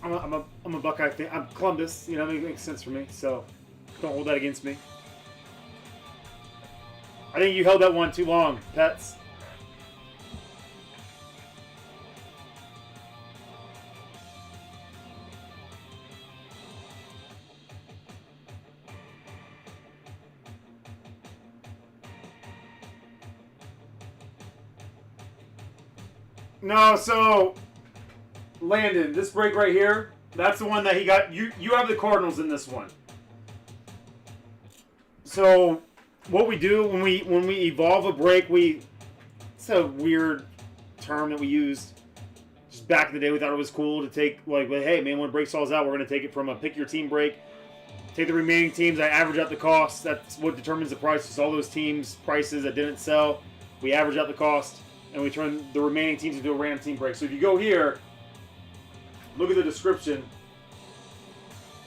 I'm a Buckeye fan. I'm Columbus. You know, it makes sense for me. So don't hold that against me. I think you held that one too long, Pets. No, so Landon, this break right here, that's the one that he got. You have the Cardinals in this one. So what we do when we evolve a break, it's a weird term that we used. Just back in the day, we thought it was cool to take, like, hey man, when break stalls out, we're gonna take it from a pick your team break. Take the remaining teams, I average out the cost. That's what determines the price. It's all those teams' prices that didn't sell. We average out the cost, and we turn the remaining teams into a random team break. So if you go here, look at the description.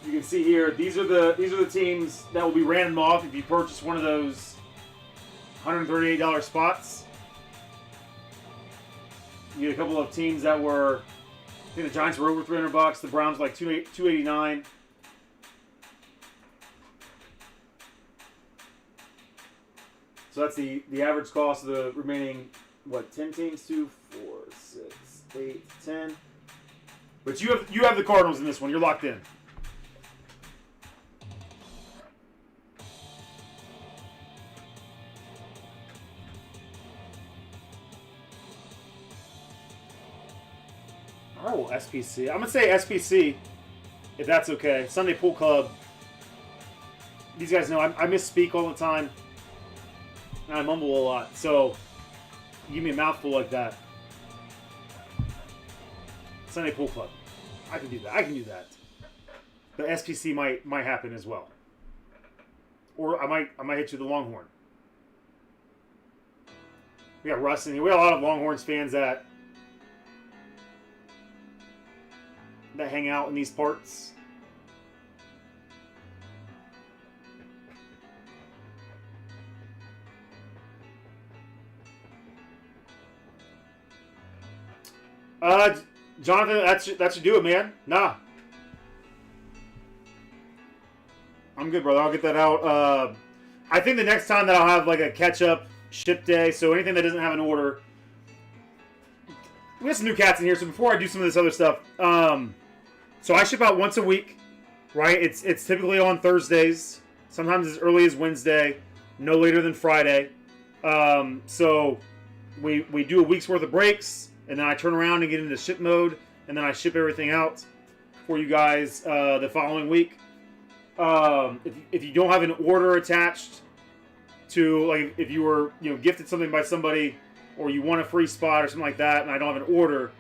You can see here, these are the teams that will be random off if you purchase one of those $138 spots. You get a couple of teams that were, I think the Giants were over $300, the Browns like $289. So that's the average cost of the remaining, 10 teams? 2, 4, 6, 8, 10. But you have the Cardinals in this one. You're locked in. Oh, SPC. I'm going to say SPC, if that's okay. Sunday Pool Club. These guys know I misspeak all the time. And I mumble a lot. So, you give me a mouthful like that. Sunday Pool Club. I can do that. But SPC might happen as well. Or I might hit you the Longhorn. We got Russ in here. We got a lot of Longhorns fans that hang out in these parts. Jonathan, that should do it, man. Nah. I'm good, brother. I'll get that out. I think the next time that I'll have like a catch-up ship day, so anything that doesn't have an order. We have some new cats in here, so before I do some of this other stuff, so I ship out once a week, right? It's typically on Thursdays, sometimes as early as Wednesday, no later than Friday. So we do a week's worth of breaks, and then I turn around and get into ship mode, and then I ship everything out for you guys the following week. If you don't have an order attached to, like, if you were gifted something by somebody, or you want a free spot or something like that, and I don't have an order,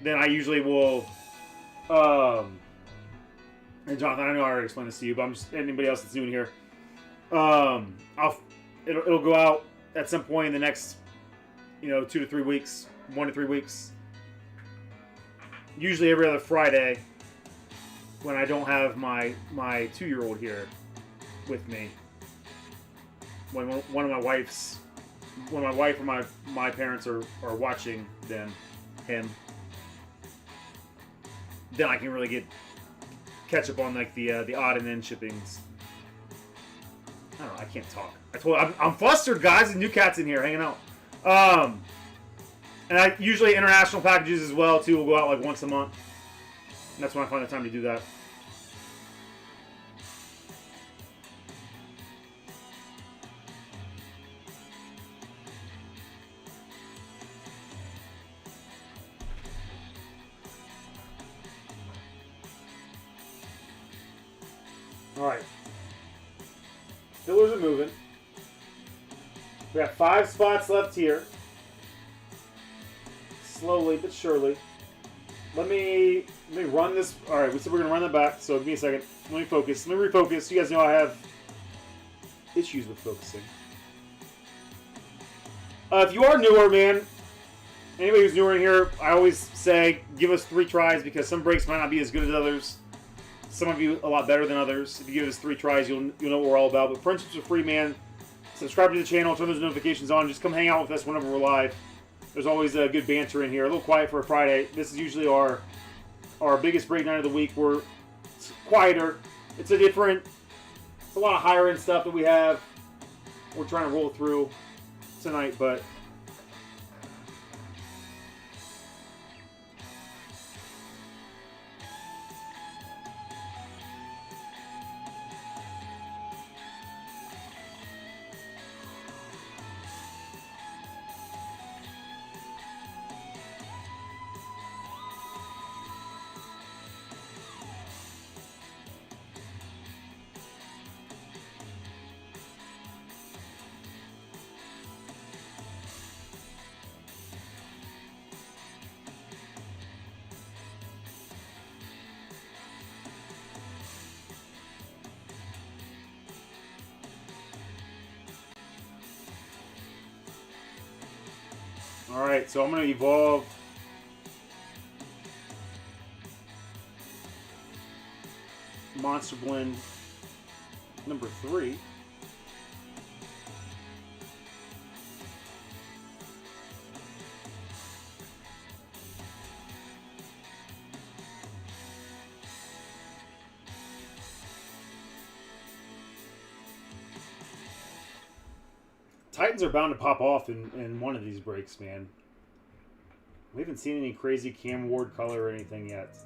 then I usually will And Jonathan, I know I already explained this to you, but I'm just anybody else that's new in here. It'll go out at some point in the next, 2 to 3 weeks, 1 to 3 weeks. Usually every other Friday when I don't have my 2-year-old here with me. When my wife or my parents are watching him, then I can really catch up on like the odd and end shippings. I don't know. I can't talk. I'm flustered, guys. And new cat's in here hanging out. And I usually international packages as well too will go out like once a month. And that's when I find the time to do that. All right. Fillers are moving. We have 5 spots left here. Slowly but surely. Let me run this. All right, we said we're gonna run that back. So give me a second. Let me focus. Let me refocus. You guys know I have issues with focusing. If you are newer, man, anybody who's newer in here, I always say give us 3 tries because some breaks might not be as good as others. Some of you a lot better than others. If you give us 3 tries, you'll know what we're all about. But friendships are free, man. Subscribe to the channel, turn those notifications on. Just come hang out with us whenever we're live. There's always a good banter in here. A little quiet for a Friday. This is usually our biggest break night of the week. It's quieter. It's a lot of higher end stuff that we have. We're trying to roll through tonight, but alright, so I'm going to evolve Monster Blend number 3. Titans are bound to pop off in one of these breaks, man. We haven't seen any crazy Cam Ward color or anything yet.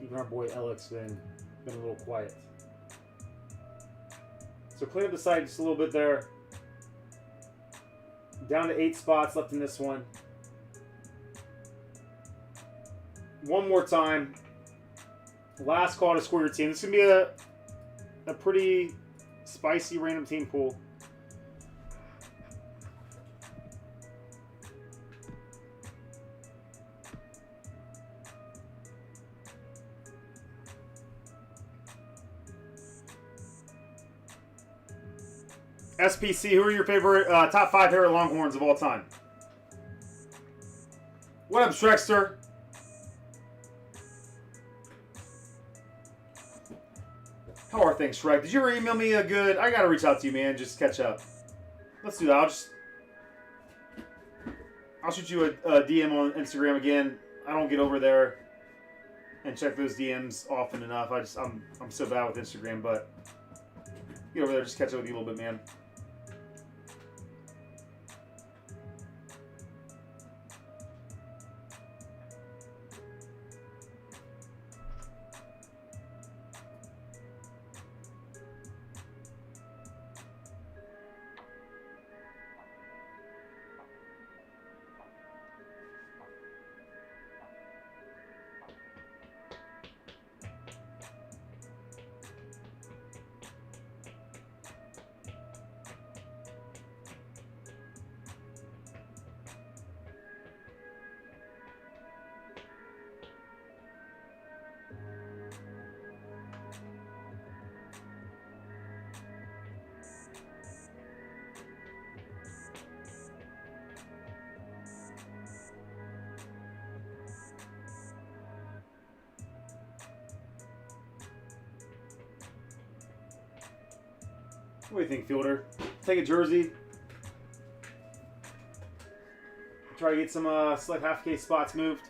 Even our boy Alex been a little quiet. So clean up the side just a little bit there. Down to 8 spots left in this one. One more time. Last call to score your team. This is going to be a pretty spicy random team pool. SPC, who are your favorite top 5 favorite Longhorns of all time? What up, Shrexter? How are things, Shrek? Did you ever email me a good... I gotta reach out to you, man. Just catch up. Let's do that. I'll shoot you a DM on Instagram again. I don't get over there and check those DMs often enough. I'm so bad with Instagram, but get over there, just catch up with you a little bit, man. What do you think, Fielder? Take a jersey. Try to get some select half case spots moved.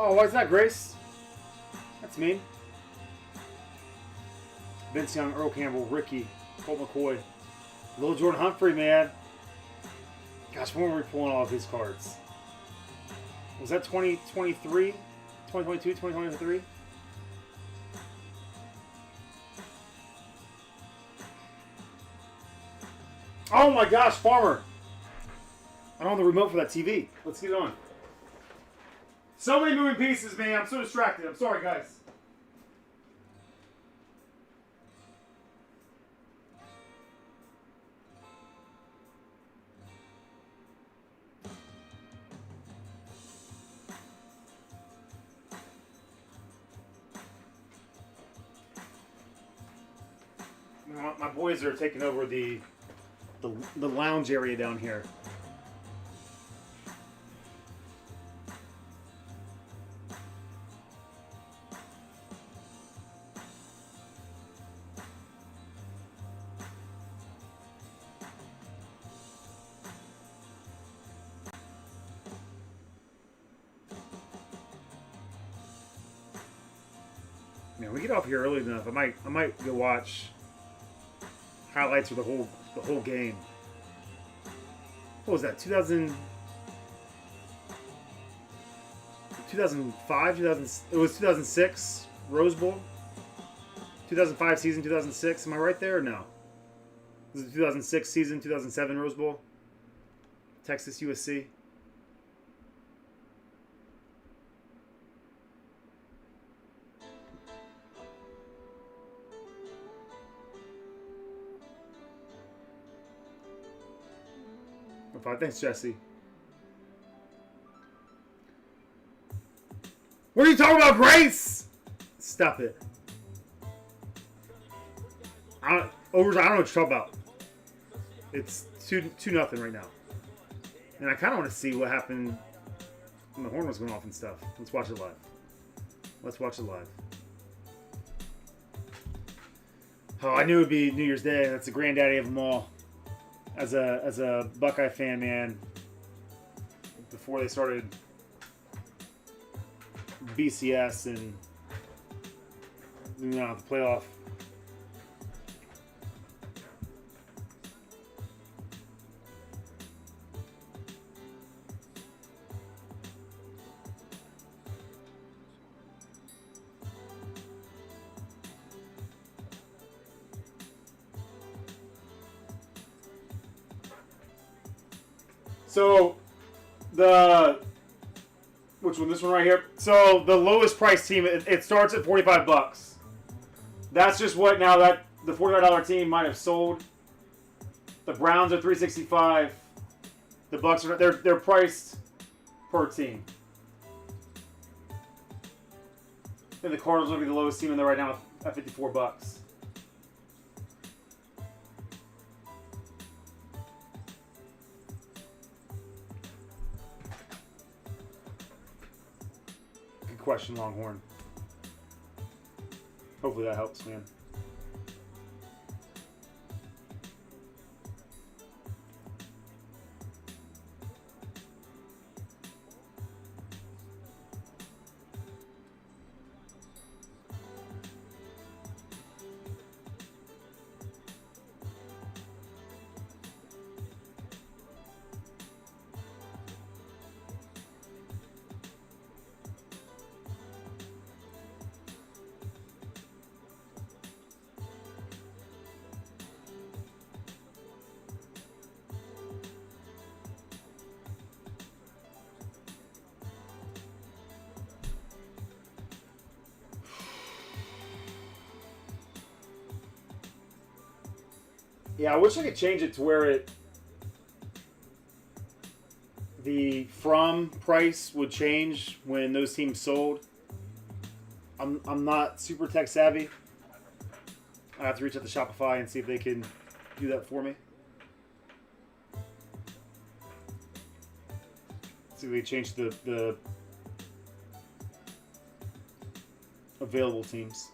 Oh, why is that, Grace? That's mean. Vince Young, Earl Campbell, Ricky, Colt McCoy, Lil Jordan Humphrey, man. Gosh, when were we pulling all of his cards? Was that 2023? 2022, 2023? Oh my gosh, Farmer! I don't have the remote for that TV. Let's get it on. So many moving pieces, man. I'm so distracted. I'm sorry, guys. My boys are taking over the lounge area down here. Man, we get off here early enough. I might go watch highlights of the whole game. What was that? 2005, 2000. It was 2006 Rose Bowl. 2005 season, 2006. Am I right there or no? This is 2006 season, 2007 Rose Bowl. Texas USC. Thanks, Jesse. What are you talking about, Grace? Stop it. I don't know what you're talking about. It's 2-0 right now. And I kind of want to see what happened when the horn was going off and stuff. Let's watch it live. Let's watch it live. Oh, I knew it would be New Year's Day. That's the granddaddy of them all. As a Buckeye fan, man, before they started BCS and the playoff. So which one? This one right here. So the lowest price team, it starts at $45. That's just what now that the $45 team might have sold. The Browns are $365. The Bucks are they're priced per team. And the Cardinals will be the lowest team in there right now at $54. Good question, Longhorn. Hopefully that helps, man. Yeah, I wish I could change it to where the from price would change when those teams sold. I'm not super tech savvy. I have to reach out to Shopify and see if they can do that for me. See if they change the available teams.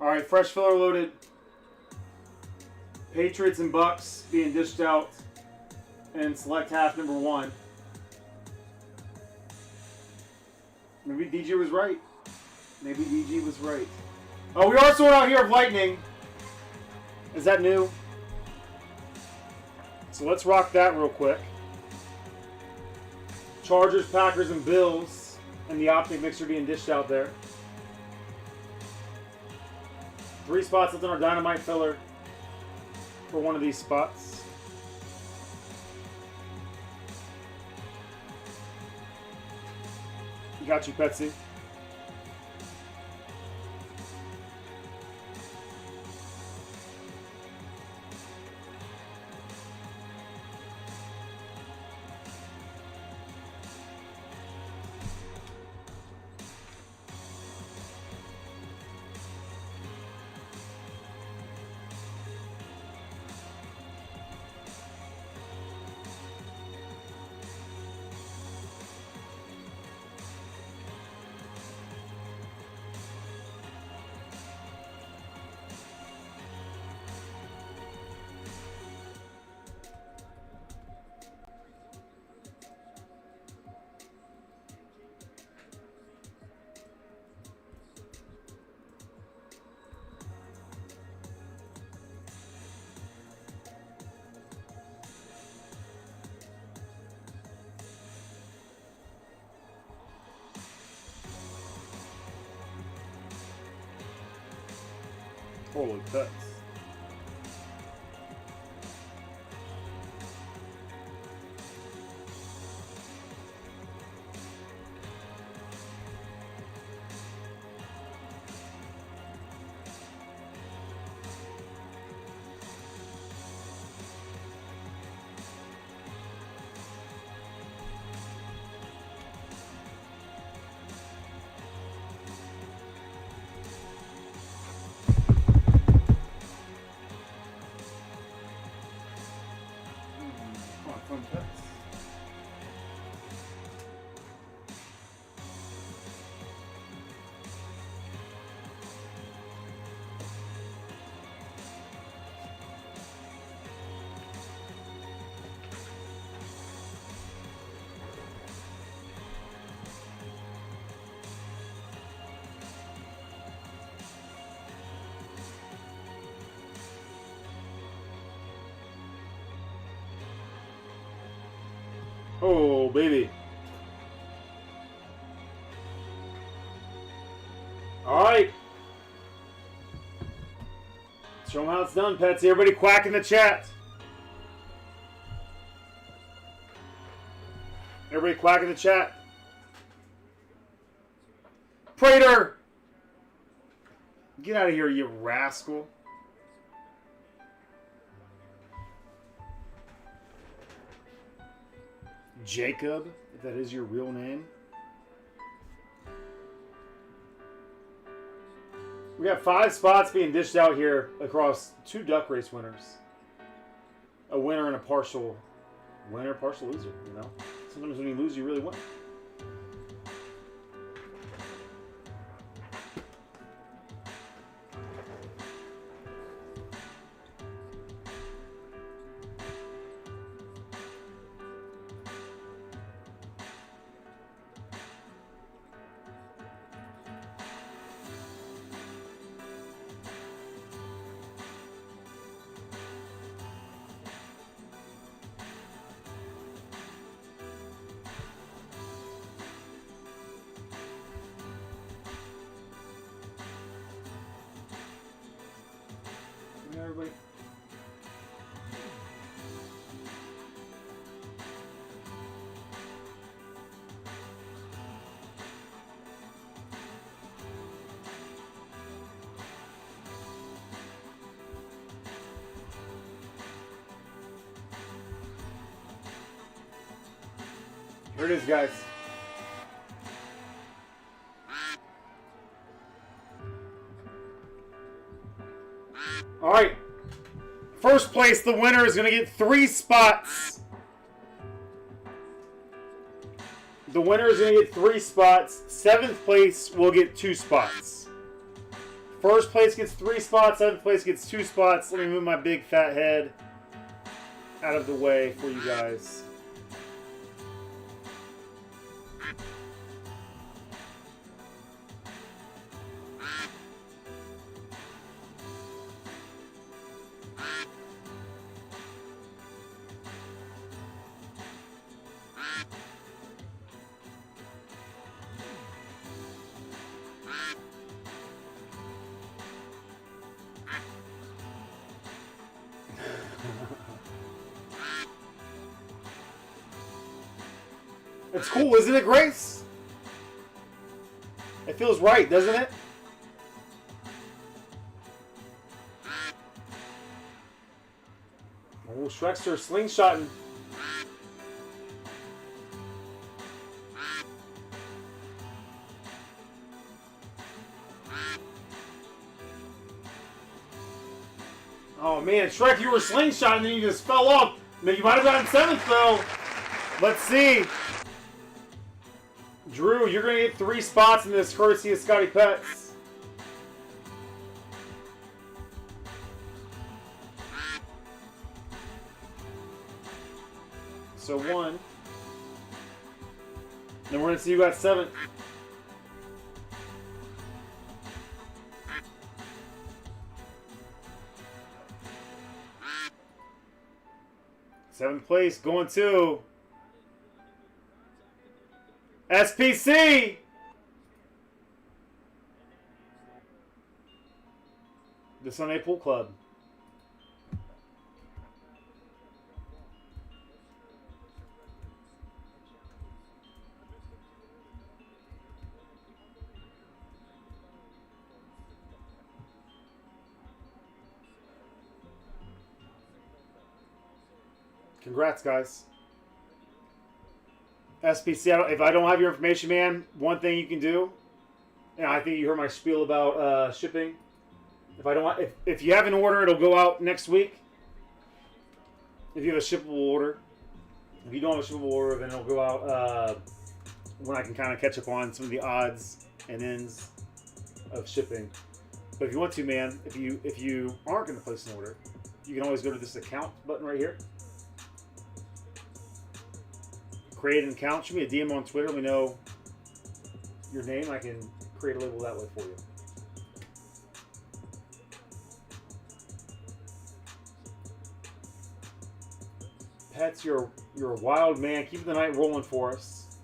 All right, fresh filler loaded. Patriots and Bucks being dished out in select half number 1. Maybe DG was right. Maybe DG was right. Oh, we are sold out here of Lightning. Is that new? So let's rock that real quick. Chargers, Packers, and Bills, and the optic mixer being dished out there. 3 spots left on our dynamite filler for one of these spots. Got you, Petsy. Holy cuts. Fun pets. Oh, baby. All right. Show them how it's done, pets. Everybody quack in the chat. Everybody quack in the chat. Prater! Get out of here, you rascal. Jacob, if that is your real name. We got 5 spots being dished out here across 2 duck race winners. A winner and a partial winner, partial loser, you know? Sometimes when you lose, you really win. Everybody. Here it is, guys. All right. First place, the winner is going to get 3 spots. The winner is going to get 3 spots. 7th place will get 2 spots. First place gets 3 spots. 7th place gets 2 spots. Let me move my big fat head out of the way for you guys. It's cool, isn't it, Grace? It feels right, doesn't it? Oh, Shrekster slingshotting. Oh man, Shrek, you were slingshotting and then you just fell off. You might have gotten 7th though. Let's see. Drew, you're going to get 3 spots in this courtesy of Scotty Pets. So 1. Then we're going to see who got 7th. Seventh place going to SPC. The Sunday Pool Club. Congrats, guys. SPC, if I don't have your information, man, one thing you can do, and I think you heard my spiel about shipping. If you have an order, it'll go out next week. If you have a shippable order. If you don't have a shippable order, then it'll go out when I can kind of catch up on some of the odds and ends of shipping. But if you want to, man, if you aren't going to place an order, you can always go to this account button right here. Create an account. Shoot me a DM on Twitter. Let me know your name. I can create a label that way for you. Pets, you're a wild man. Keep the night rolling for us.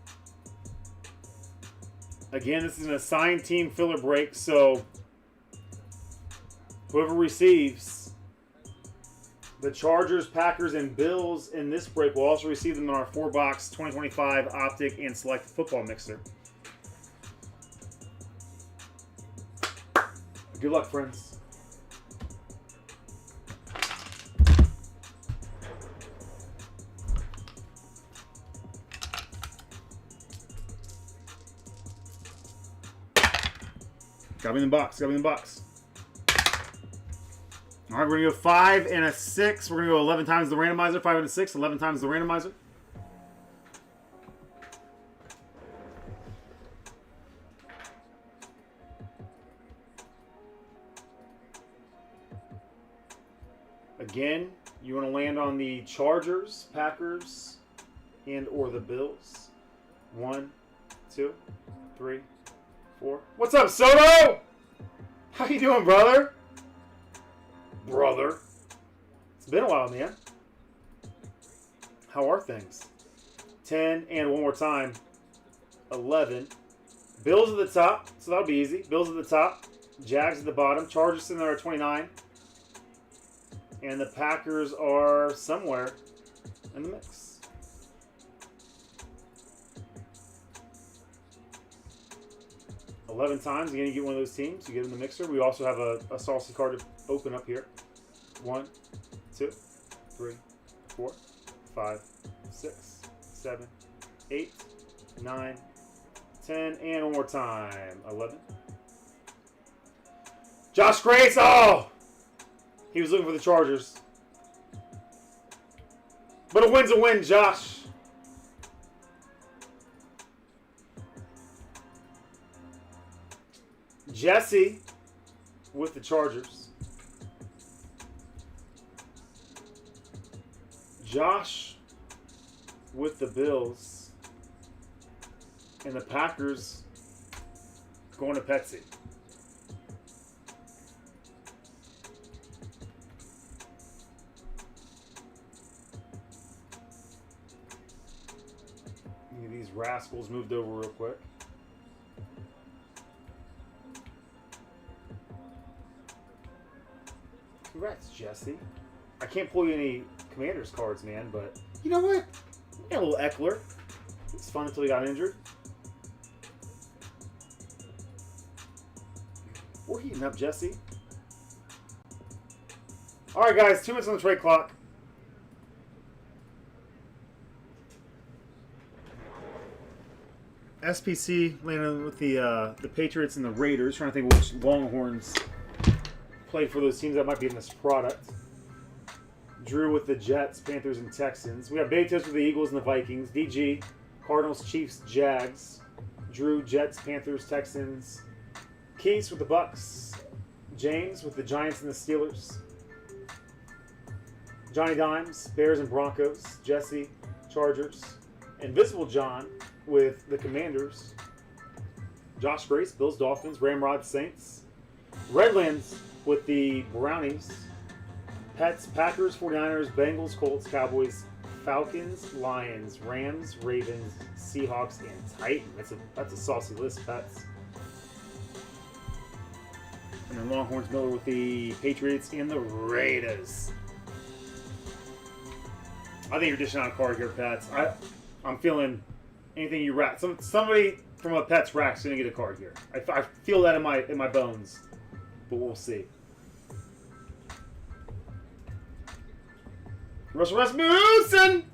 Again, this is an assigned team filler break, so whoever receives the Chargers, Packers, and Bills in this break will also receive them in our 4-box 2025 Optic and Select Football Mixer. Good luck, friends. Got me in the box. Got me in the box. All right, we're going to go 5 and a 6. We're going to go 11 times the randomizer. 5 and a 6, 11 times the randomizer. Again, you want to land on the Chargers, Packers, and or the Bills. 1, 2, 3, 4. What's up, Soto? How you doing, brother? Brother. It's been a while, man. How are things? 10, and one more time. 11. Bills at the top, so that'll be easy. Bills at the top. Jags at the bottom. Chargers sitting there at 29. And the Packers are somewhere in the mix. $11 times. Again, you get one of those teams. You get in the mixer. We also have a saucy card to open up here. 1, 2, 3, 4, 5, 6, 7, 8, 9, 10, and one more time. 11. Josh Grace. Oh! He was looking for the Chargers. But a win's a win, Josh. Jesse with the Chargers. Josh with the Bills. And the Packers going to Petsy. These rascals moved over real quick. Congrats, Jesse. I can't pull you any Commanders cards, man, but you know what? Yeah, a little Eckler. It's fun until he got injured. We're heating up, Jesse. All right, guys, 2 minutes on the trade clock. SPC landed with the Patriots and the Raiders. Trying to think which Longhorns played for those teams that might be in this product. Drew with the Jets, Panthers, and Texans. We have Betos with the Eagles and the Vikings. DG, Cardinals, Chiefs, Jags. Drew, Jets, Panthers, Texans. Keith with the Bucks. James with the Giants and the Steelers. Johnny Dimes, Bears and Broncos. Jesse, Chargers. Invisible John with the Commanders. Josh Grace, Bills, Dolphins, Ramrod, Saints. Redlands with the Brownies. Pets, Packers, 49ers, Bengals, Colts, Cowboys, Falcons, Lions, Rams, Ravens, Seahawks, and Titans. That's a saucy list, Pets. And then Longhorns Miller with the Patriots and the Raiders. I think you're dishing out a card here, Pets. I'm feeling anything you rack. Somebody from a Pets rack is going to get a card here. I feel that in my bones. But we'll see. Russell Rasmussen!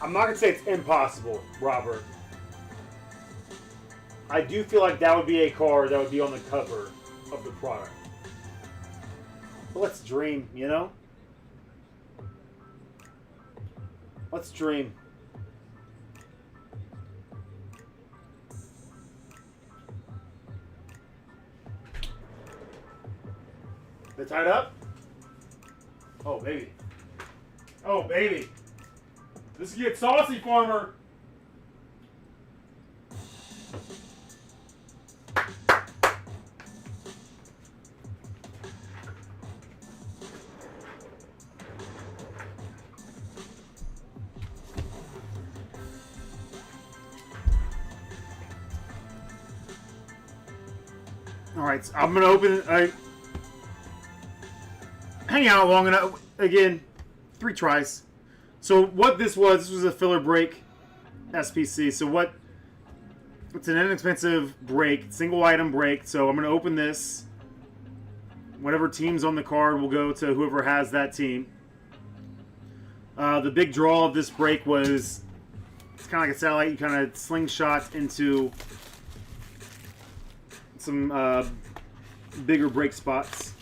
I'm not going to say it's impossible, Robert. I do feel like that would be a card that would be on the cover of the product. But let's dream, you know? Let's dream. They tied up? Oh, baby. Oh, baby. This gets saucy, Farmer. All right, so I'm gonna open it. Hang out long enough. Again, 3 tries. So what this was a filler break SPC. So it's an inexpensive break, single item break. So I'm going to open this. Whatever team's on the card will go to whoever has that team. The big draw of this break was, it's kind of like a satellite. You kind of slingshot into some bigger break spots.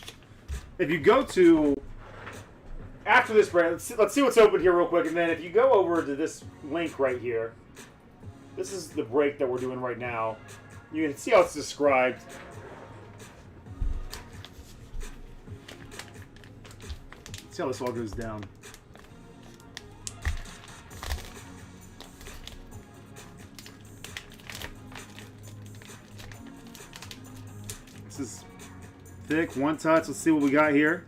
If you go to after this break, let's see what's open here real quick, and then if you go over to this link right here, this is the break that we're doing right now. You can see how it's described. Let's see how this all goes down. This is thick, one touch. Let's see what we got here.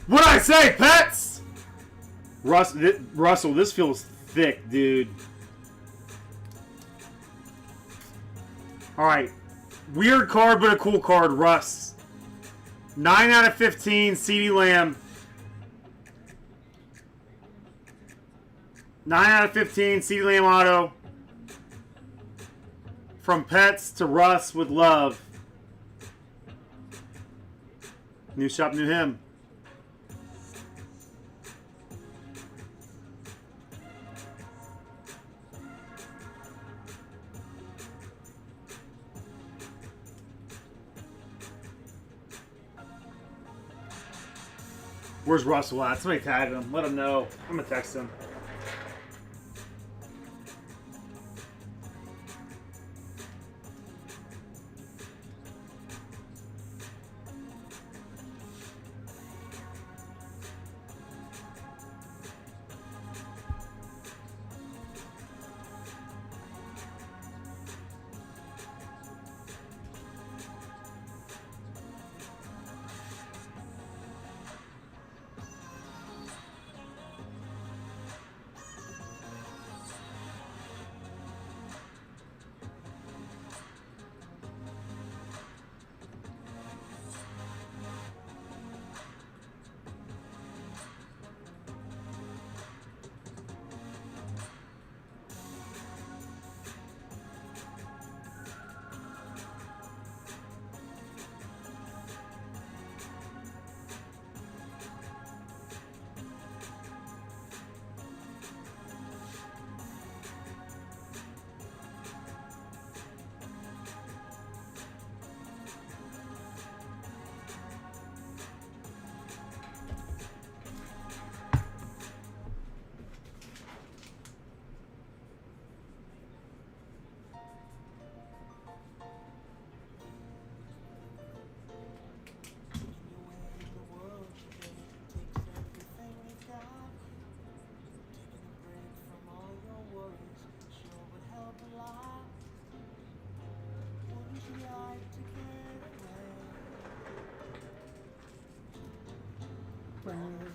What'd I say, Pets? Russell, this feels thick, dude. Alright. Weird card, but a cool card. Russ. 9 out of 15, CeeDee Lamb. 9 out of 15, CeeDee Lamb auto. From Pets to Russ with love. New shop, new him. Where's Russell at? Somebody tag him. Let him know. I'm going to text him.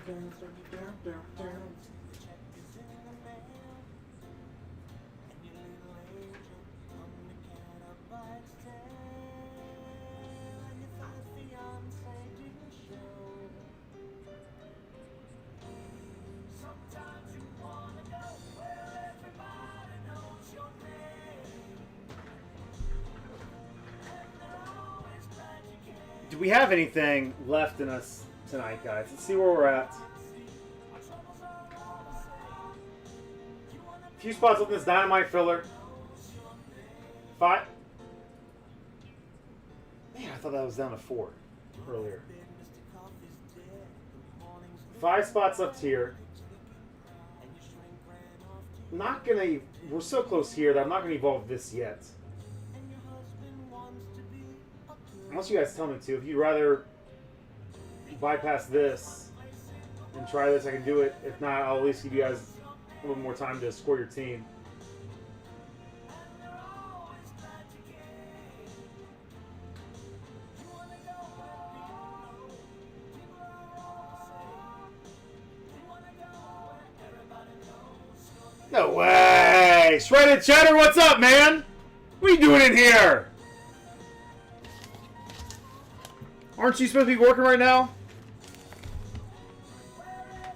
Do we have anything left in us tonight, guys? Let's see where we're at. A few spots on this dynamite filler. 5. Man, I thought that was down to 4 earlier. 5 spots left here. Not gonna. We're so close here that I'm not gonna evolve this yet. Unless you guys tell me to. If you'd rather bypass this and try this, I can do it. If not, I'll at least give you guys a little more time to score your team. No way! Shredded Cheddar, what's up, man? What are you doing in here? Aren't you supposed to be working right now?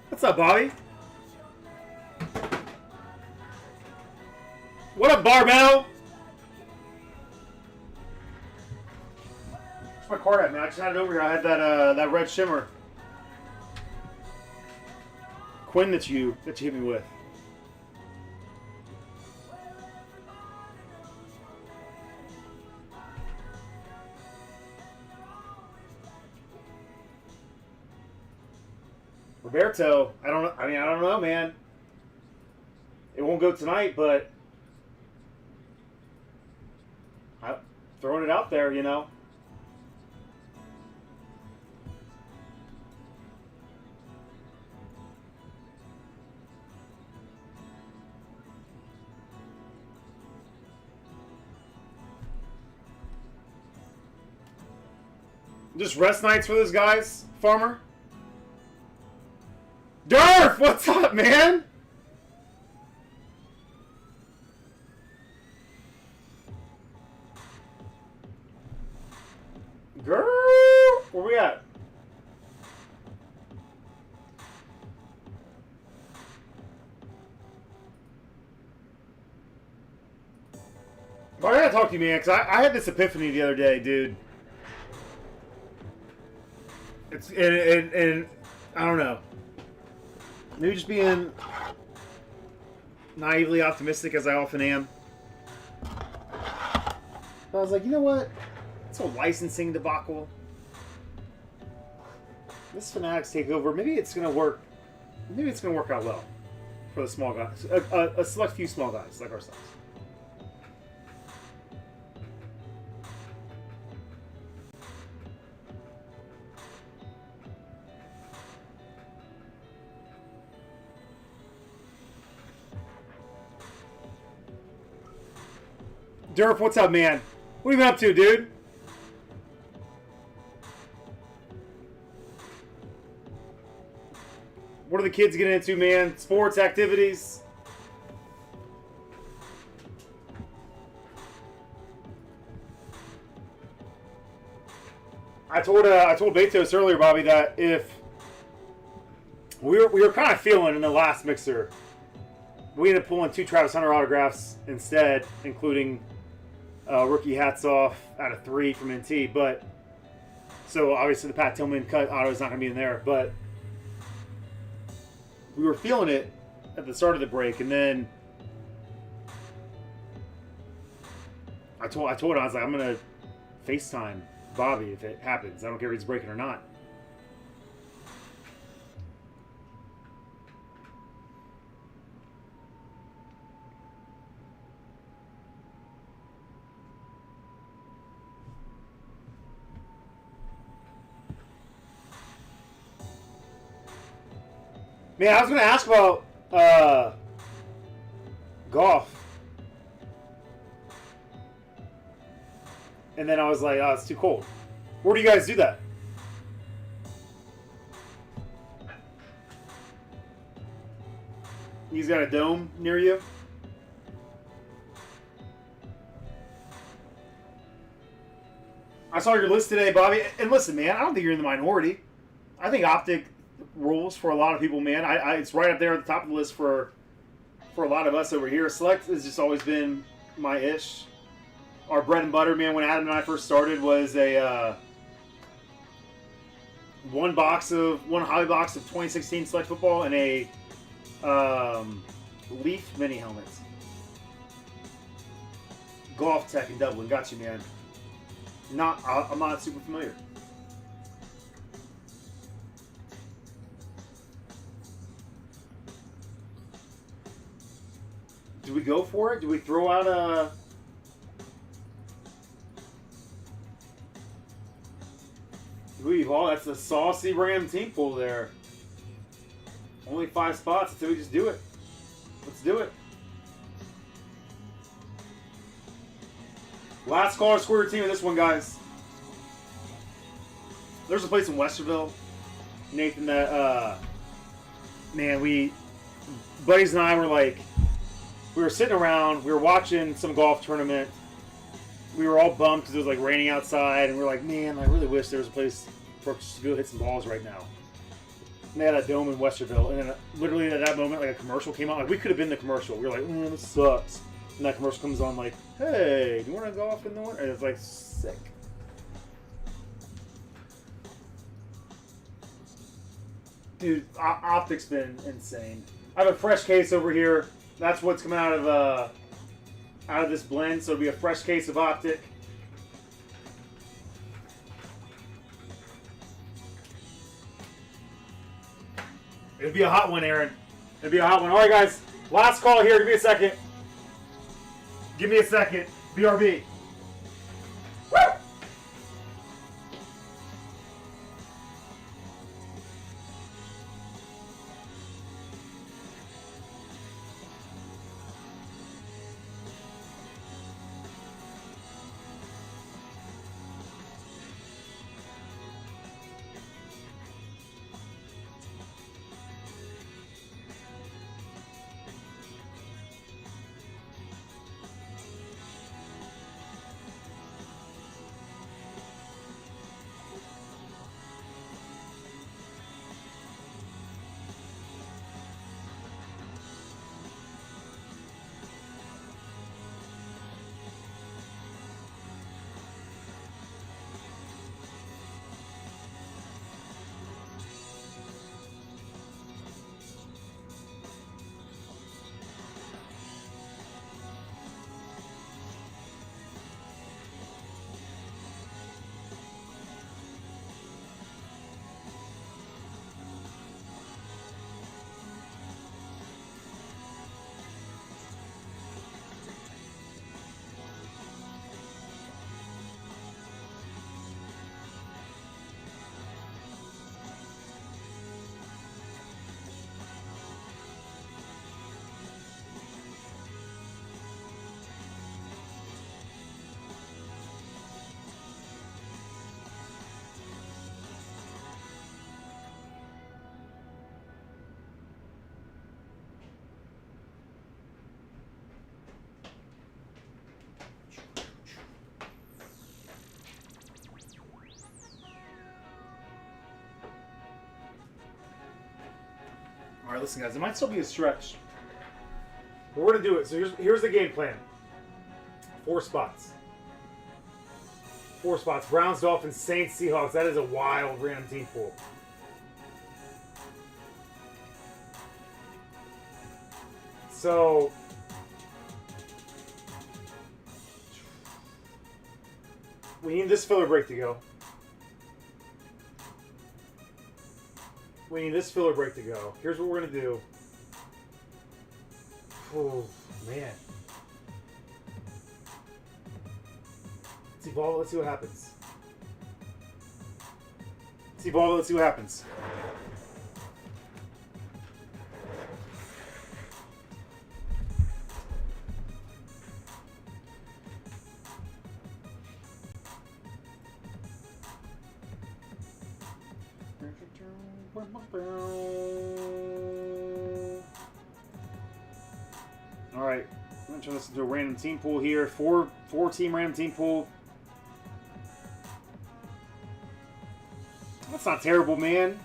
What's up, Bobby? What up, Barbell? Where's my card at, man? I just had it over here. I had that red shimmer. Quinn that you hit me with. Roberto, I don't know, man. It won't go tonight, but I'm throwing it out there, you know. Just rest nights for those guys, Farmer. Durf, what's up, man? Girl, where we at? Well, I gotta talk to you, man, because I had this epiphany the other day, dude. It's and I don't know. Maybe just being naively optimistic, as I often am. But I was like, you know what? It's a licensing debacle. This Fanatics takeover, maybe it's gonna work. Maybe it's gonna work out well for the small guys, a select few small guys like ourselves. Durf, what's up, man? What have you been up to, dude? What are the kids getting into, man? Sports, activities? I told Betos earlier, Bobby, that if we were kind of feeling in the last mixer, we ended up pulling 2 Travis Hunter autographs instead, including rookie hats off out of 3 from NT. But so obviously the Pat Tillman cut auto is not going to be in there, but we were feeling it at the start of the break, and then I told him, I was like, I'm going to FaceTime Bobby if it happens. I don't care if he's breaking or not. Man, I was going to ask about golf. And then I was like, oh, it's too cold. Where do you guys do that? He's got a dome near you. I saw your list today, Bobby. And listen, man, I don't think you're in the minority. I think optic rules for a lot of people, man. It's right up there at the top of the list for a lot of us over here. Select has just always been my ish. Our bread and butter, man, when Adam and I first started was a one hobby box of 2016 Select football and a Leaf mini helmets. Golf Tech in Dublin, got you, man. I'm not super familiar. Do we go for it? Do we throw out a... That's a saucy Ram team pool there. Only 5 spots until we just do it. Let's do it. Last call to score your team in this one, guys. There's a place in Westerville, Nathan, that, man, buddies and I were like, we were sitting around, we were watching some golf tournament. We were all bummed because it was like raining outside, and we were like, man, I really wish there was a place for us to go hit some balls right now. And they had a dome in Westerville, and then literally at that moment, like a commercial came on. Like we could have been the commercial. We were like, this sucks. And that commercial comes on like, hey, do you want to golf in the winter? And it's like, sick. Dude, optic's been insane. I have a fresh case over here. That's what's coming out of this blend. So it'll be a fresh case of optic. It'll be a hot one, Aaron. It'll be a hot one. All right, guys. Last call here. Give me a second. Give me a second. BRB. Woo! All right, listen, guys. It might still be a stretch. But we're going to do it. So here's the game plan. 4 spots. 4 spots. Browns, Dolphins, Saints, Seahawks. That is a wild random team pool. So we need this filler break to go. We need this filler break to go. Here's what we're going to do. Oh, man. Let's evolve. Let's see what happens. Let's evolve. Let's see what happens. I'm trying to listen to a random team pool here. Four team random team pool. That's not terrible, man.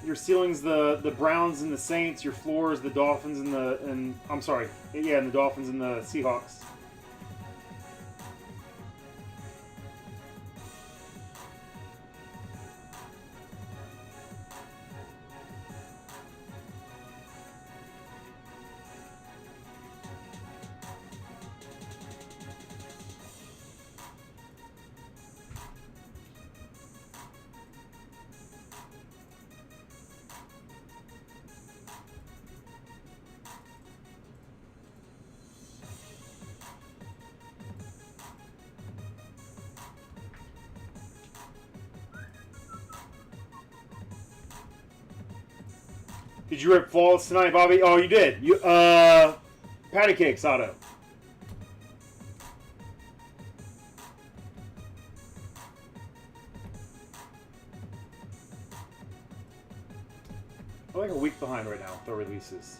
Your ceiling's the Browns and the Saints. Your floor is the Dolphins and the Dolphins and the Seahawks. Did you rip Falls tonight, Bobby? Oh, you did. You patty cakes, Otto. I'm like a week behind right now with the releases.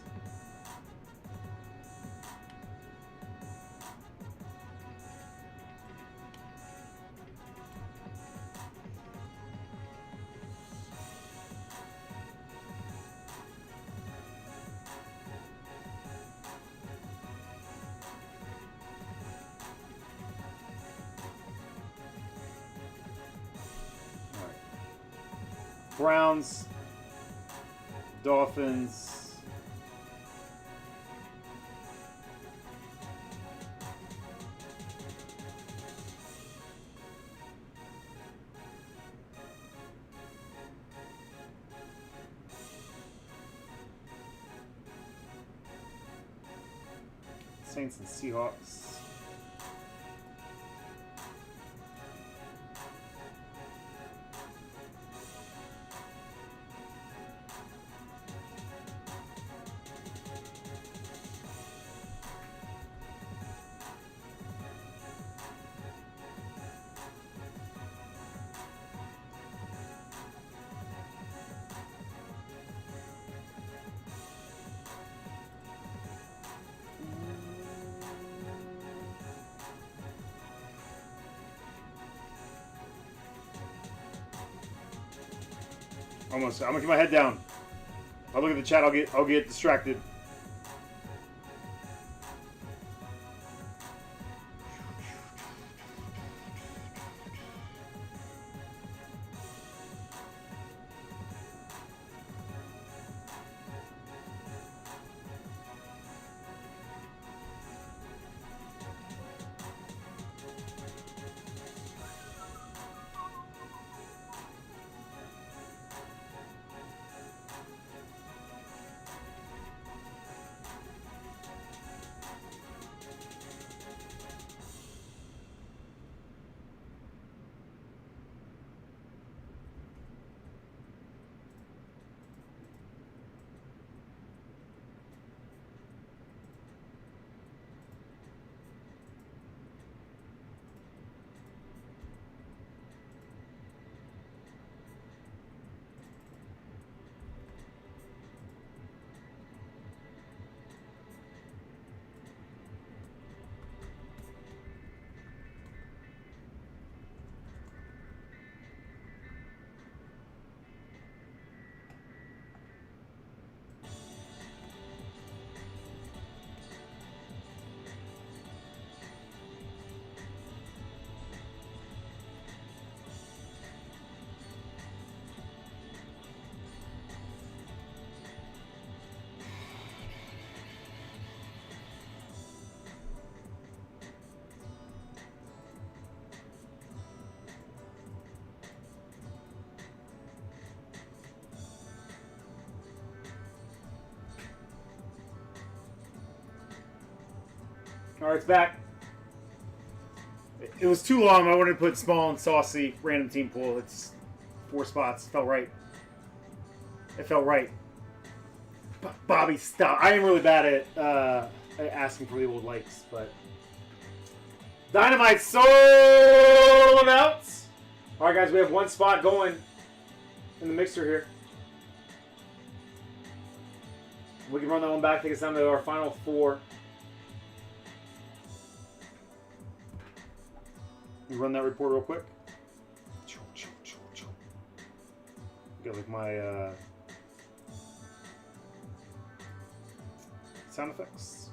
Browns, Dolphins, Saints and Seahawks. Almost. I'm gonna keep my head down. If I look at the chat, I'll get distracted. All right, it's back. It was too long. I wanted to put small and saucy random team pool. It's 4 spots. Felt right. It felt right. Bobby, stop. I am really bad at asking for people with likes, but Dynamite sold out. All right, guys, we have 1 spot going in the mixer here. We can run that one back. Take us down to our final 4. You run that report real quick. Got like my sound effects.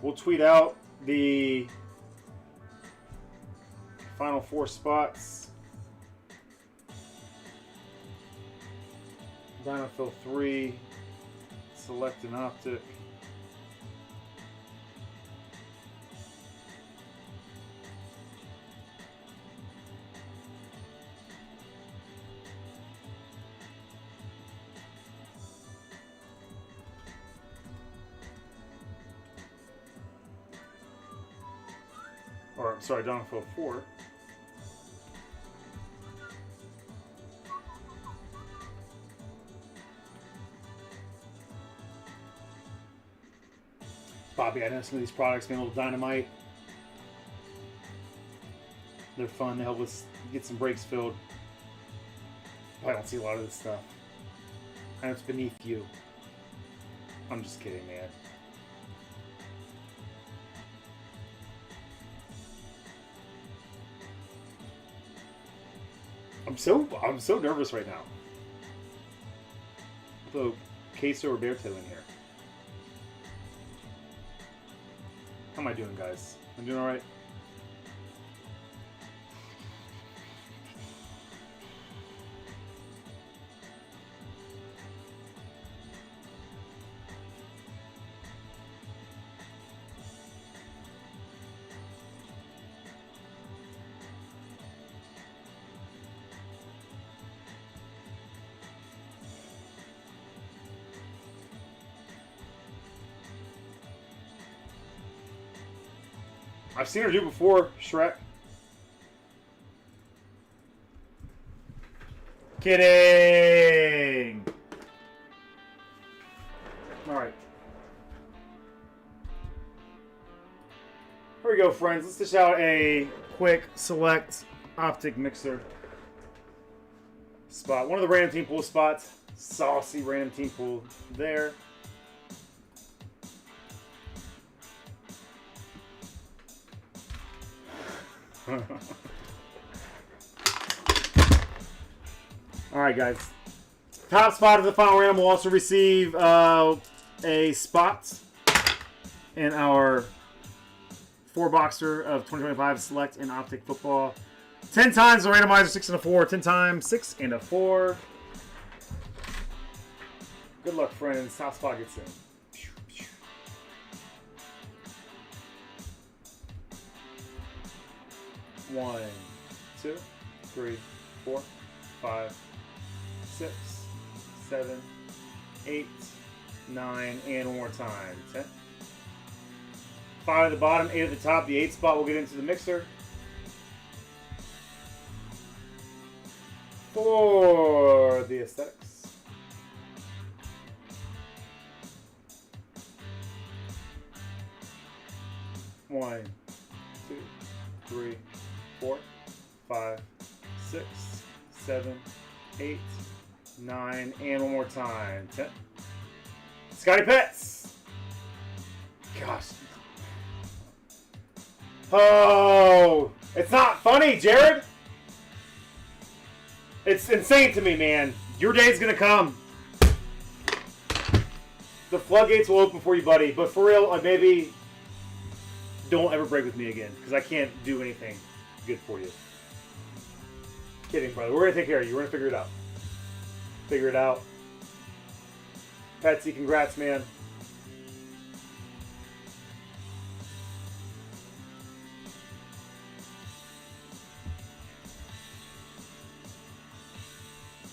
We'll tweet out the final 4 spots. Dinofill 3. Select an optic. Or, I'm sorry, Dinofill 4. Bobby, I know some of these products, man, a little dynamite. They're fun. They help us get some breaks filled. I don't see a lot of this stuff. I know it's beneath you. I'm just kidding, man. I'm so nervous right now. So, Queso Roberto in here. How am I doing, guys? I'm doing all right. I've seen her do before, Shrek. Kidding! Alright. Here we go, friends. Let's dish out a quick select optic mixer spot. One of the random team pool spots. Saucy random team pool there. Alright, guys. Top spot of the final random will also receive a spot in our 4-boxer of 2025 Select and Optic Football. 10 times the randomizer, 6 and a 4. 10 times, 6 and a 4. Good luck, friends. Top spot gets in. 1, 2, 3, 4, 5, 6, 7, 8, 9, and one more time. 10. 5 at the bottom, 8 at the top. The 8 spot will get into the mixer. For the aesthetics. One, 2, 3, 4, 5, 6, 7, 8, 9, and one more time. 10. Scotty Pets. Gosh. Oh, it's not funny, Jared. It's insane to me, man. Your day's gonna come. The floodgates will open for you, buddy. But for real, maybe don't ever break with me again, because I can't do anything good for you. Kidding, brother. We're gonna take care of you. We're gonna figure it out. Figure it out. Patsy, congrats, man.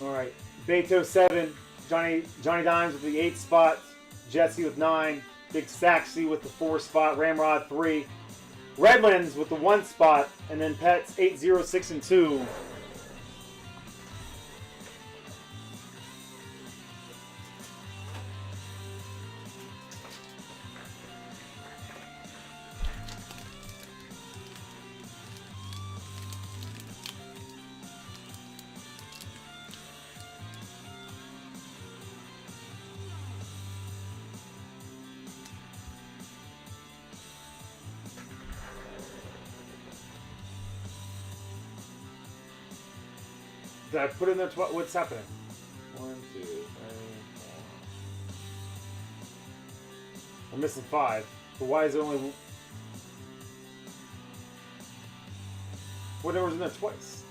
All right, Beto 7, Johnny Dimes with the 8 spot, Jesse with 9, Big Saxy with the 4 spot, Ramrod 3, Redlands with the 1 spot, and then Pets 8, 0, 6, and 2. Did I put in there? What's happening? 1, 2, 3, 4. We're missing 5. But why is it only? What number's in there twice?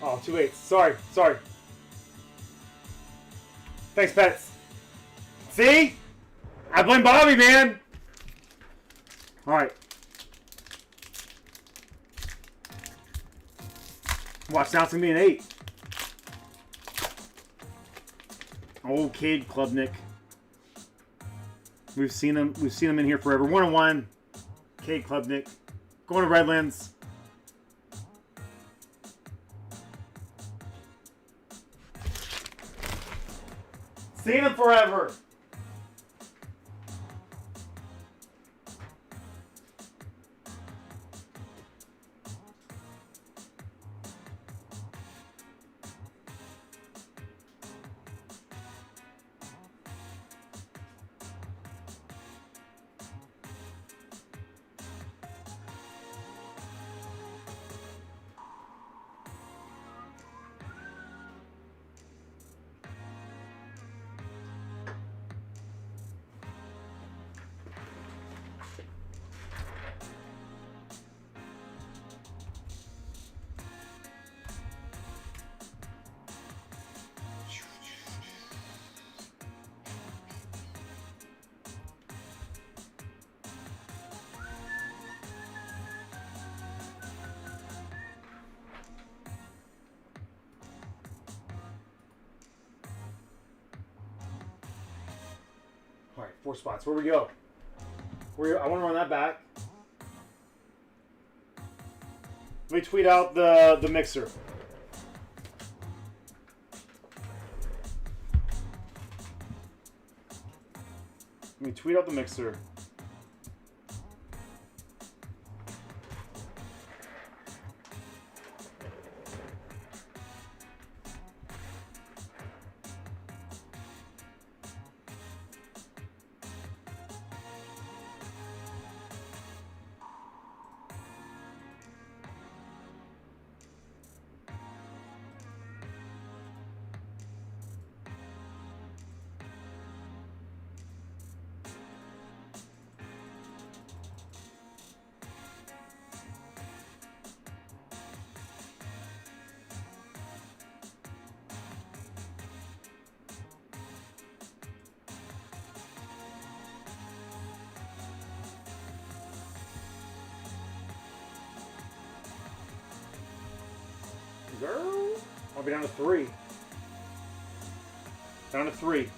Oh, 2 8s. Sorry. Thanks, pets. See? I blame Bobby, man. All right. Watch, now it's gonna be an 8. Old Cade Klubnik. We've seen him in here forever. 1-1. Cade Klubnik. Going to Redlands. Seen him forever. All right, 4 spots. Where we go? I want to run that back. Let me tweet out the mixer. Let me tweet out the mixer. Girl, I'll be down to 3. Down to 3.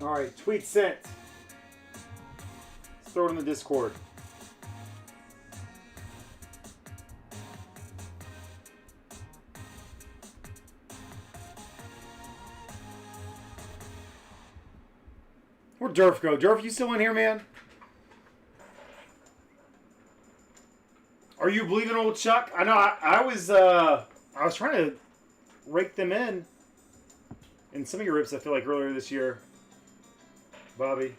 All right, tweet sent. Let's throw it in the Discord. Where'd Durf go? Durf, you still in here, man? Are you believing old Chuck? I know. I was trying to rake them in some of your rips. I feel like earlier this year. Bobby.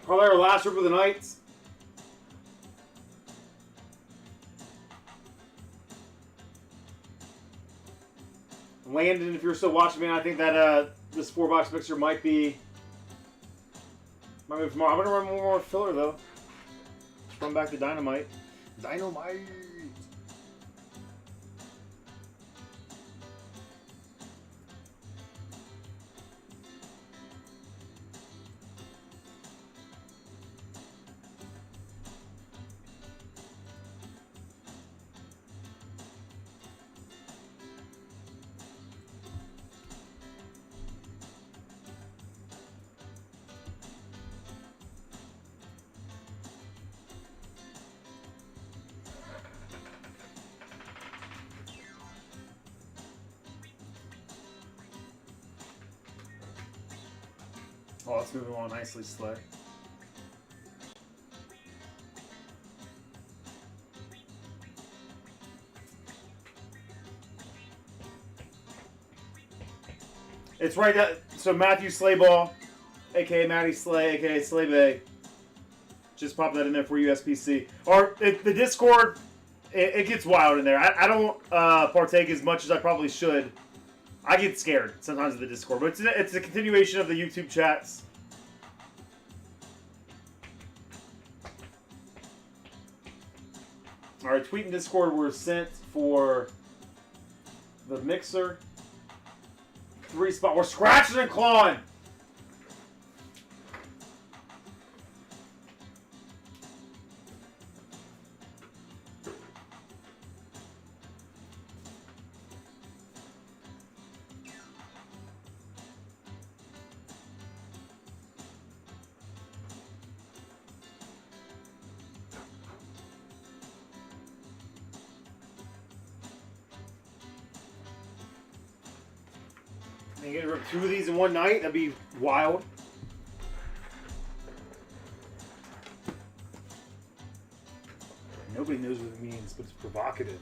Probably our last rip of the night. Landon, if you're still watching, man, I think that this 4-box mixer might be Might move more. I'm gonna run more filler though. Let's run back to Dynamite. Dynamite. Oh, let's move along nicely, Slay. It's right that. So Matthew Slayball, aka Matty Slay, aka Slaybay. Just pop that in there for USPC. Or the Discord, it gets wild in there. I don't partake as much as I probably should. I get scared sometimes of the Discord, but it's a continuation of the YouTube chats. All right, tweet and Discord were sent for the mixer. 3 spot. We're scratching and clawing. And you get 2 of these in one night? That'd be wild. Nobody knows what it means, but it's provocative.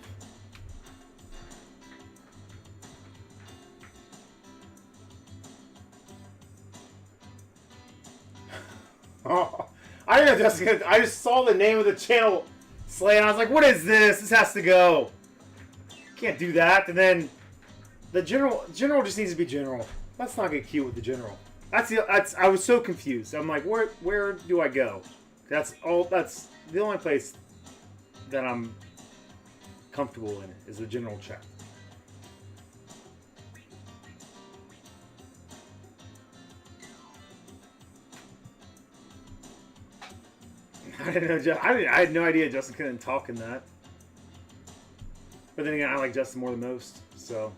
Oh, I didn't know Jessica. I just saw the name of the channel, Slay, and I was like, "What is this? This has to go. Can't do that." And then the general just needs to be general. Let's not get cute with the general. I was so confused. I'm like, where do I go? That's the only place that I'm comfortable in is the general chat. I didn't know. I had no idea Justin couldn't talk in that. But then again, I like Justin more than most, so.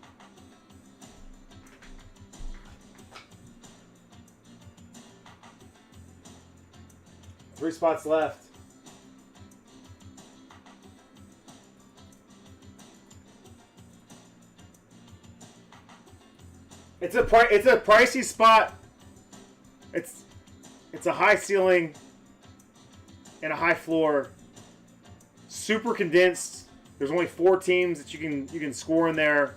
Three spots left. It's a pricey spot. It's a high ceiling and a high floor. Super condensed. There's only 4 teams that you can score in there.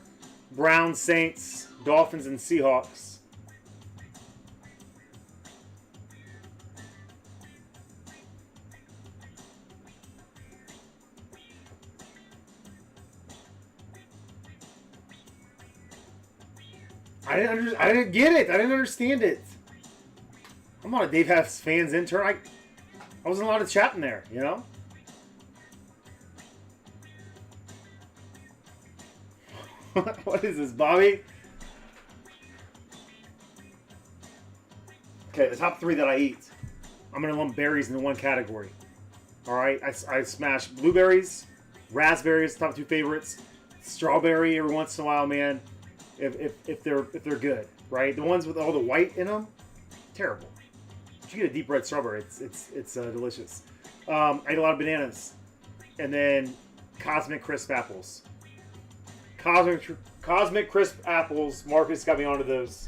Browns, Saints, Dolphins, and Seahawks. I didn't get it. I didn't understand it. I'm on a Dave Heff's fans intern. I wasn't allowed to chat in there, you know? What is this, Bobby? Okay, the top 3 that I eat. I'm going to lump berries into one category. All right? I smash blueberries, raspberries, top 2 favorites. Strawberry every once in a while, man. If they're good, right? The ones with all the white in them, terrible. But you get a deep red strawberry, it's delicious. I eat a lot of bananas, and then Cosmic Crisp apples. Cosmic Crisp apples. Marcus got me onto those.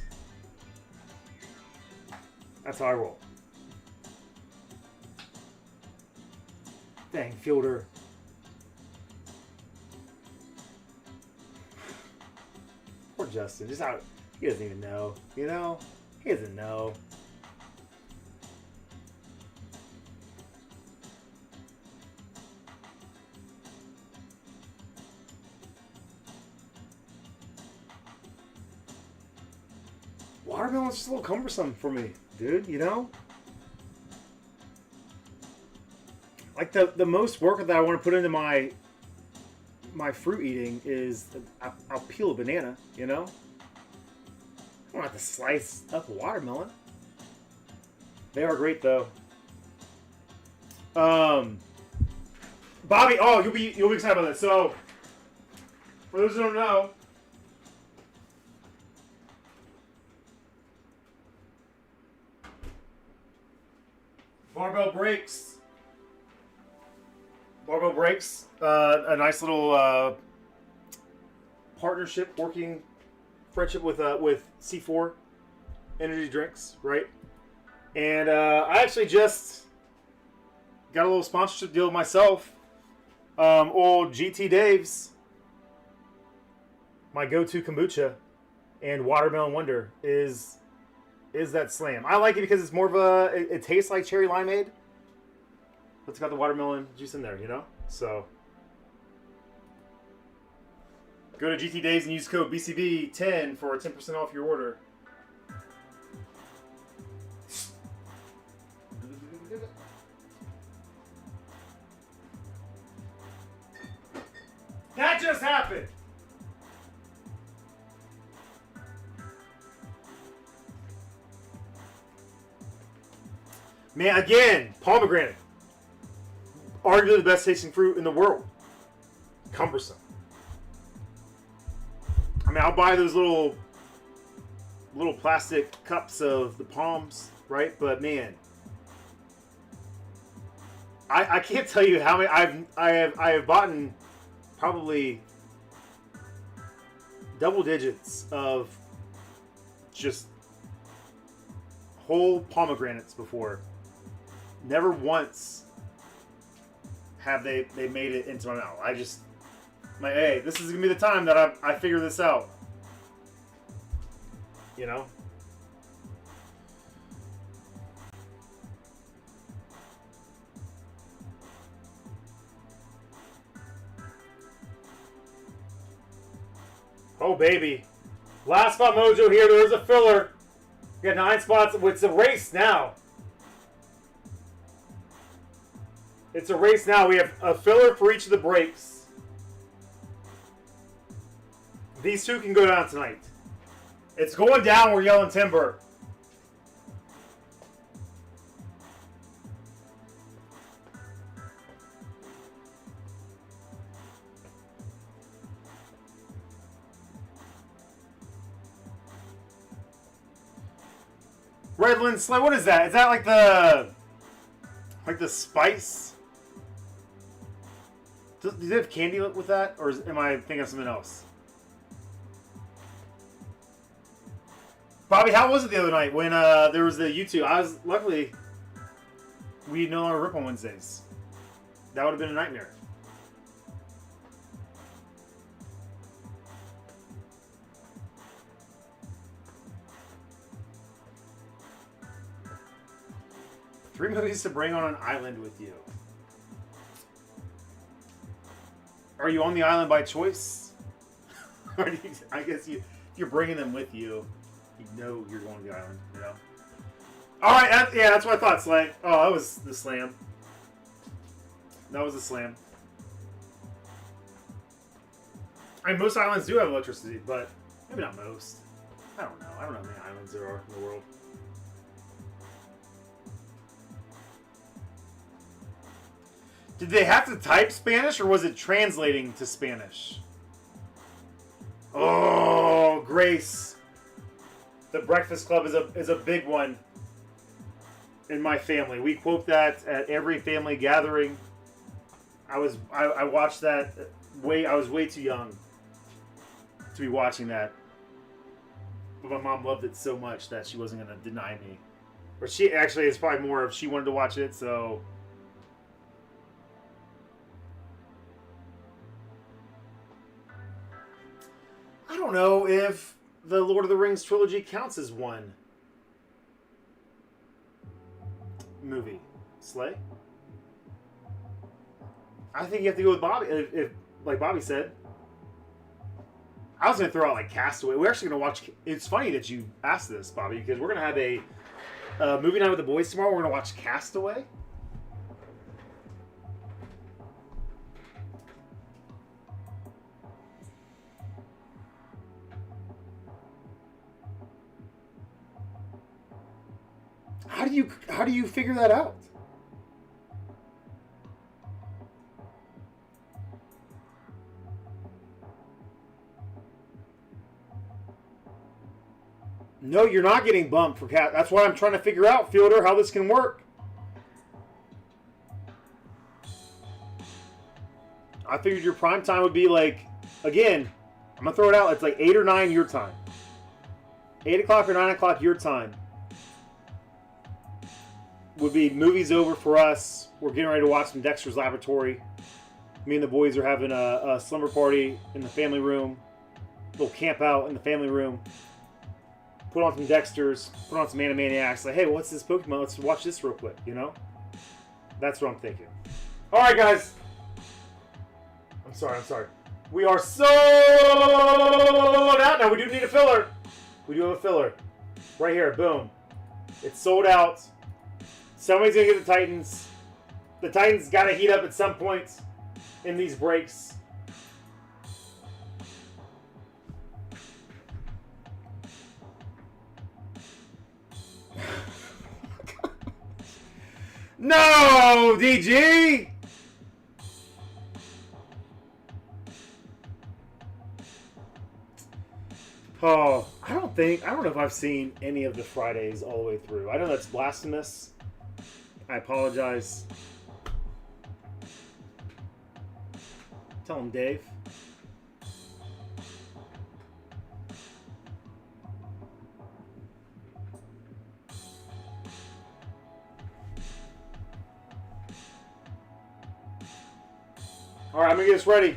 That's how I roll. Dang, Fielder. Poor Justin. Just out. He doesn't even know. You know? He doesn't know. Watermelon's just a little cumbersome for me, dude. You know? like the most work that I want to put into my fruit eating is I'll peel a banana, you know? I don't have to slice up a watermelon. They are great though. Bobby, oh, you'll be excited about this. So, for those who don't know, Barbell Breaks. Barbell Breaks, a nice little partnership, working friendship with C4 energy drinks, right? And I actually just got a little sponsorship deal myself. Old GT Dave's, my go-to kombucha, and Watermelon Wonder is that slam. I like it because it's more of a, it tastes like cherry limeade, but it's got the watermelon juice in there, you know? So, go to GT Days and use code BCB10 for 10% off your order. That just happened! Man, again, pomegranate. Arguably the best tasting fruit in the world. Cumbersome. I mean, I'll buy those little plastic cups of the palms, right? But man, I can't tell you how many I have bought probably double digits of just whole pomegranates before. Never once have they made it into my mouth. I'm like, hey, this is gonna be the time that I figure this out. You know? Oh baby. Last spot mojo here, there's a filler. We got 9 spots. It's a race now. It's a race now. We have a filler for each of the breaks. These two can go down tonight. It's going down. We're yelling timber. Redland Slay. What is that? Is that like the spice? Do they have candy with that, or am I thinking of something else? Bobby, how was it the other night when there was the YouTube? Luckily, we no longer rip on Wednesdays. That would have been a nightmare. Three movies to bring on an island with you. Are you on the island by choice? Or I guess if you're bringing them with you, you know you're going to the island, you know? Alright, yeah, that's what I thought, Slay. Oh, that was the slam. That was the slam. I mean, most islands do have electricity, but maybe not most. I don't know. I don't know how many islands there are in the world. Did they have to type Spanish, or was it translating to Spanish? Oh, Grace. The Breakfast Club is a big one in my family. We quote that at every family gathering. I watched that I was way too young to be watching that. But my mom loved it so much that she wasn't going to deny me. Or she actually, it's probably more of she wanted to watch it, so... I don't know if the Lord of the Rings trilogy counts as one movie. Slay? I think you have to go with Bobby. If like Bobby said, I was going to throw out like Castaway. We're actually going to watch. It's funny that you asked this, Bobby, because we're going to have a movie night with the boys tomorrow. We're going to watch Castaway. How do you figure that out? No, you're not getting bumped for cat. That's why I'm trying to figure out, Fielder, how this can work. I figured your prime time would be like, again, I'm going to throw it out. It's like 8 or 9 your time. 8 o'clock or 9 o'clock your time would be movies over for us. We're getting ready to watch some Dexter's Laboratory. Me and the boys are having a slumber party in the family room. A little camp out in the family room. Put on some Dexters. Put on some Animaniacs. Like, hey, what's this Pokemon? Let's watch this real quick, you know? That's what I'm thinking. All right, guys. I'm sorry. We are sold out. Now, we do need a filler. We do have a filler. Right here. Boom. It's sold out. Somebody's going to get the Titans. The Titans got to heat up at some point in these breaks. No, DG! Oh, I don't know if I've seen any of the Fridays all the way through. I know that's blasphemous. I apologize. Tell him, Dave. All right, I'm gonna get this ready.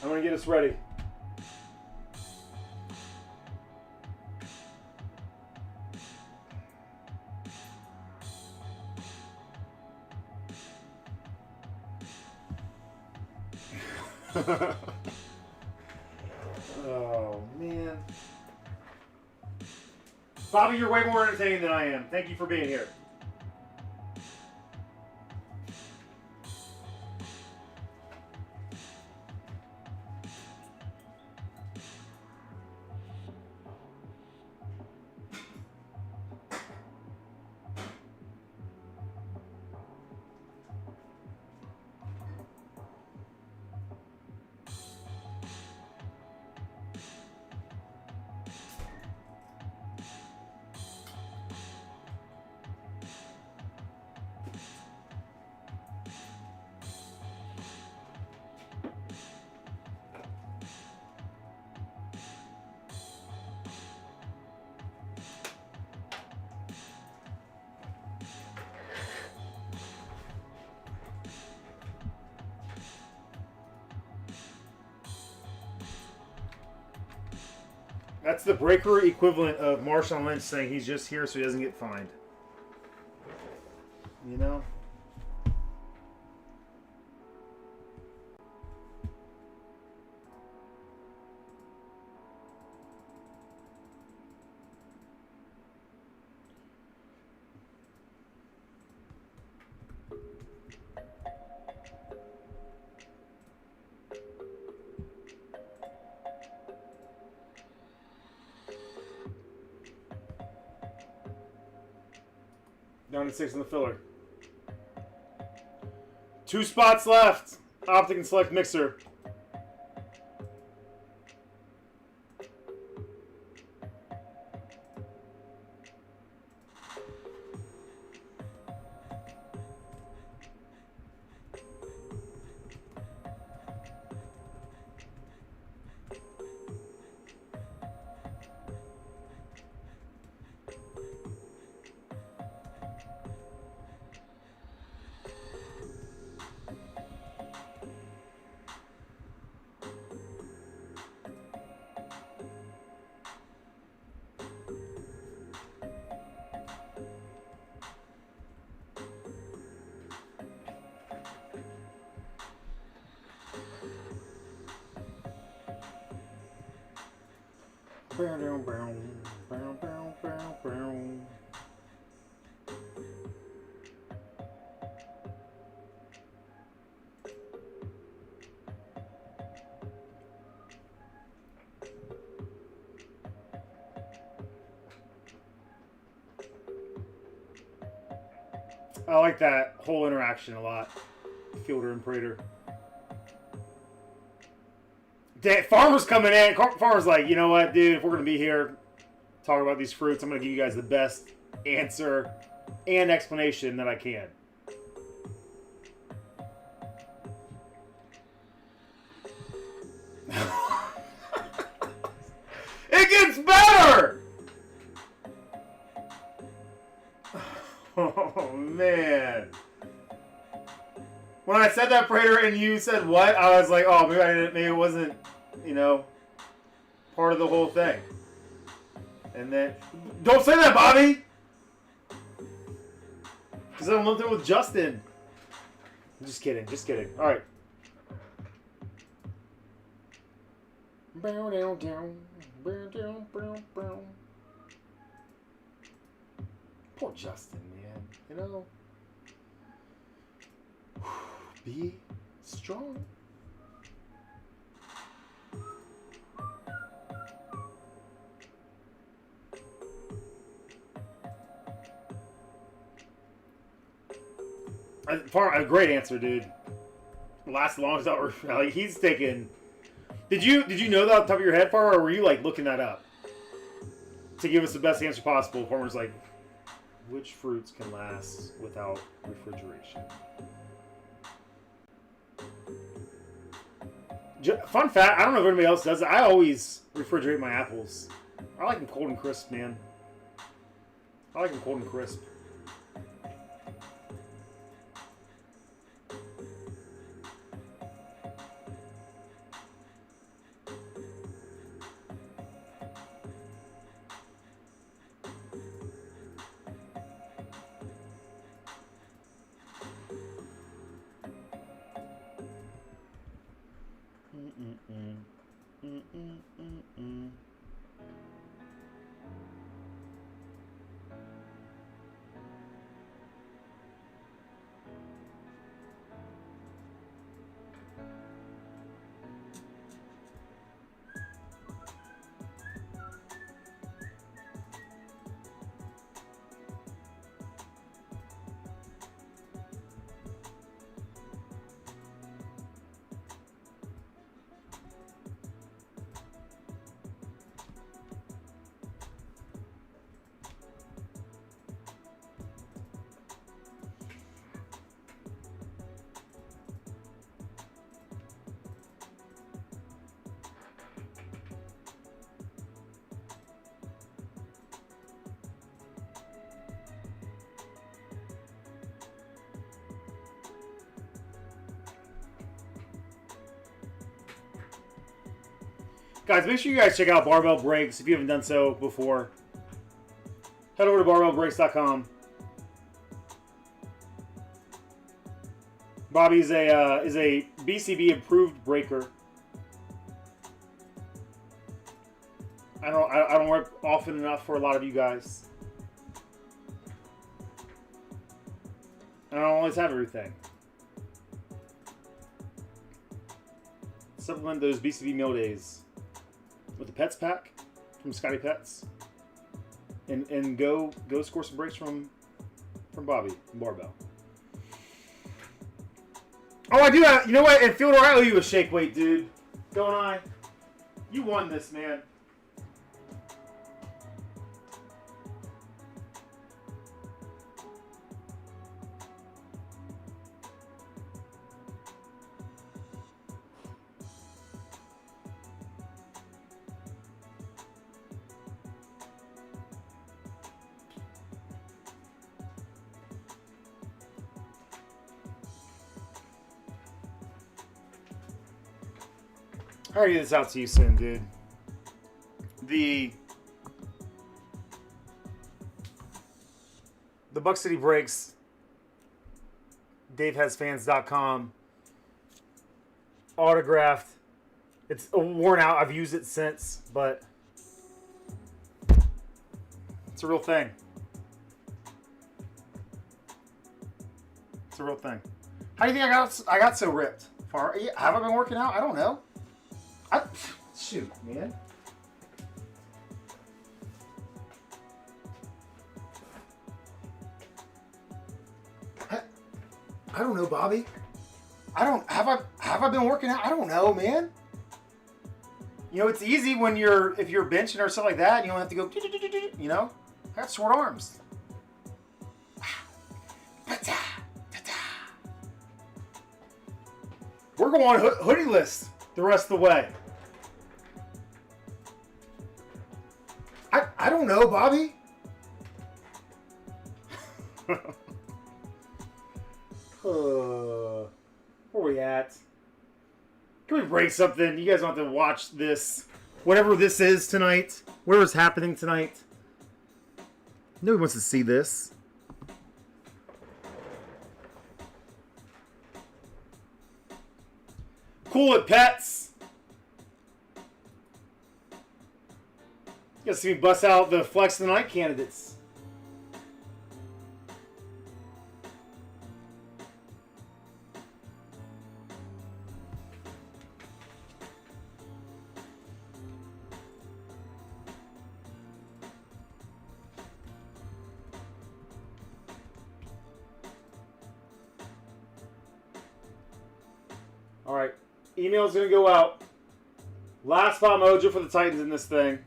I'm gonna get us ready. Oh, man. Bobby, you're way more entertaining than I am. Thank you for being here. That's the breaker equivalent of Marshawn Lynch saying he's just here so he doesn't get fined. You know? Down to 6 in the filler. 2 spots left. Optic and select mixer. I like that whole interaction a lot. Fielder and Prater. Farmer's coming in. Farmer's like, you know what, dude? If we're going to be here talking about these fruits, I'm going to give you guys the best answer and explanation that I can. It gets better! Oh, man. When I said that, Prater, and you said what, I was like, oh, maybe it wasn't, you know, part of the whole thing. And then, don't say that, Bobby! Because I'm lumped in with Justin. I'm just kidding, just kidding. All right. Poor Justin, man. You know, be strong. A great answer, dude. Last long as like he's taking. Did you know that off the top of your head, Farmer, or were you like looking that up to give us the best answer possible? Farmer's like, which fruits can last without refrigeration? Fun fact: I don't know if anybody else does it. I always refrigerate my apples. I like them cold and crisp, man. I like them cold and crisp. Guys, make sure you guys check out Barbell Breaks if you haven't done so before. Head over to barbellbreaks.com. Bobby is a BCB approved breaker. I don't work often enough for a lot of you guys. I don't always have everything. Supplement those BCB meal days with the Pets pack from Scotty Pets, and go score some breaks from Bobby and Barbell. Oh, I do have, you know what? And Fielder, I owe you a shake weight, dude. Don't I? You won this, man. I'll get this out to you soon, dude. The Buck City Breaks, DaveHasFans.com, autographed. It's worn out. I've used it since, but it's a real thing. It's a real thing. How do you think I got so ripped? Have I been working out? I don't know. Shoot, man. I don't know, Bobby. Have I been working out? I don't know, man. You know, it's easy when if you're benching or stuff like that, you don't have to go, you know? I got short arms. We're going hoodie list the rest of the way. I don't know, Bobby. Where we at? Can we break something? You guys don't have to watch this. Whatever this is tonight. Whatever's happening tonight. Nobody wants to see this. Cool it, pets. You guys see me bust out the Flex of the Night candidates. All right, email's gonna go out. Last spot mojo for the Titans in this thing.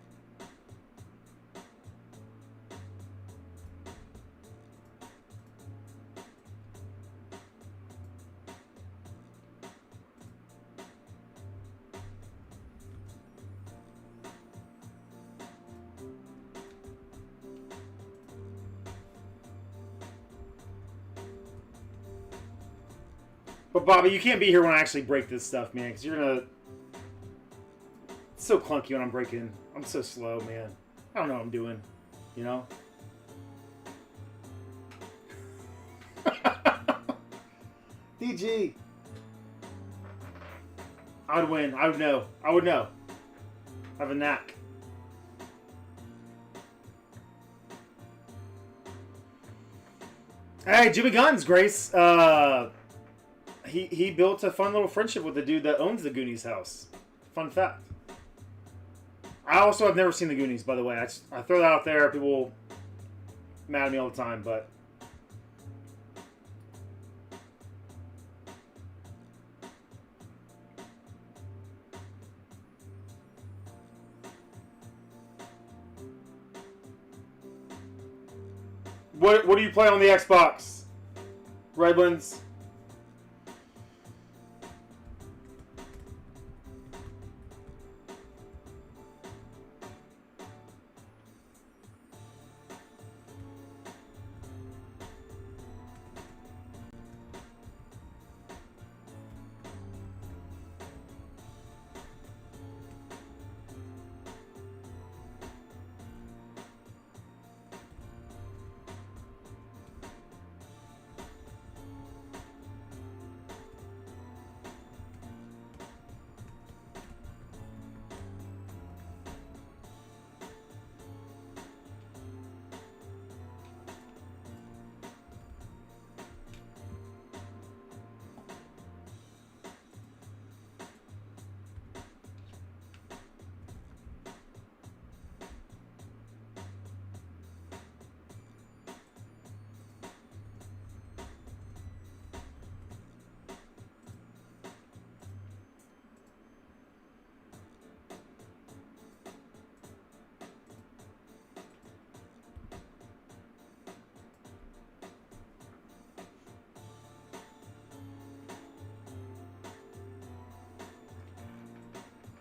But Bobby, you can't be here when I actually break this stuff, man, because you're gonna... It's so clunky when I'm breaking. I'm so slow, man. I don't know what I'm doing, you know? DG. I would win. I would know. I would know. I have a knack. Hey, Jimmy Guns, Grace. He built a fun little friendship with the dude that owns the Goonies house. Fun fact. I also have never seen the Goonies, by the way. I throw that out there. People mad at me all the time, but... What do you play on the Xbox? Redlands?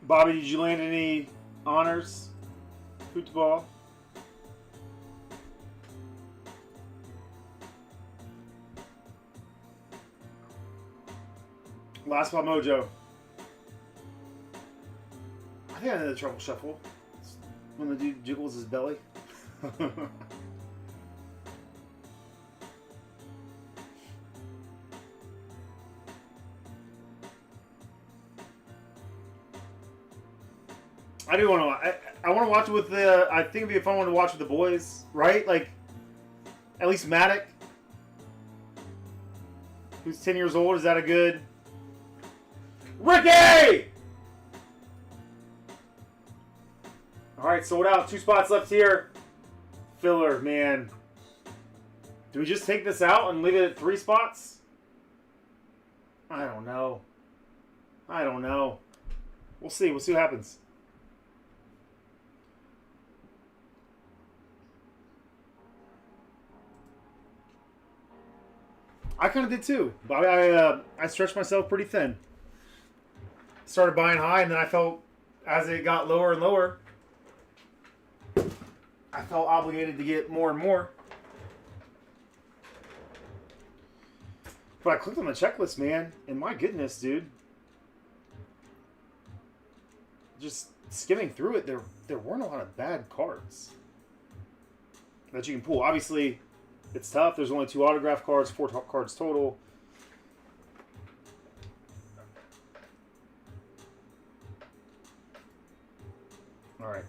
Bobby, did you land any honors? Football? Last spot mojo. I think I did the Trouble Shuffle. It's when the dude jiggles his belly. I do want to. I want to watch it with the. I think it'd be a fun one to watch with the boys, right? Like, at least Maddox, who's 10 years old. Is that a good? Ricky! All right, sold out. 2 spots left here. Filler, man. Do we just take this out and leave it at 3 spots? I don't know. I don't know. We'll see. We'll see what happens. I kind of did too. But I stretched myself pretty thin. Started buying high, and then I felt as it got lower and lower, I felt obligated to get more and more. But I clicked on the checklist, man, and my goodness, dude. Just skimming through it, there weren't a lot of bad cards that you can pull. Obviously, it's tough. There's only 2 autograph cards, 4 cards total. All right.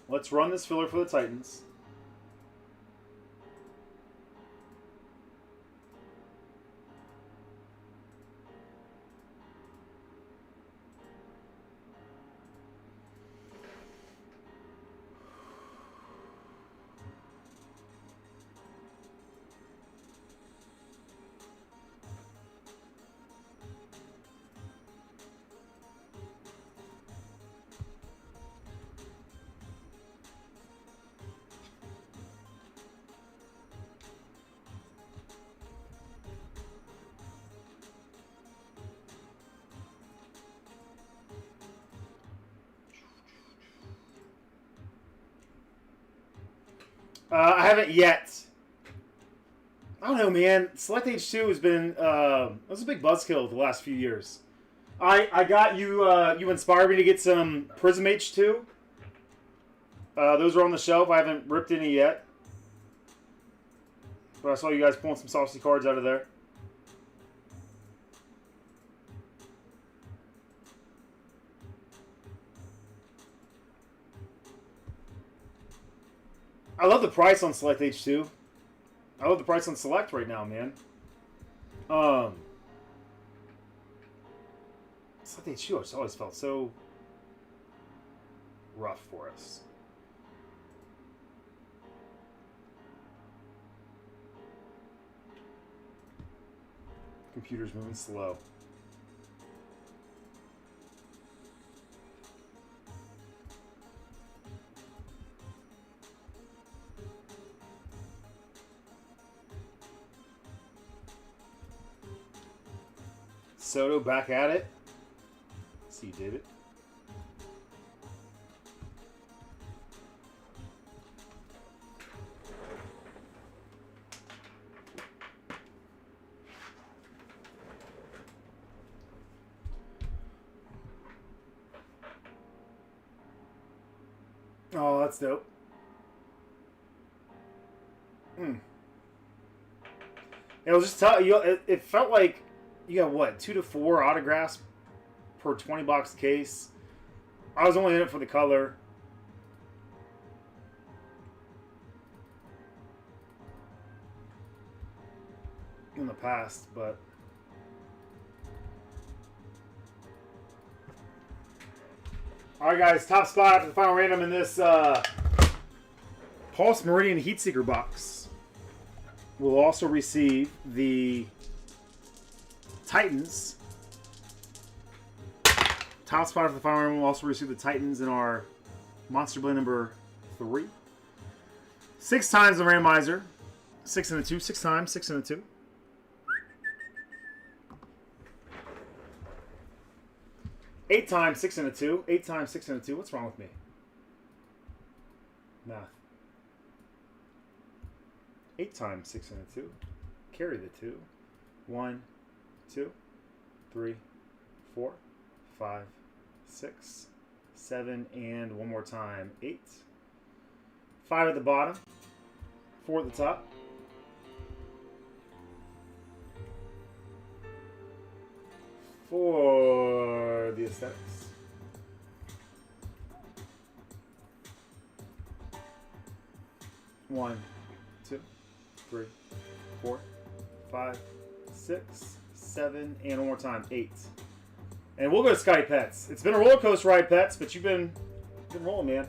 Let's run this filler for the Titans. I haven't yet. I don't know, man. Select H2 has been it was a big buzzkill the last few years. I got you. You inspired me to get some Prism H2. Those are on the shelf. I haven't ripped any yet, but I saw you guys pulling some saucy cards out of there. I love the price on Select H2. I love the price on Select right now, man. Select H2 has always felt so rough for us. Computer's moving slow. Soto back at it. See, David. Oh, that's dope. It was just tough. It felt like you got what, 2 to 4 autographs per 20-box case. I was only in it for the color. In the past, but all right, guys, top spot after the final random in this Pulse Meridian Heatseeker box. We'll also receive the Titans. Top spot for the final round. We'll also receive the Titans in our Monster Blend number 3. 6 times the randomizer. 6 and a 2. 6 times. 6 and a 2. 8 times 6 and a 2. 8 times 6 and a 2. What's wrong with me? Math. 8 times 6 and a 2. Carry the 2. 1, 2, 3, 4, 5, 6, 7, and one more time. 8. 5 at the bottom. 4 at the top. For the aesthetics. One, 2, 3, 4, 5, 6, 7, and one more time, 8. And we'll go to Sky Pets. It's been a roller coaster ride, Pets, but you've been rolling, man.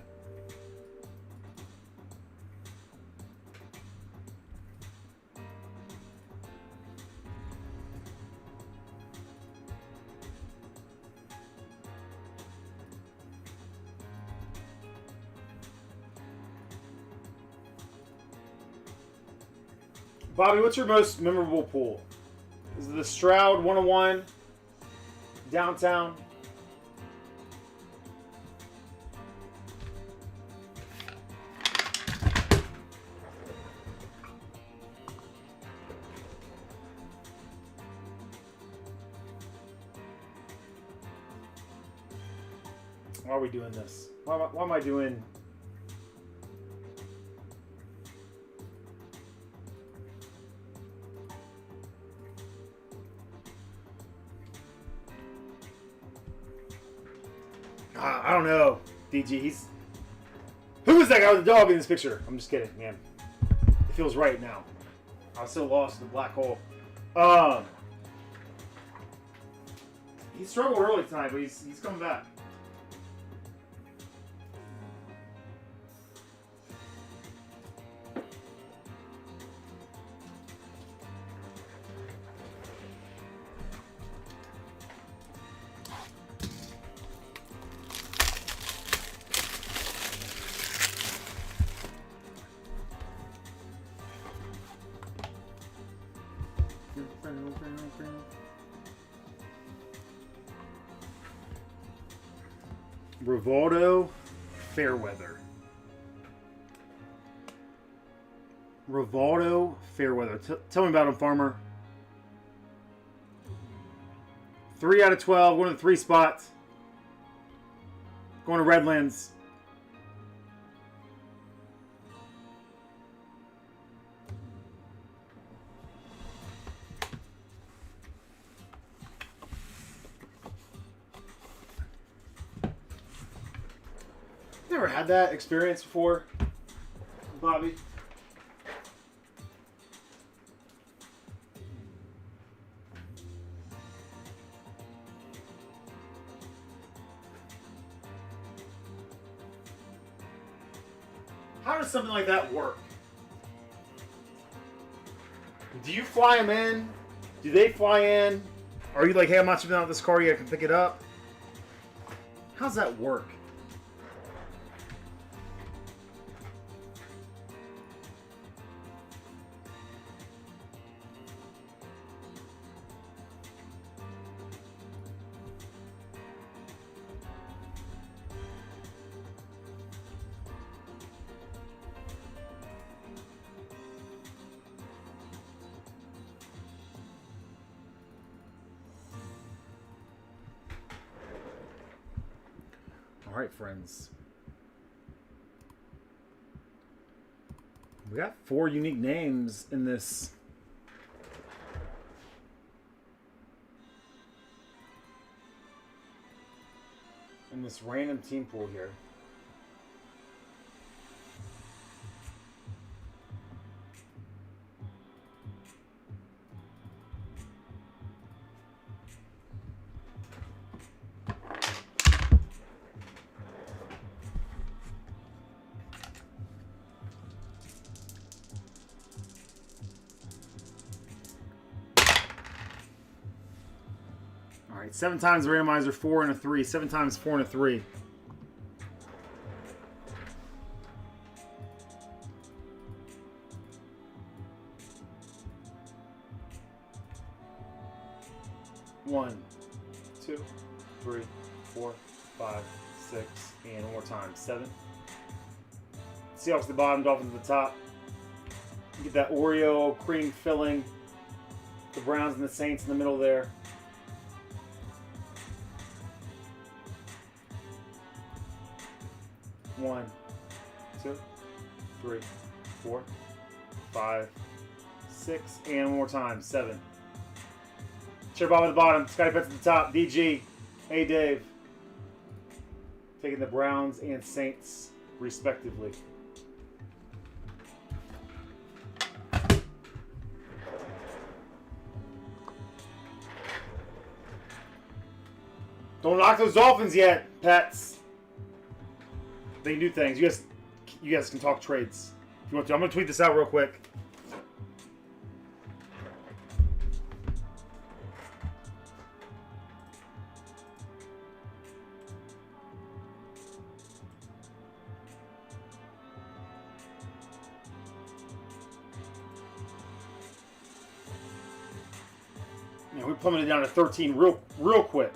Bobby, what's your most memorable pool? Is it the Stroud 101 downtown? Why are we doing this? Why am I doing... I don't know, DG. Who is that guy with the dog in this picture? I'm just kidding, man. It feels right now. I was so lost in the black hole. He struggled early tonight, but he's coming back. Rivaldo Fairweather. Rivaldo Fairweather. Tell me about him, Farmer. 3 out of 12. Going to the 3 spots. Going to Redlands. Never had that experience before, Bobby. How does something like that work? Do you fly them in? Do they fly in? Are you like, hey, I'm not shipping out this car yet, I can pick it up? How's that work? All right, friends. We got 4 unique names in this. In this random team pool here. All right, 7 times the randomizer, 4 and a 3. 7 times 4 and a 3. One, 2, 3, 4, 5, 6, and one more time. 7. Seahawks at the bottom, Dolphins at the top. You get that Oreo cream filling. The Browns and the Saints in the middle there. One, 2, 3, 4, 5, 6, and one more time. 7. Chair Bob at the bottom. Scotty Pets at the top. DG. A Dave. Taking the Browns and Saints, respectively. Don't knock those Dolphins yet, Pets. They can do things. You guys can talk trades if you want to. I'm gonna tweet this out real quick. Bobby plummeted down to 13 real quick.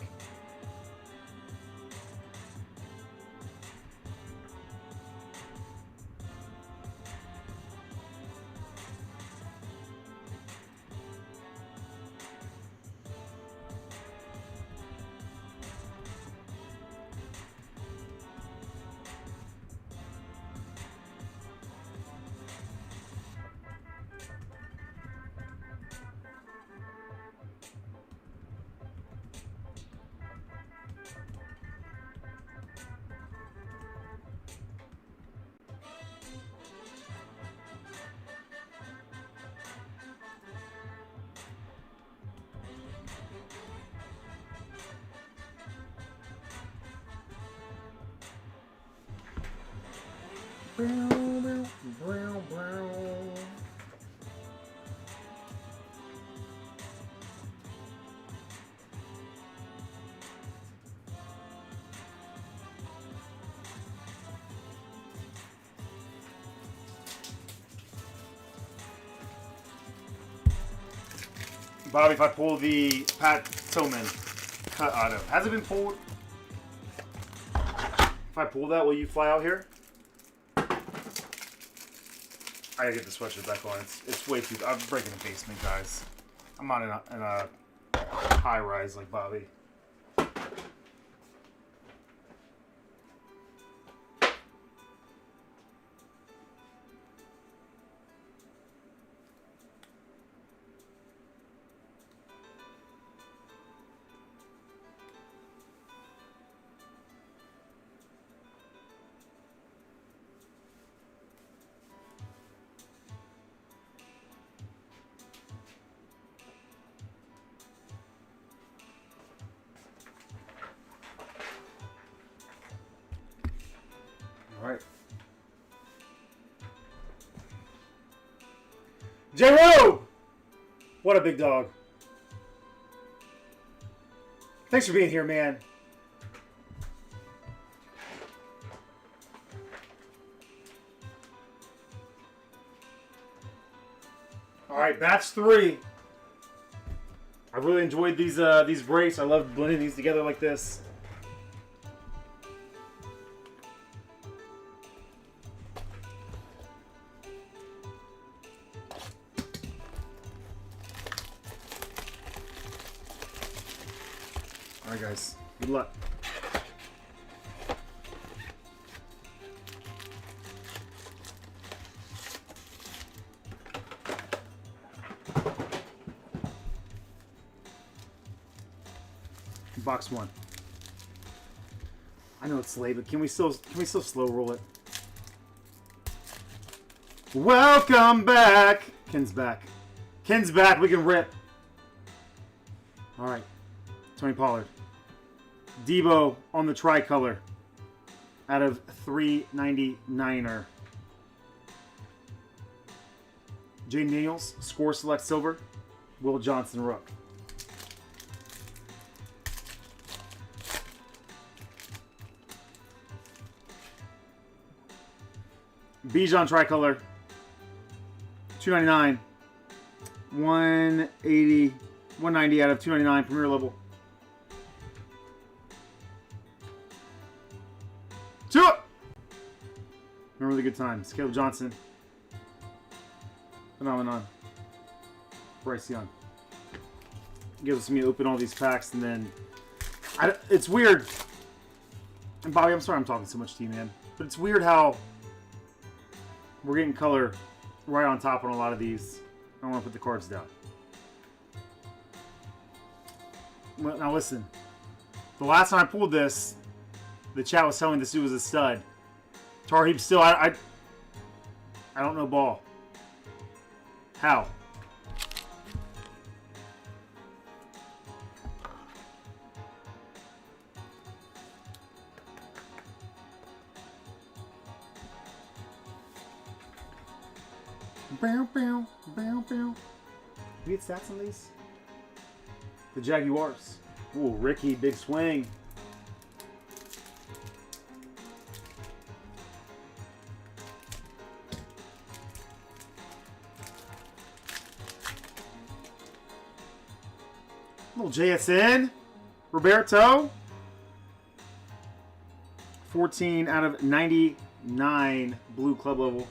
Bobby, if I pull the Pat Tillman cut auto, has it been pulled? If I pull that, will you fly out here? I gotta get the sweatshirt back on. It's way too. I'm breaking the basement, guys. I'm not in a high rise like Bobby. All right. J-Robe! What a big dog. Thanks for being here, man. All right, batch 3. I really enjoyed these breaks. I love blending these together like this. All right, guys. Good luck. Box 1. I know it's late, but can we still slow roll it? Welcome back. Ken's back. Ken's back. We can rip. All right. Tony Pollard. Debo on the tricolor out of 399er. Jaden Daniels, score select silver. Will Johnson rook. Bijan tricolor 299. 180, 190 out of 299 premier level. Remember the good times. Caleb Johnson. Phenomenon. Bryce Young. Gives us me to open all these packs and then... it's weird. And Bobby, I'm sorry I'm talking so much to you, man. But it's weird how we're getting color right on top on a lot of these. I don't want to put the cards down. Now listen. The last time I pulled this, the chat was telling me this dude was a stud. Tarheeb still, I don't know ball. How? Bow, bow, bow, bow. We get stats on these? The Jaguars. Ooh, Ricky, big swing. Little JSN. Roberto. 14 out of 99 blue club level.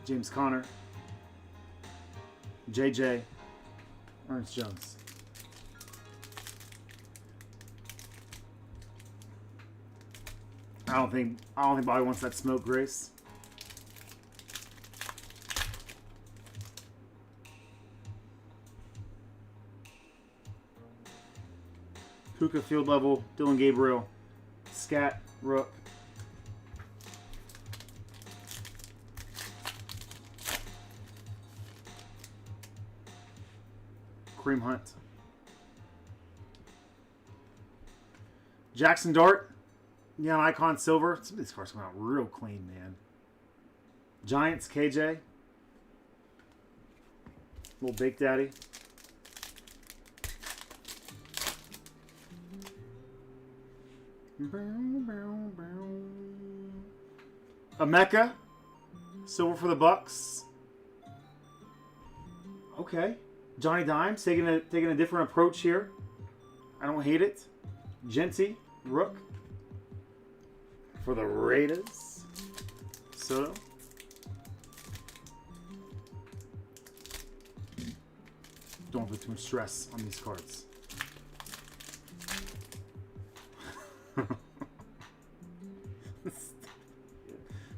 James Conner. JJ. Ernest Jones. I don't think Bobby wants that smoke, Grace. Puka field level, Dylan Gabriel, Scat, Rook. Kareem Hunt. Jackson Dart, Neon Icon Silver. Some of these cards come out real clean, man. Giants, KJ. Little Bake Daddy. A Mecca. Silver for the Bucks. Okay. Johnny Dimes taking a different approach here. I don't hate it. Genty, Rook. For the Raiders. Soto. Don't put too much stress on these cards.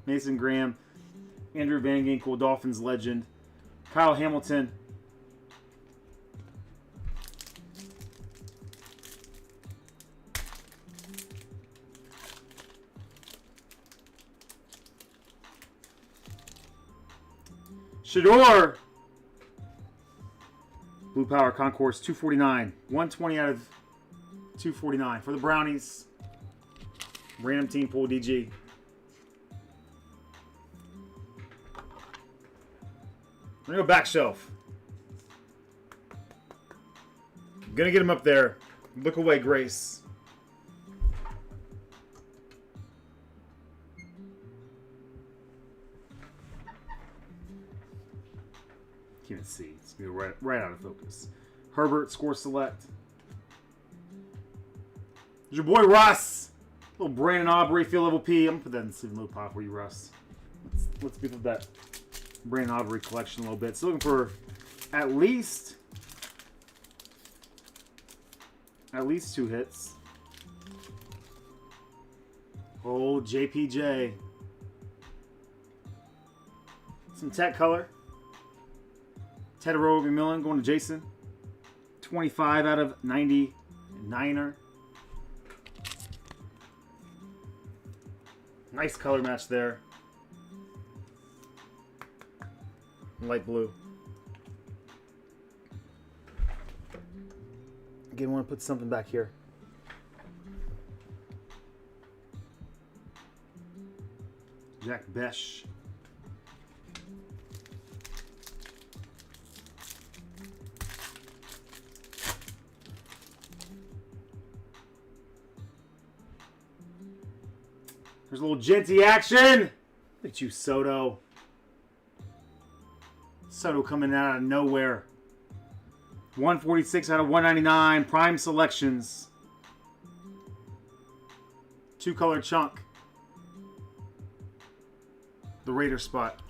Mason Graham, Andrew Van Ginkel, Dolphins legend, Kyle Hamilton, Shador, Blue Power Concourse 249, 120 out of 249 for the Brownies. Random team pool DG. We're gonna go back shelf. Gonna get him up there. Look away, Grace. Can't even see. It's gonna be right out of focus. Herbert, score select. There's your boy Russ. Little Brandon Aubrey, field level P. I'm gonna put that in Steven Low Pop for you, Russ. Let's beef up that Brandon Aubrey collection a little bit. So looking for at least 2 hits. Oh, JPJ. Some tech color. Tedero McMillan going to Jason. 25 out of 99er. Nice color match there. Light blue. Again, I want to put something back here. Jack Besh. There's a little Genty action. Look at you, Soto. Soto coming out of nowhere. 146 out of 199. Prime selections. 2-color chunk. The Raider spot.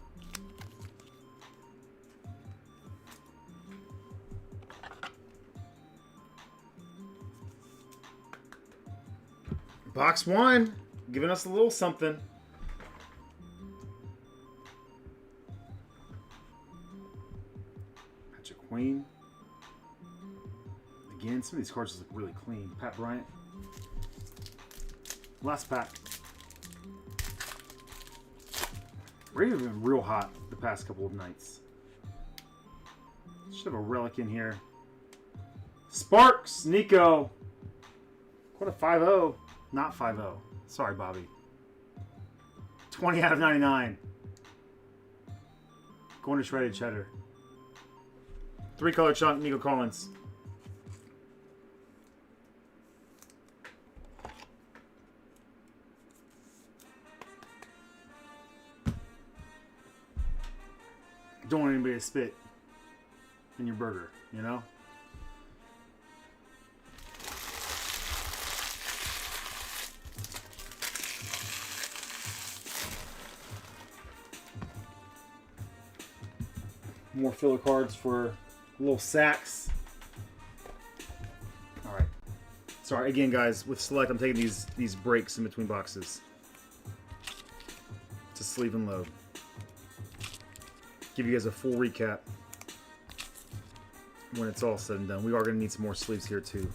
Box 1. Giving us a little something. Patrick Queen. Again, some of these cards look really clean. Pat Bryant. Last pack. Raiders have been real hot the past couple of nights. Should have a relic in here. Sparks, Nico. What a 5-0. Not 5-0. Sorry, Bobby. 20 out of 99. Going to shredded cheddar. 3-color chunk, Nico Collins. Don't want anybody to spit. in your burger, you know? More filler cards for little sacks. All right. Sorry again, guys. With Select, I'm taking these breaks in between boxes to sleeve and load. Give you guys a full recap when it's all said and done. We are going to need some more sleeves here too.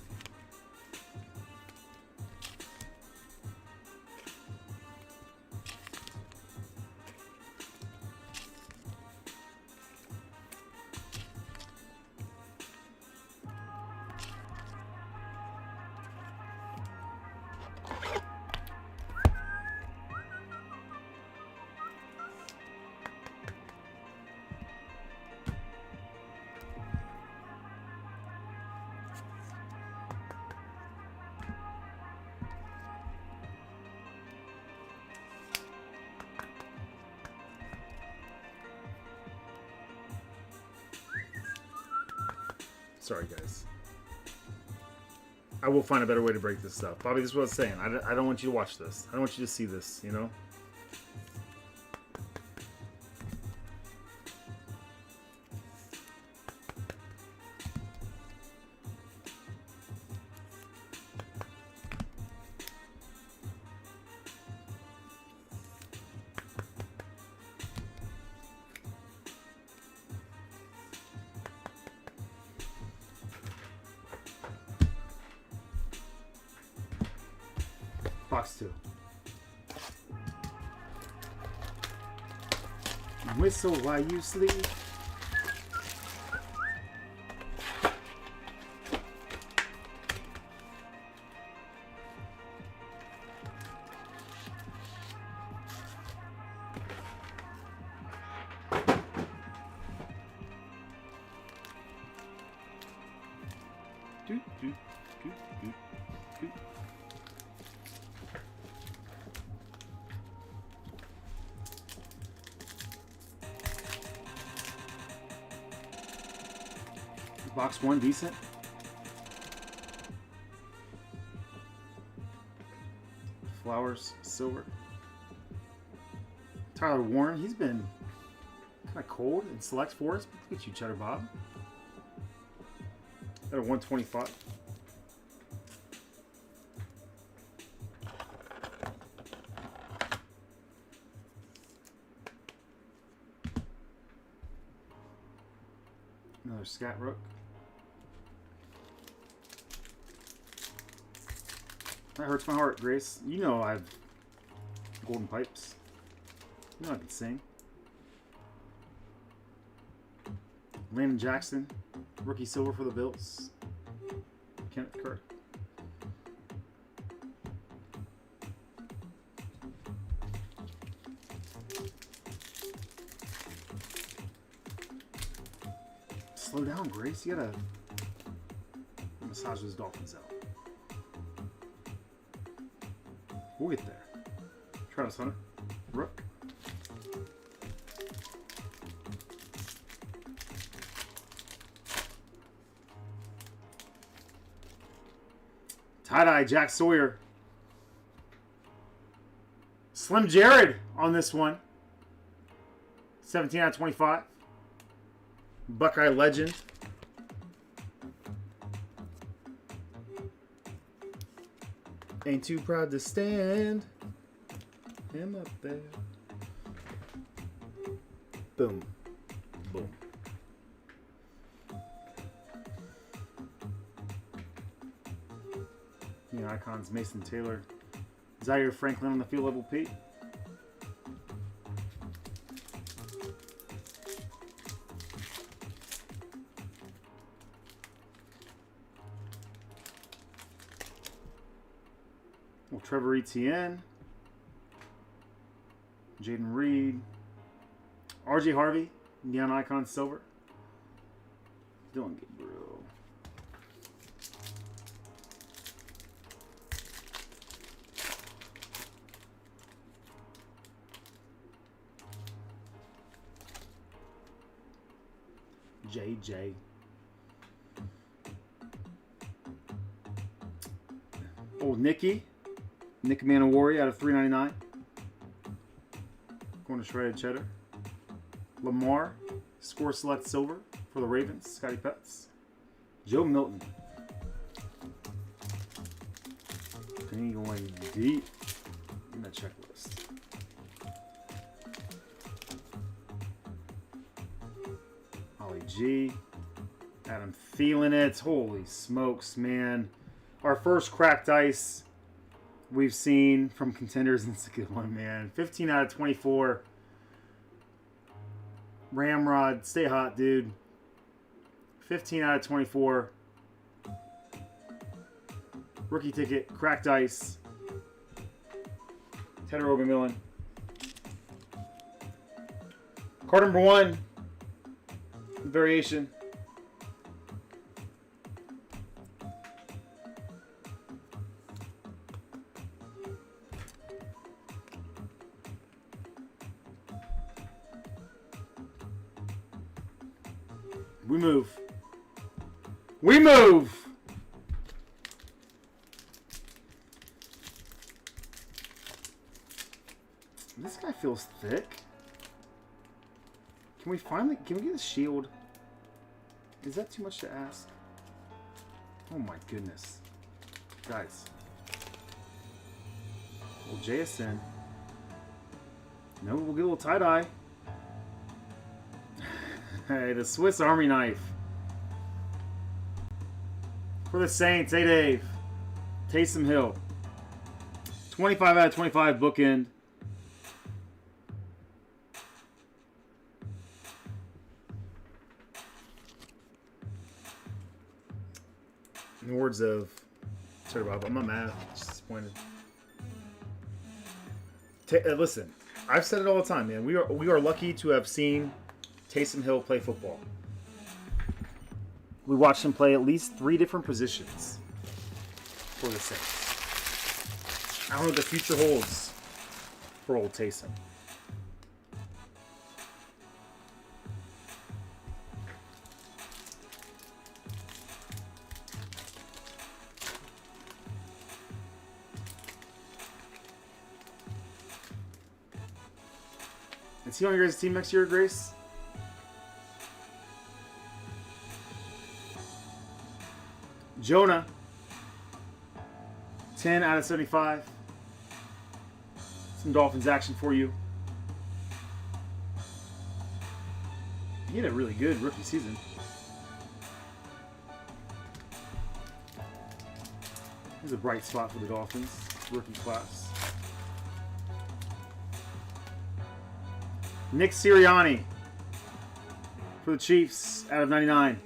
Sorry, guys. I will find a better way to break this up. Bobby, this is what I was saying. I don't want you to watch this. I don't want you to see this, you know? Box 2. Whistle while you sleep. Do, do, do, do, do. Box 1 decent. Flowers, silver. Tyler Warren, he's been kind of cold in select for us. Look at you, Cheddar Bob. At a 125. Another Scat Rook. That hurts my heart, Grace. You know I have golden pipes. You know I can sing. Landon Jackson, rookie silver for the Bills. Kenneth Kirk. Slow down, Grace. You gotta massage those Dolphins out. We'll get there. Travis Hunter. Rook. Tie-dye Jack Sawyer. Slim Jared on this one. 17 out of 25. Buckeye legend. Ain't too proud to stand him up there. Boom. Boom. New icons, Mason Taylor. Zaire Franklin on the field level P. Well, Trevor Etienne. Jaden Reed. RJ Harvey. Neon Icon Silver. Dylan Gabriel. JJ Old Nicky Manawari out of 399. Going to shredded cheddar. Lamar, score select silver for the Ravens. Scotty Pets. Joe Milton. Penny going deep in the checklist. Ollie G. Adam feeling it. Holy smokes, man. Our first cracked ice we've seen from contenders. It's a good one, man. 15 out of 24. Ramrod, stay hot, dude. 15 out of 24. Rookie ticket, cracked ice. Tedder Obermillan. Card number 1. Variation. We move. We move! This guy feels thick. Can we get a shield? Is that too much to ask? Oh my goodness. Guys. Well, JSN. No, we'll get a little tie-dye. Hey, the Swiss Army knife. For the Saints, hey Dave. Taysom Hill. 25 out of 25 bookend. In the words of sorry Bob, I'm not mad, I'm just disappointed. Listen, I've said it all the time, man. We are lucky to have seen Taysom Hill play football. We watched him play at least 3 different positions for the Saints. I don't know what the future holds for old Taysom. Is he on your guys' team next year, Grace? Jonah, 10 out of 75. Some Dolphins action for you. He had a really good rookie season. Here's a bright spot for the Dolphins rookie class. Nick Sirianni for the Chiefs out of 99.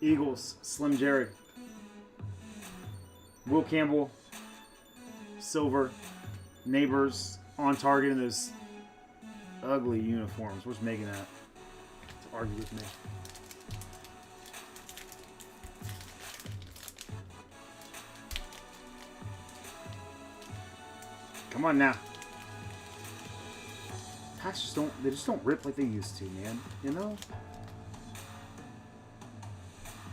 Eagles, Slim Jared. Will Campbell, silver. Neighbors on target in those ugly uniforms. Where's Megan at to argue with me? Come on now. Packs just don't rip like they used to, man. You know?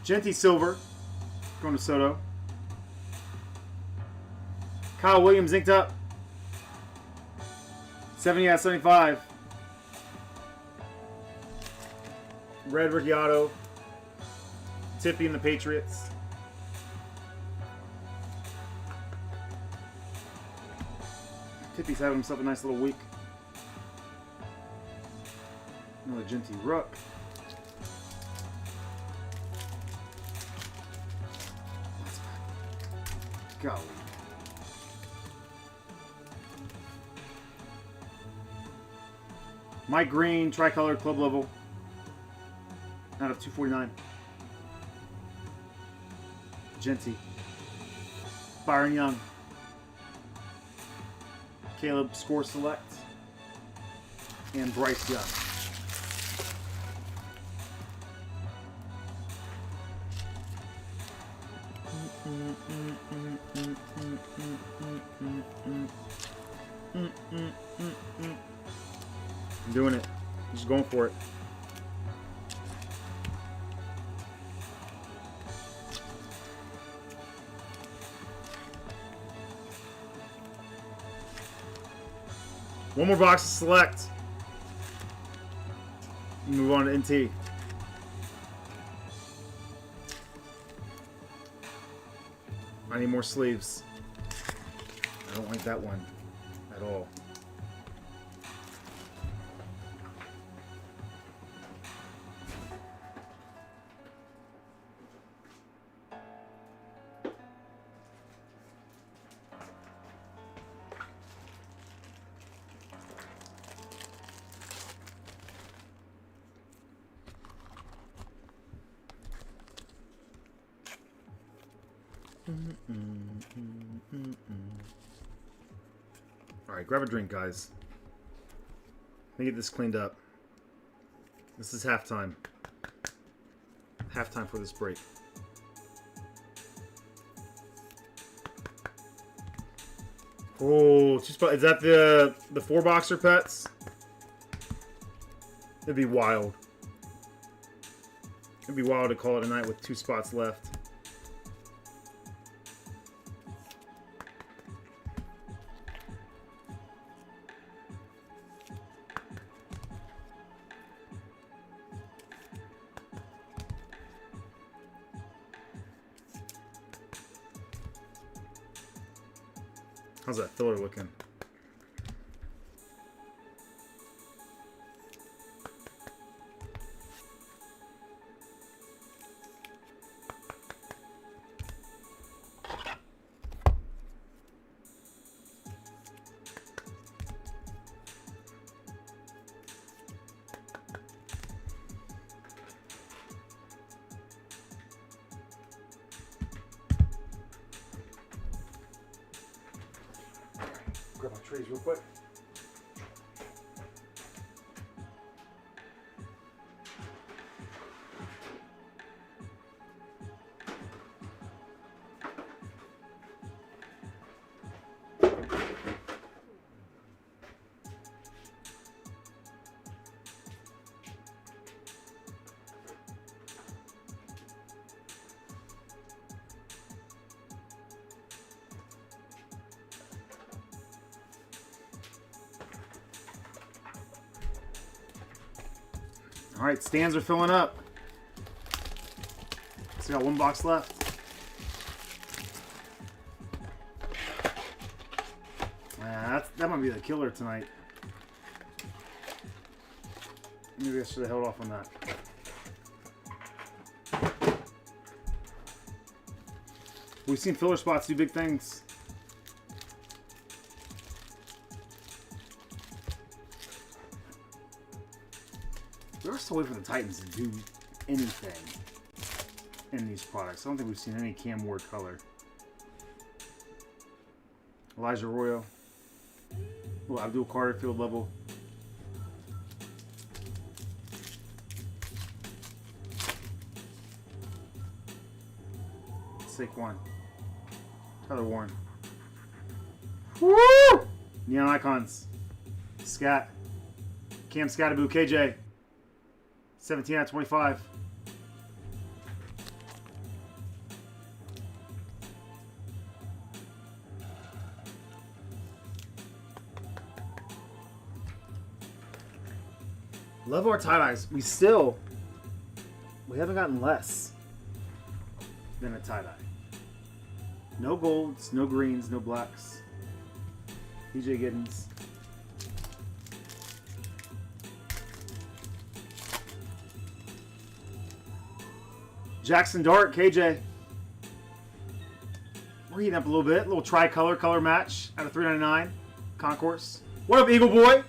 Genty silver. Going to Soto. Kyle Williams inked up. 70 out of 75. Red rookie auto. Tippy and the Patriots. Tippy's having himself a nice little week. Another Genty Rook. Golly. Mike Green, tricolor club level. Out of 249. Genty. Byron Young. Caleb score select. And Bryce Young. I'm doing it. I'm just going for it. One more box to select. Move on to NT. I need more sleeves. I don't like that one at all. Alright, grab a drink, guys. Let me get this cleaned up. This is halftime. Halftime for this break. Oh, is that the 4-boxer pets? It'd be wild. It'd be wild to call it a night with 2 spots left. How's that filler looking? Grab my trays real quick. All right, stands are filling up. Still got 1 box left. That might be the killer tonight. Maybe I should have held off on that. We've seen filler spots do big things. We're still waiting for the Titans to do anything in these products. I don't think we've seen any Cam Ward color. Elijah Arroyo. Well, Abdul Carter field level. Saquon. Tyler Warren. Woo! Neon Icons. Scat. Cam Scataboo, KJ. 17 out of 25. Love our tie-dyes. We haven't gotten less than a tie-dye. No golds, no greens, no blacks. PJ Giddens. Jackson Dart, KJ. We're heating up a little bit. A little tricolor color match out of $3.99. Concourse. What up, Eagle Boy?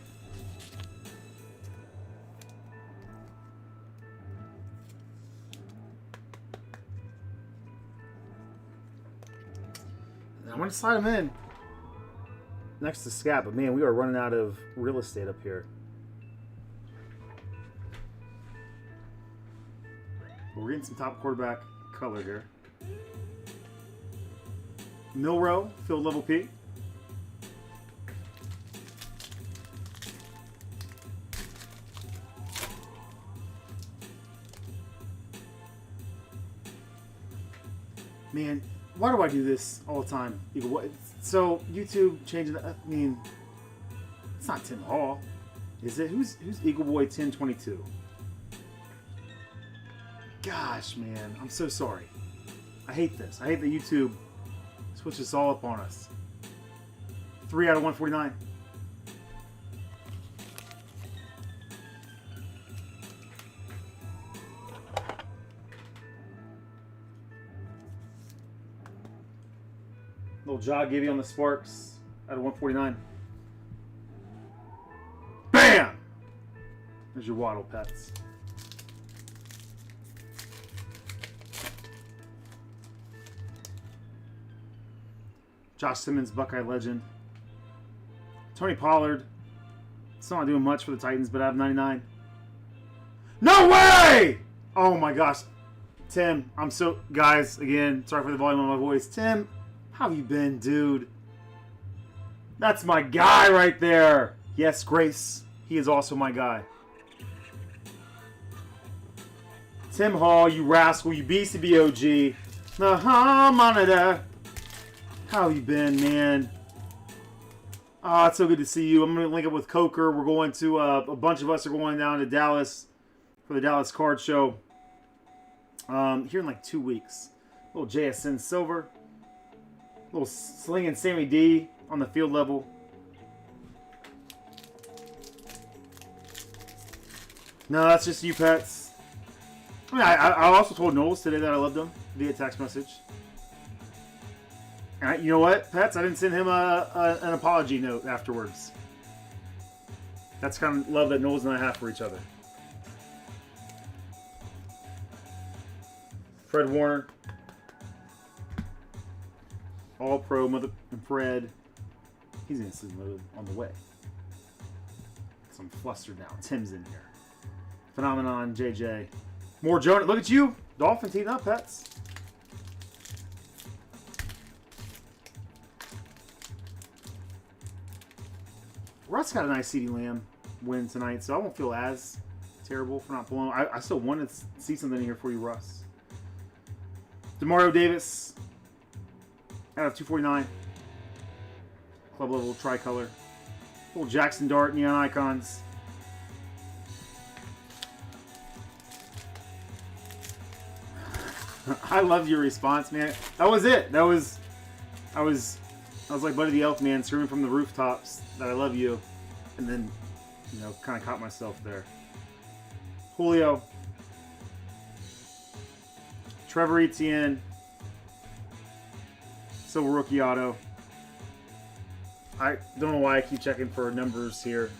I'm going to slide him in next to Scat, but man, we are running out of real estate up here. We're getting some top quarterback color here. Milrow, field level P. Man, why do I do this all the time? So YouTube changing. I mean, It's not Tim Hall. Is it? Who's Eagle Boy 1022? Gosh, man. I'm so sorry. I hate this. I hate that YouTube switches all up on us. 3 out of 149. Little jog give you on the Sparks out of 149. Bam! There's your Waddle Pets. Josh Simmons, Buckeye legend. Tony Pollard. Still not doing much for the Titans, but I have 99. No way! Oh my gosh. Tim, I'm so... Guys, again, sorry for the volume on my voice. Tim, how have you been, dude? That's my guy right there. Yes, Grace. He is also my guy. Tim Hall, you rascal, you BCBOG. The monitor. How have you been, man? Oh, it's so good to see you. I'm going to link up with Coker. We're going to, a bunch of us are going down to Dallas for the Dallas Card Show here in like 2 weeks. Little JSN Silver. Little slinging Sammy D on the field level. No, that's just you, Pets. I mean, I also told Knowles today that I loved him via text message. And you know what, Pets? I didn't send him an apology note afterwards. That's kind of love that Knowles and I have for each other. Fred Warner. All-Pro, Mother and Fred. He's in season mode on the way. So I'm flustered now. Tim's in here. Phenomenon, JJ. More Jonah. Look at you. Dolphin team up, Pets. Russ got a nice CeeDee Lamb win tonight, so I won't feel as terrible for not pulling. I still want to see something in here for you, Russ. Demario Davis out of 249. Club level tricolor. Little Jackson Dart, neon icons. I loved your response, man. That was it. I was like Buddy the Elf Man screaming from the rooftops that I love you, and then, you know, kind of caught myself there. Julio, Trevor Etienne, Silver Rookie Auto. I don't know why I keep checking for numbers here.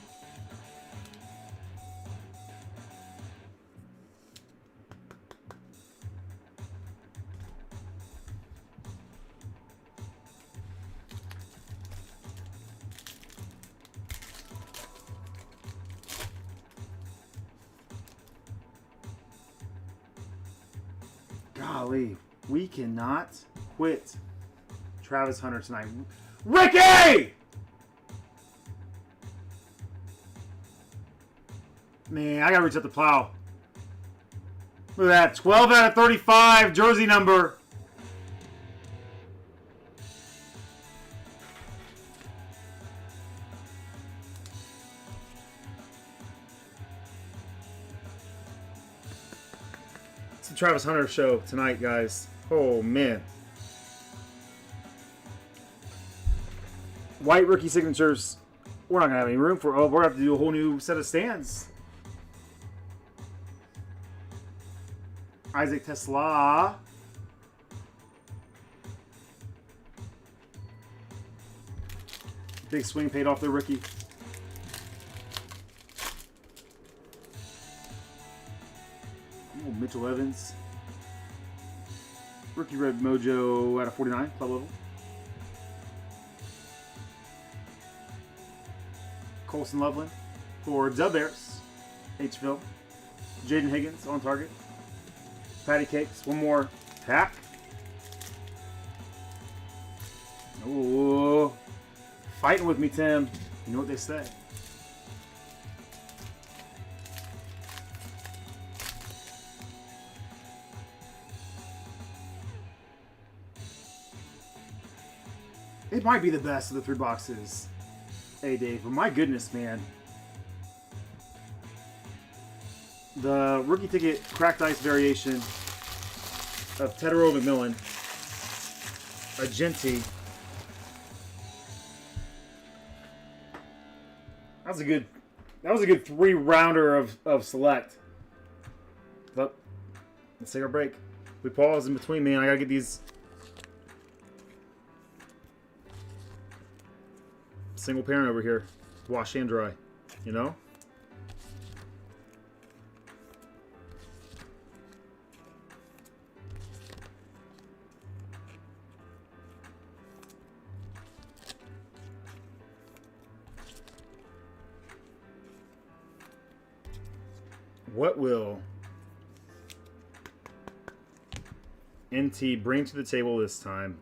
Golly, we cannot quit Travis Hunter tonight. Ricky! Man, I gotta reach out the plow. Look at that. 12 out of 35 jersey number. It's the Travis Hunter show tonight, guys. Oh, man. White rookie signatures. We're not going to have any room for. Oh, we're going to have to do a whole new set of stands. Isaac Tesla. Big swing paid off the rookie. Ooh, Mitchell Evans. Rookie Red Mojo out of 49, club level. Colson Loveland for Dub Bears. H-Ville. Jaden Higgins on target. Patty Cakes. One more pack. Ooh. Fighting with me, Tim. You know what they say. It might be the best of the 3 boxes Hey, Dave, but my goodness, man. The rookie ticket cracked ice variation of Tedero McMillan, a Genty. That was a good 3-rounder of select. But let's take our break. We pause in between, man. I gotta get these single parent over here, wash and dry, you know? What will NT bring to the table this time?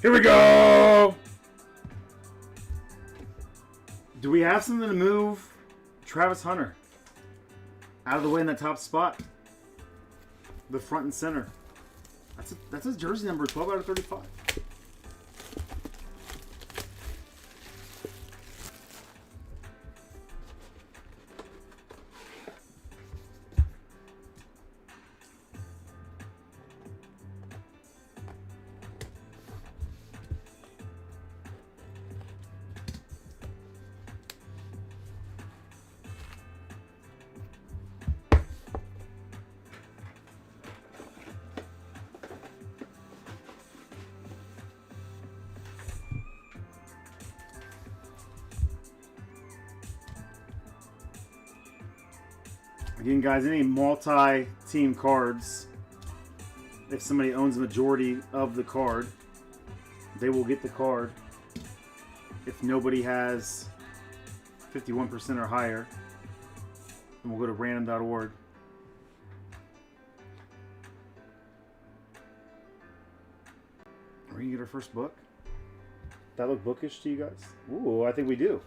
Here we go! Do we have something to move Travis Hunter out of the way in that top spot? The front and center. That's his jersey number, 12 out of 35. Again, guys, any multi-team cards, if somebody owns a majority of the card, they will get the card. If nobody has 51% or higher, then we'll go to random.org. Are we going to get our first book? That look bookish to you guys? Ooh, I think we do.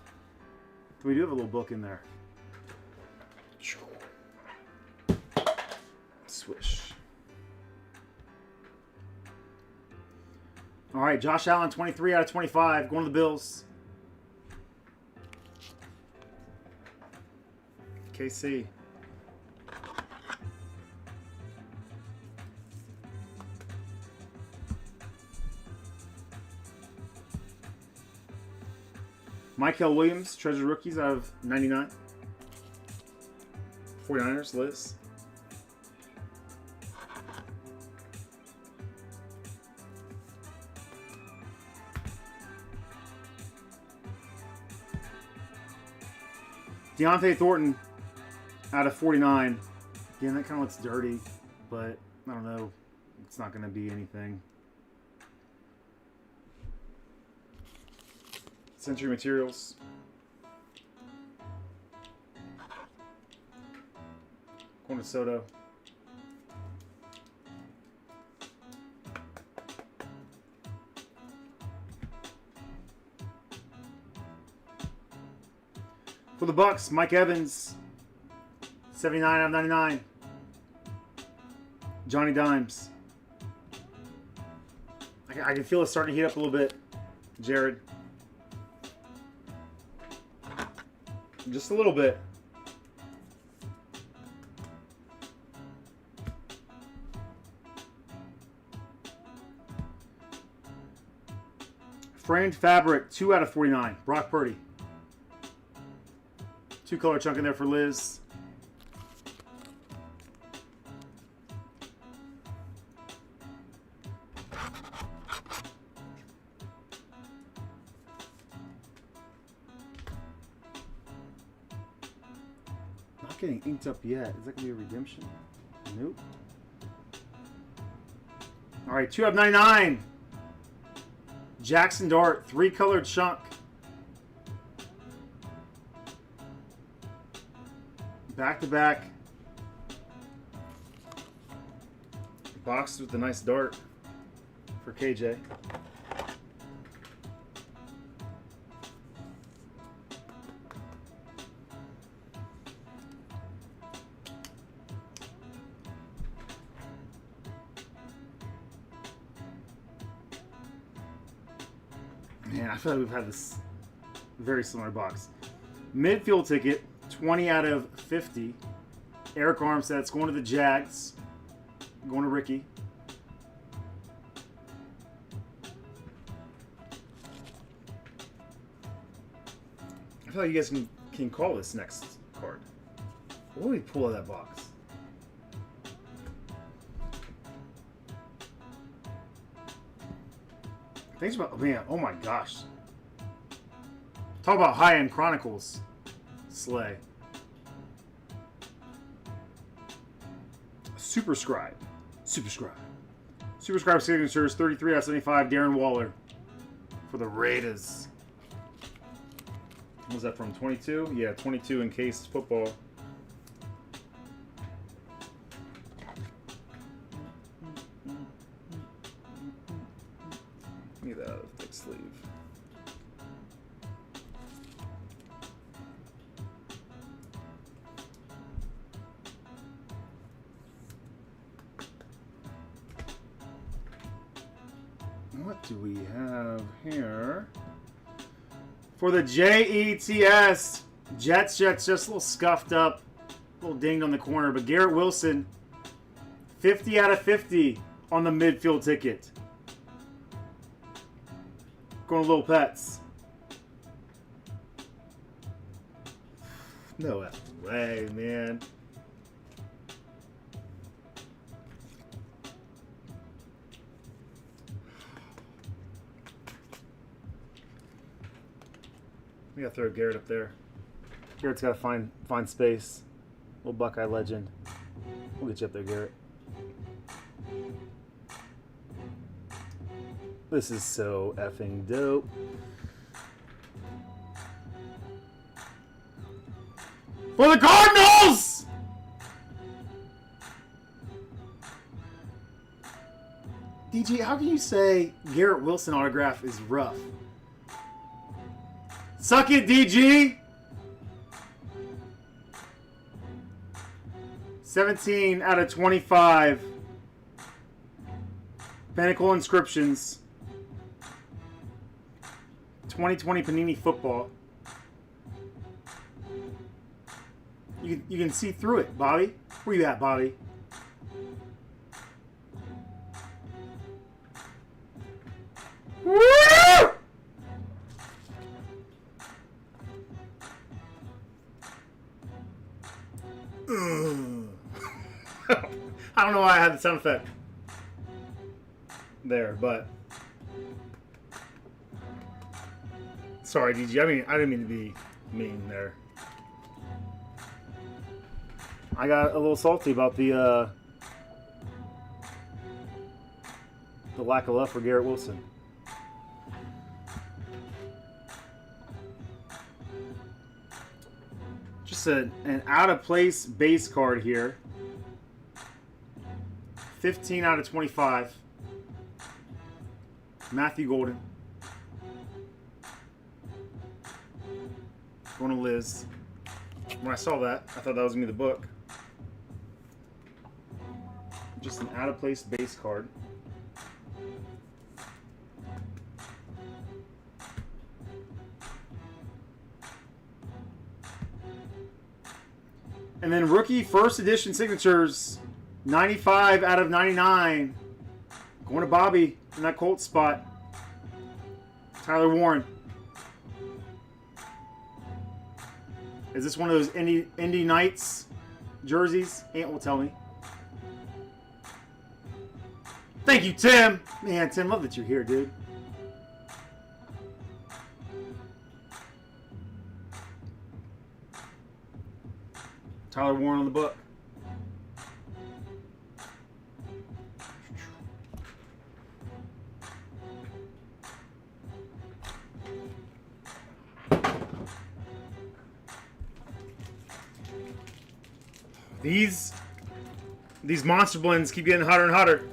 We do have a little book in there. Swish. All right, Josh Allen, 23 out of 25, going to the Bills. KC. Michael Williams, Treasure Rookies out of 99. 49ers, Liz. Deontay Thornton out of 49. Again, that kind of looks dirty, but I don't know. It's not going to be anything. Century Materials. Corner Soto. For the Bucks, Mike Evans, 79 out of 99. Johnny Dimes. I can feel it starting to heat up a little bit. Jared. Just a little bit. Framed Fabric, 2 out of 49. Brock Purdy. 2-color chunk in there for Liz. Not getting inked up yet. Is that going to be a redemption? Nope. All right, 2 out of 99. Jackson Dart, 3-colored chunk. Back to back. Boxed with a nice dart for KJ. Man, I feel like we've had this very similar box. Midfield ticket, 20 out of 50. Eric Armstead's going to the Jags. Going to Ricky. I feel like you guys can call this next card. What do we pull out of that box? Thanks about, man, oh my gosh. Talk about high-end Chronicles. Slay. Superscribe. Superscribe signatures, 33 out of 75, Darren Waller for the Raiders. What was that from, 22? Yeah, 22 in case football. Give me that out of thick sleeve. What do we have here? For the JETS, Jets, just a little scuffed up, a little dinged on the corner. But Garrett Wilson, 50 out of 50 on the midfield ticket. Going to Little Pets. No way, man. We gotta throw Garrett up there. Garrett's gotta find space. Little Buckeye legend. We'll get you up there, Garrett. This is so effing dope. For the Cardinals! DG, how can you say Garrett Wilson autograph is rough? Suck it, DG! 17 out of 25. Pinnacle Inscriptions. 2020 Panini Football. You can see through it, Bobby. Where you at, Bobby? Woo! I don't know why I had the sound effect there, but sorry, DG. I didn't mean to be mean there. I got a little salty about the lack of love for Garrett Wilson. Just an out-of-place base card here. 15 out of 25. Matthew Golden. Going to Liz. When I saw that, I thought that was going to be the book. Just an out-of-place base card. And then rookie first edition signatures, 95 out of 99. Going to Bobby in that Colts spot. Tyler Warren. Is this one of those Indy Knights jerseys? Ant will tell me. Thank you, Tim. Man, Tim, love that you're here, dude. Tyler Warren on the book. These monster blends keep getting hotter and hotter.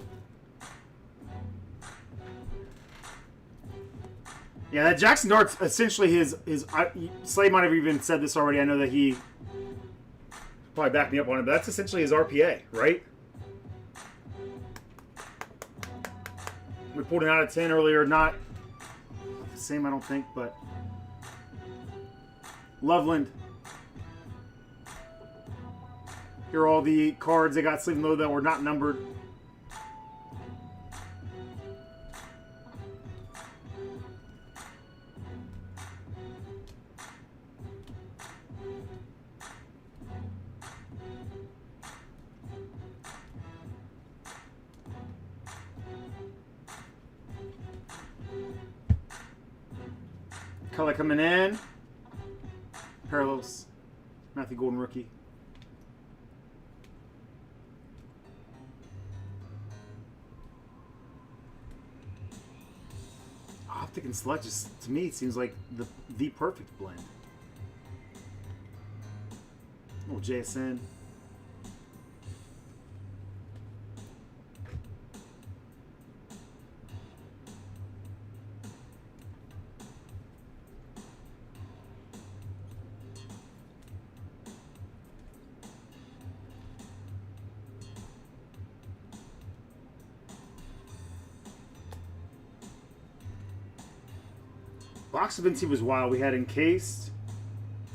Yeah, that Jackson Dart's essentially his Slade might have even said this already. I know that he probably backed me up on it, but that's essentially his RPA, right? We pulled an out of 10 earlier, not the same, I don't think, but Loveland. Here are all the cards they got sleeve low that were not numbered. Color coming in. Parallels. Matthew Golden rookie. Optic and Select just, to me, it seems like the perfect blend. Little JSN. Box of Vinci was wild. We had encased,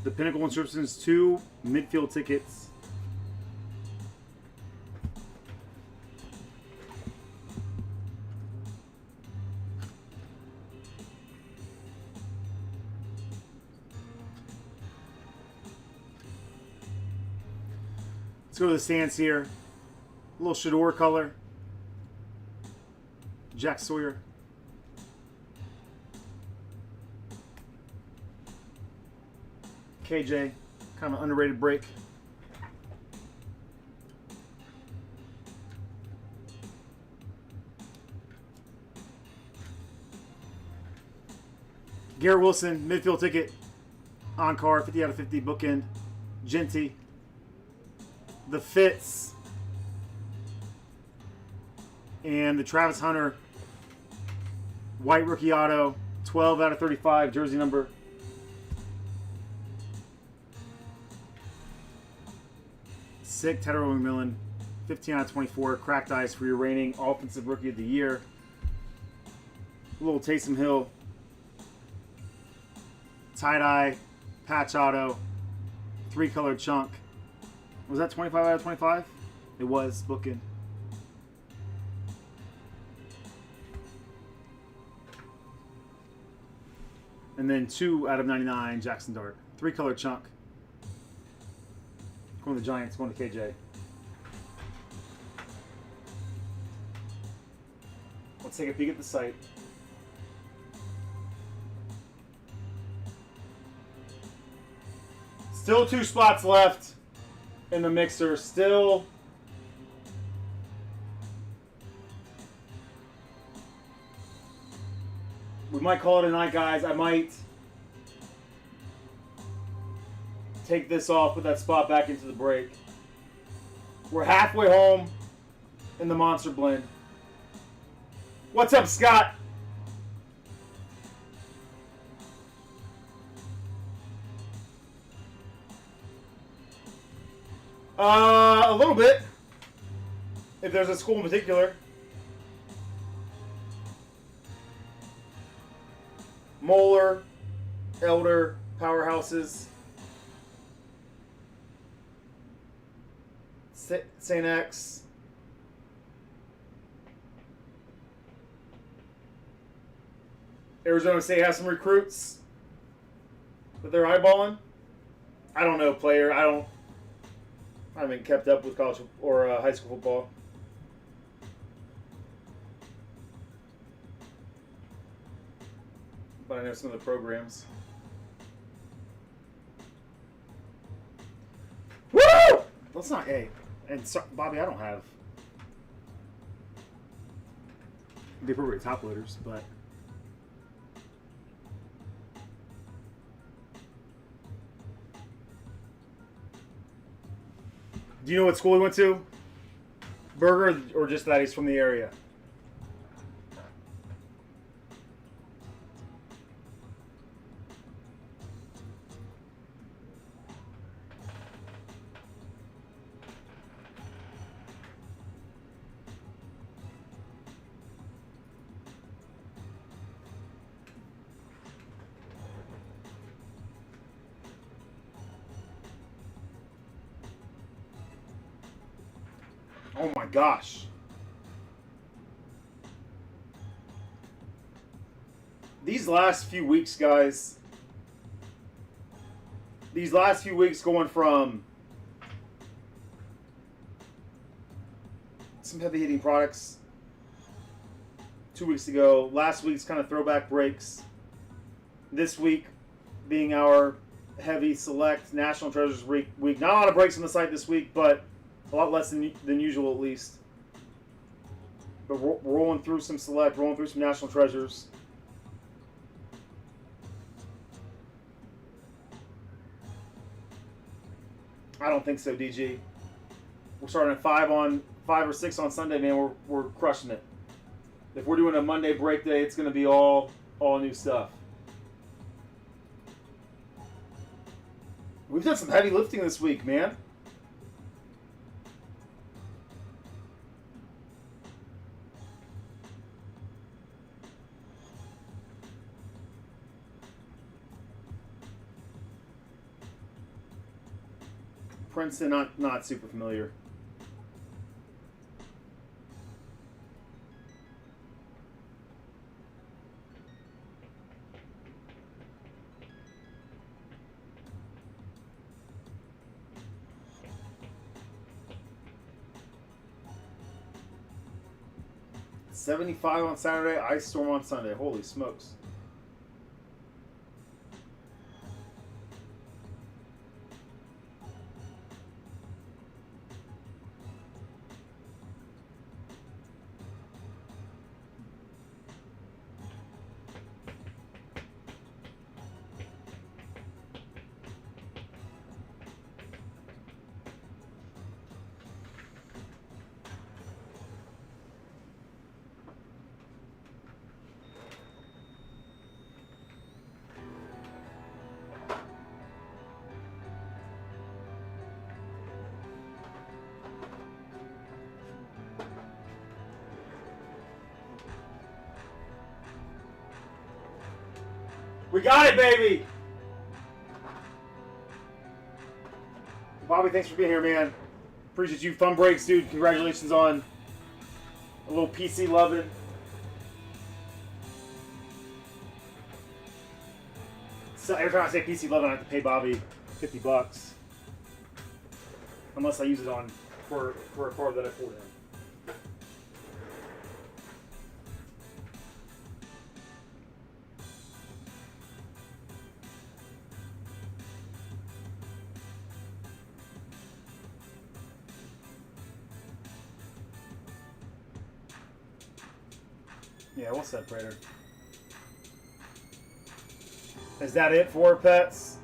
the Pinnacle Inscriptions, 2 midfield tickets. Let's go to the stands here. A little Shador color. Jack Sawyer. KJ, kind of an underrated break. Garrett Wilson, midfield ticket, on card, 50 out of 50, bookend. Genty. The Fitz. And the Travis Hunter, white rookie auto, 12 out of 35, jersey number. Sick, Tedder McMillan, 15 out of 24. Cracked eyes for your reigning Offensive Rookie of the Year. A little Taysom Hill. Tie-dye, patch auto, 3-color chunk. Was that 25 out of 25? It was, booking. And then 2 out of 99, Jackson Dart. 3-color chunk. Going to the Giants, going to KJ. Let's take a peek at the site. Still 2 spots left in the mixer. Still we might call it a night, guys. I might take this off, put that spot back into the break. We're halfway home in the Monster Blend. What's up, Scott? A little bit. If there's a school in particular. Moeller, Elder, powerhouses. St. X. Arizona State has some recruits that they're eyeballing. I don't know, player. I haven't kept up with college or high school football. But I know some of the programs. Woo! That's not A. And so, Bobby, I don't have the appropriate top loaders, but Do you know what school he went to? Burger, or just that he's from the area? Oh my gosh. These last few weeks, guys. These last few weeks going from some heavy hitting products 2 weeks ago. Last week's kind of throwback breaks. This week being our heavy select National Treasures week. Not a lot of breaks on the site this week, but a lot less than usual, at least. But rolling through some select, rolling through some National Treasures. I don't think so, DG. We're starting at 5 or 6 on Sunday, man. We're crushing it. If we're doing a Monday break day, it's going to be all new stuff. We've done some heavy lifting this week, man. Princeton, not super familiar. $75 on Saturday, ice storm on Sunday. Holy smokes. We got it, baby! Bobby, thanks for being here, man. Appreciate you. Fun breaks, dude. Congratulations on a little PC loving. So every time I say PC loving, I have to pay Bobby $50. Unless I use it on for a card that I pulled in. Yeah, we'll separate her. Is that it for pets?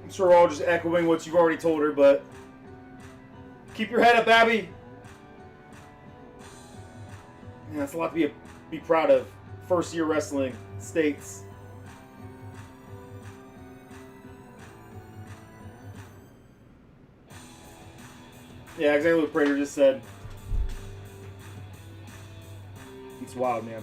I'm sure we're all just echoing what you've already told her, but keep your head up, Abby. Man, that's a lot to be proud of. First year wrestling, States. Yeah, exactly what Prater just said. It's wild, man.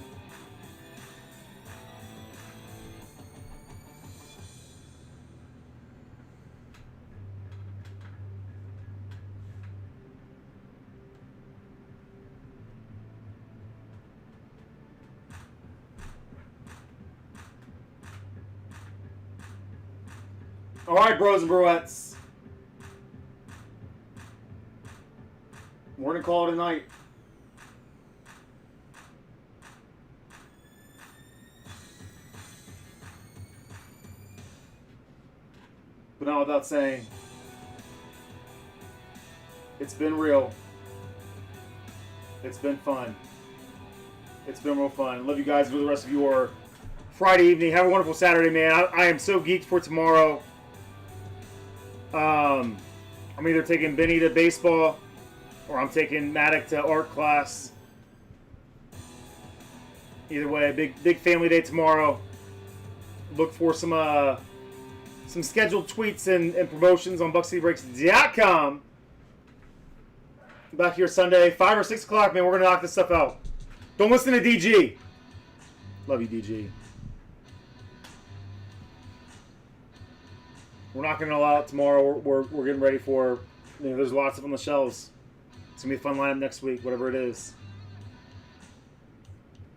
All right, bros and broettes. We're going to call it a night. But not without saying, it's been real. It's been fun. It's been real fun. Love you guys. Enjoy the rest of your Friday evening. Have a wonderful Saturday, man. I am so geeked for tomorrow. I'm either taking Benny to baseball or I'm taking Maddox to art class. Either way, big family day tomorrow. Look for some scheduled tweets and promotions on BuckCityBreaks.com. Back here Sunday, 5 or 6 o'clock, man. We're going to knock this stuff out. Don't listen to DG. Love you, DG. We're knocking it all out tomorrow. We're getting ready for, there's lots of on the shelves. It's going to be a fun lineup next week, whatever it is.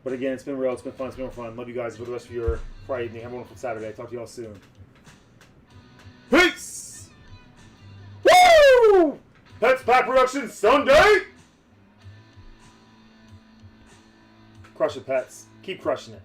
But again, it's been real. It's been fun. It's been fun. Love you guys for the rest of your Friday evening. Have a wonderful Saturday. Talk to you all soon. Peace! Woo! Pets Pack Production Sunday! Crush it, pets. Keep crushing it.